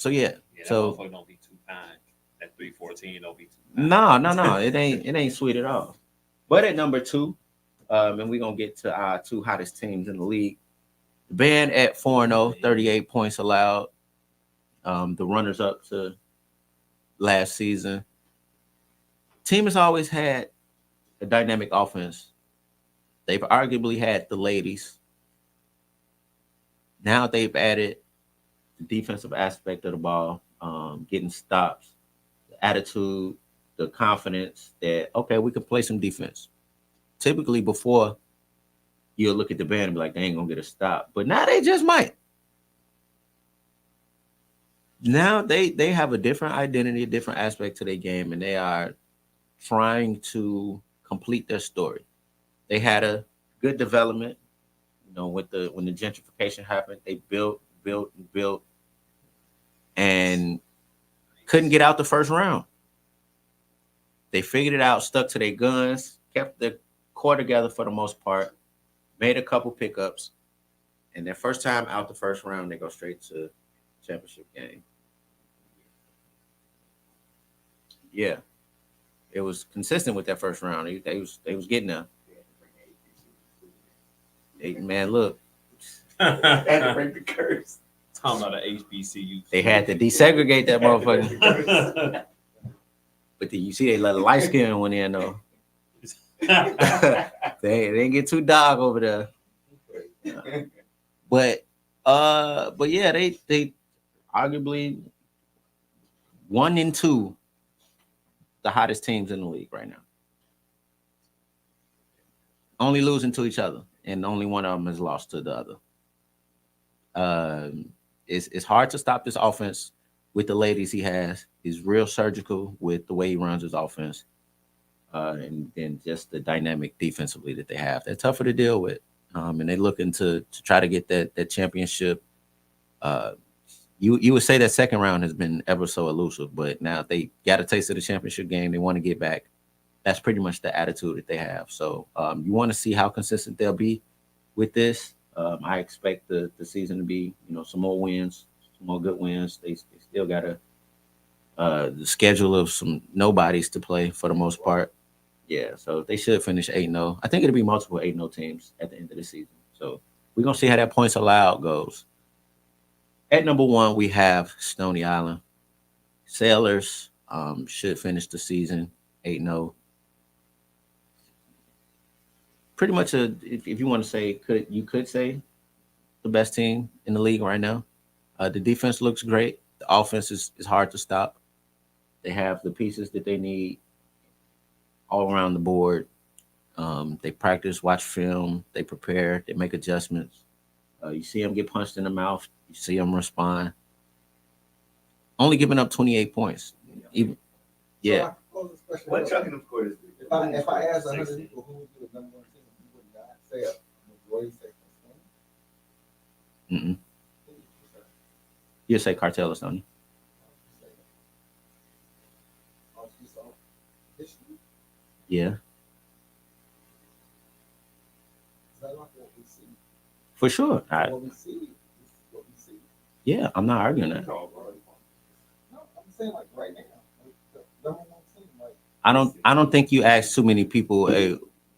Yeah, so that don't be too kind. That 3-14 don't be too kind. No. It ain't sweet at all. But at number 2, and we're gonna get to our 2 hottest teams in the league. The Band at 4-0, 38 points allowed. The runners up to last season. Team has always had a dynamic offense. They've arguably had the ladies. Now they've added the defensive aspect of the ball, getting stops, the attitude, the confidence that, okay, we can play some defense. Typically before, you'll look at the Band and be like, they ain't going to get a stop. But now they just might. Now they have a different identity, a different aspect to their game, and they are trying to complete their story. They had a good development, when the gentrification happened. They built, and couldn't get out the first round. They figured it out, stuck to their guns, kept the core together for the most part, made a couple pickups, and their first time out the first round, they go straight to championship game. Yeah, it was consistent with that first round. They was getting there. Man, look, Had to break the curse. Talking about an HBCU. they had to desegregate that motherfucker. But then you see they let a light skin one in though. They didn't get too dog over there. But yeah, they arguably 1 and 2 the hottest teams in the league right now. Only losing to each other, and only one of them has lost to the other. It's hard to stop this offense with the ladies he has. He's real surgical with the way he runs his offense, and just the dynamic defensively that they have. They're tougher to deal with, and they're looking to try to get that championship. You would say that second round has been ever so elusive, but now they got a taste of the championship game. They want to get back. That's pretty much the attitude that they have. So you want to see how consistent they'll be with this. I expect the season to be, some more wins, some more good wins. They still got the schedule of some nobodies to play for the most part. Yeah, so they should finish 8-0. I think it'll be multiple 8-0 teams at the end of the season. So we're going to see how that points allowed goes. At number 1, we have Stony Island. Sailors should finish the season 8-0. Pretty much if you want to say, you could say the best team in the league right now. The defense looks great. The offense is hard to stop. They have the pieces that they need all around the board. They practice, watch film, they prepare, they make adjustments. You see him get punched in the mouth. You see him respond. Only giving up 28 points. Even, yeah. What chucking of course is If I asked 100 people who would be the number one team, you would not say a majority say Stoney. You say Cartel or Stoney. Yeah. For sure. What we see is what we see. Yeah, I'm not arguing that. No, I'm saying like right now. Like, the number one team, like, I don't think you ask too many people.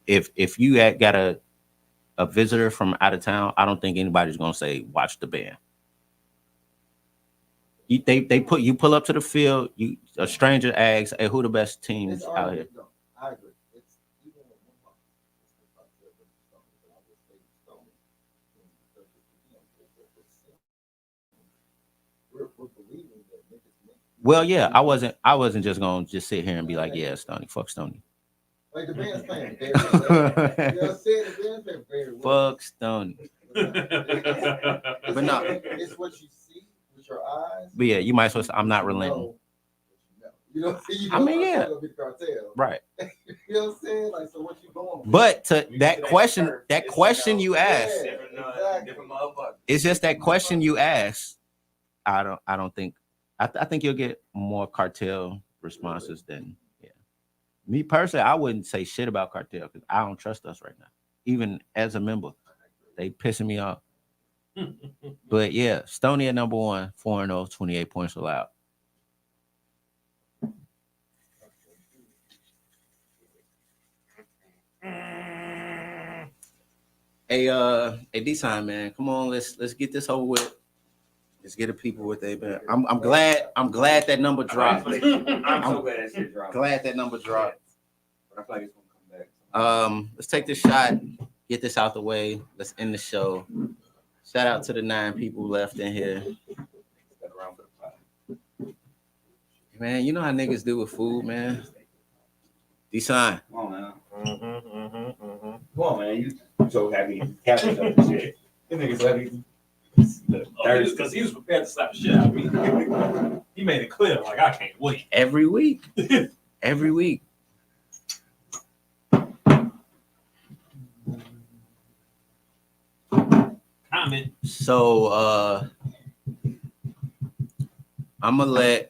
If you got a visitor from out of town, I don't think anybody's gonna say watch the band. They pull up to the field. A stranger asks, "Hey, who the best teams it's out already, here?" no, I agree. It's even with one month, it's the Cartel versus Stoney, but I would say Stoney. Because we're believing that niggas make. Well, yeah, I wasn't just gonna just sit here and be like, "Yeah, Stoney, fuck Stoney." Like the band's playing very well. You know what I'm saying? The band's playing very well. Fuck Stoney. But no. It's what you see with your eyes. But yeah, you might as well say, I'm not relenting. You know what I'm saying? I mean, yeah. Be the Cartel. Right. You know what I'm saying? Like, so what you going with? But to that question you asked, different motherfucker. it's just that question you asked. I don't think I think you'll get more Cartel responses than me personally. I wouldn't say shit about Cartel because I don't trust us right now. Even as a member, they pissing me off. But yeah, Stoney at number 1, 4-0, 28 points allowed. Hey, D-Sign, man, come on, let's get this over with. Let's get the people what they've been. I'm glad that number dropped. I'm so glad that shit dropped. Glad that number dropped. But I feel like it's gonna come back. Let's take this shot, get this out the way. Let's end the show. Shout out to the 9 people left in here. Man, you know how niggas do with food, man. D-Sign. Come on, man. Come on, man. You so happy. Happy about this shit. This nigga's happy. Because he was prepared to slap the shit out of me. He made it clear, like, I can't wait. Every week. Every week. Comment. So I'm gonna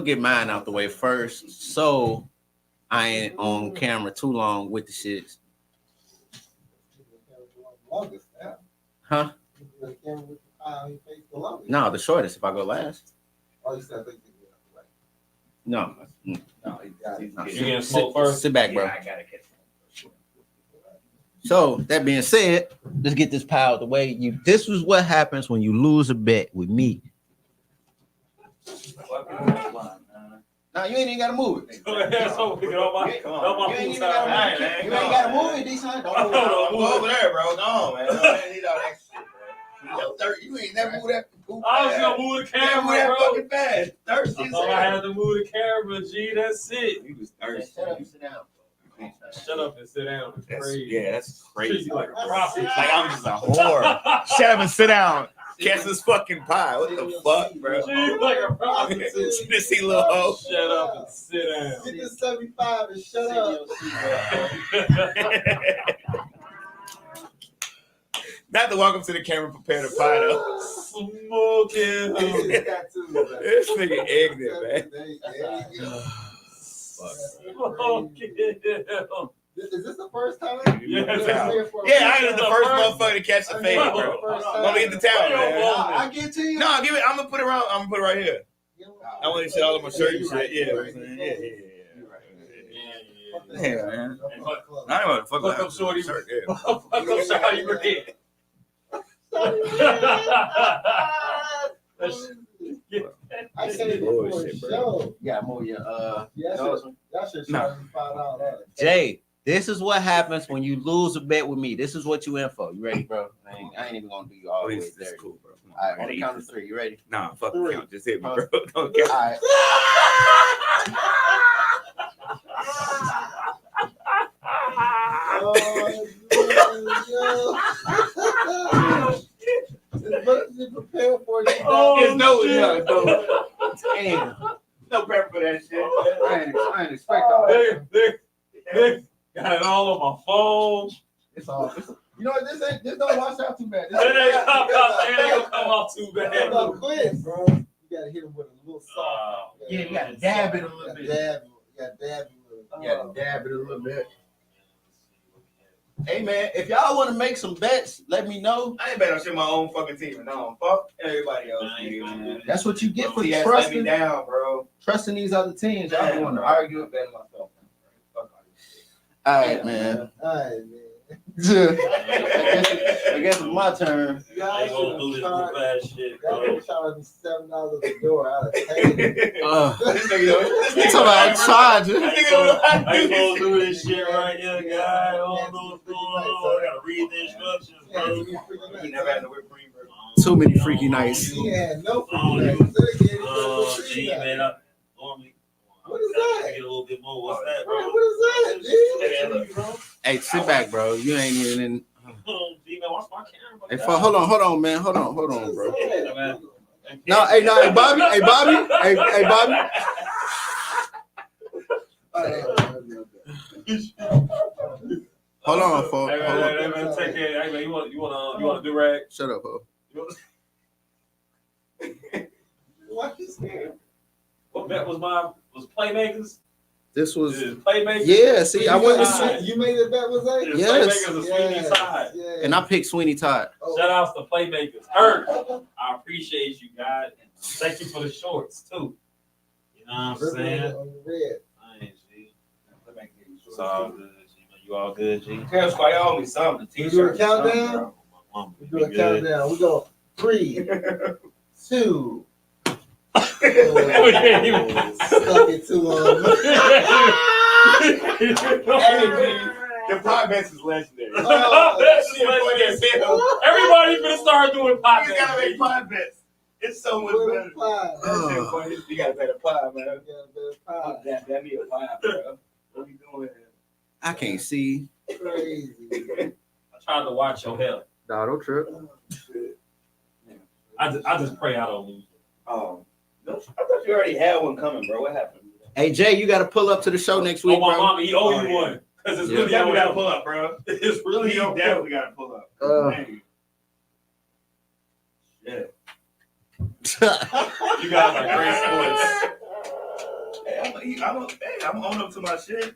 get mine out the way first, so I ain't on camera too long with the shits. Huh? No, the shortest if I go last. No. No, You gonna smoke first? Sit back, bro. Yeah, I gotta catch him. So that being said, let's get this pile out the way. This was what happens when you lose a bet with me. Now you ain't even gotta move it. Go ahead, so we can all my You ain't gotta move it, D-Sign. Don't move it. Go over there, bro. No, man. Don't need all that shit, bro. You ain't never moved that. I was gonna move the camera, bro. Fucking fast. Thirsty. I thought I had to move the camera, G. That's it. He was thirsty. Shut up and sit down. Shut up and sit down. It's crazy. Yeah, that's Treat crazy. you like a prophet. Like I'm just a whore. Shut up and sit down. Catch this fucking pie. What the fuck, bro? Treat like a prophet. This see little hoe. Shut up and sit down. Get this 75 and shut up. Not to welcome to the camera, prepare the pie though. Smoking. This nigga ignorant, man. Is this the first time? Yeah, Yeah, I ain't the first motherfucker to catch the fade, bro. Gonna get the town, man. I get to you. No, give it. I'm gonna put it around. I'm gonna put it right here. I want to see all of my shirt and shit. Yeah, yeah, man. I don't want to Fuck up, shorty. Shirt, Fuck up, shorty. You ready? I said it before the show. Yeah, more your Y'all should charge me $5. Jay, this is what happens when you lose a bet with me. This is what you in for. You ready, bro? I ain't even gonna do you all the way This there. is cool, bro. All right, on the count of 3. You ready? Nah, fuck the count. Just hit me, bro. Don't All care. right. Oh, No, yeah, no. Damn. No prep for that shit. I ain't expect all that. They got it all on my phone. It's all. You know what? This don't wash out too bad. It ain't gonna come out too It's bad. about quiz, bro. You gotta hit him with a little salt. Yeah, you gotta dab it a little bit. You gotta dab it a little bit. Hey man, if y'all want to make some bets, let me know. I ain't bet on shit my own fucking team. And no, fuck everybody else. Man. That's what you get for See, that's let me trusting down, bro. these other teams. Y'all want to argue. I'm betting myself. Fuck all this shit. All right, man. All right, man. I guess it's my turn. I ain't gonna do this group ass shit, Y'all bro. charged me $7 at the door out of town. This nigga Talking about charging. I ain't gonna do this shit right here, guy. I don't know what's going on. I gotta read the instructions, bro. He never had no whipped cream, bro. Too many freaky nights. He had no Oh, gee, man. Normally, What is that? I get a little bit more. What's that, Bro, bro? what is that, dude? Bro. Hey, sit back, bro. You ain't even in. Gee, man, watch my camera. Hey, hold on, man. Hold on, bro. Yeah, man. No, hey, Bobby. Hey, Bobby. Hold on, folks. Hey, Hold on. man, take care. Hey, man, you want to do rag? Shut up, ho. What is that? What bet was mine? Was Playmakers? This was. Playmakers? Yeah, see, I went to. You made it that was that? Yes. Playmakers are Sweeney Todd. Yeah. And I picked Sweeney Todd. Shout outs to Playmakers. Hurt. I appreciate you, guys. Thank you for the shorts, too. You know what I'm saying? On the red. I ain't G. It's all good, G. You all good, G? Tell Squad, you owe me something. We do a countdown? Bro. Mama, We do a countdown. We go 3, 2. We can't even- Stuck it too long. The pie bets is legendary. That's Shit funny as hell. Everybody's gonna start doing pop You gotta make pie bets. It's so much better. Pie. That shit funny. You gotta bet a pie, man. Yeah, better pie. That me a pie, bro. What we doing here? I can't see. Crazy. I tried to watch your health. Nah, don't trip. Oh, shit. I just pray I don't lose. No, I thought you already had one coming, bro. What happened? Hey, Jay, you got to pull up to the show next week, Oh, my bro. mama, he owe Oh, you yeah. one. Because it's Yeah. really Definitely gotta on pull up, bro. It's really He on definitely gotta pull up. Yeah. You guys are great sports. Hey, I'm on up to my shit.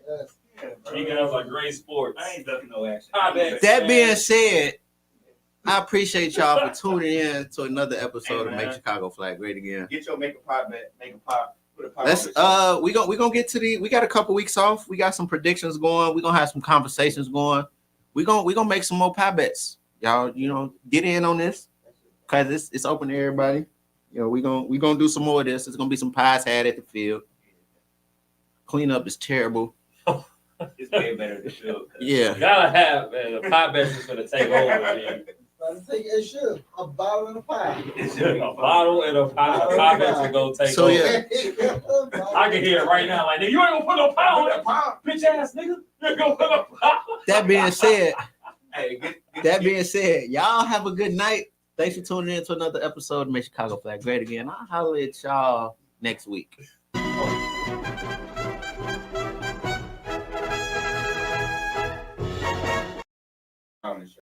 Yes. Yeah, bro. You guys are great sports. I ain't ducking no action. Pie bets. That being said, I appreciate y'all for tuning in to another episode of Hey, Make man. Chicago Flag Great Again. Get your make a pie bet, make a pie, put a pie. Let's we gonna get to we got a couple weeks off. We got some predictions going. We're gonna have some conversations going. We're gonna make some more pie bets. Y'all, get in on this because it's open to everybody. We gonna do some more of this. It's gonna be some pies had at the field. Cleanup is terrible. It's way better than the field. Yeah. You gotta have, man. The pie bets is gonna take over, man. It should. A bottle and a pie. A bottle and a pie. A pie bets are gonna take So, over. yeah. I can hear it right now. Like, nigga, you ain't gonna put no pie on that pie, bitch ass nigga. You ain't gonna put no pie. That being said, Hey, y'all have a good night. Thanks for tuning in to another episode of Make Chicago Flag Great Again. I'll holler at y'all next week.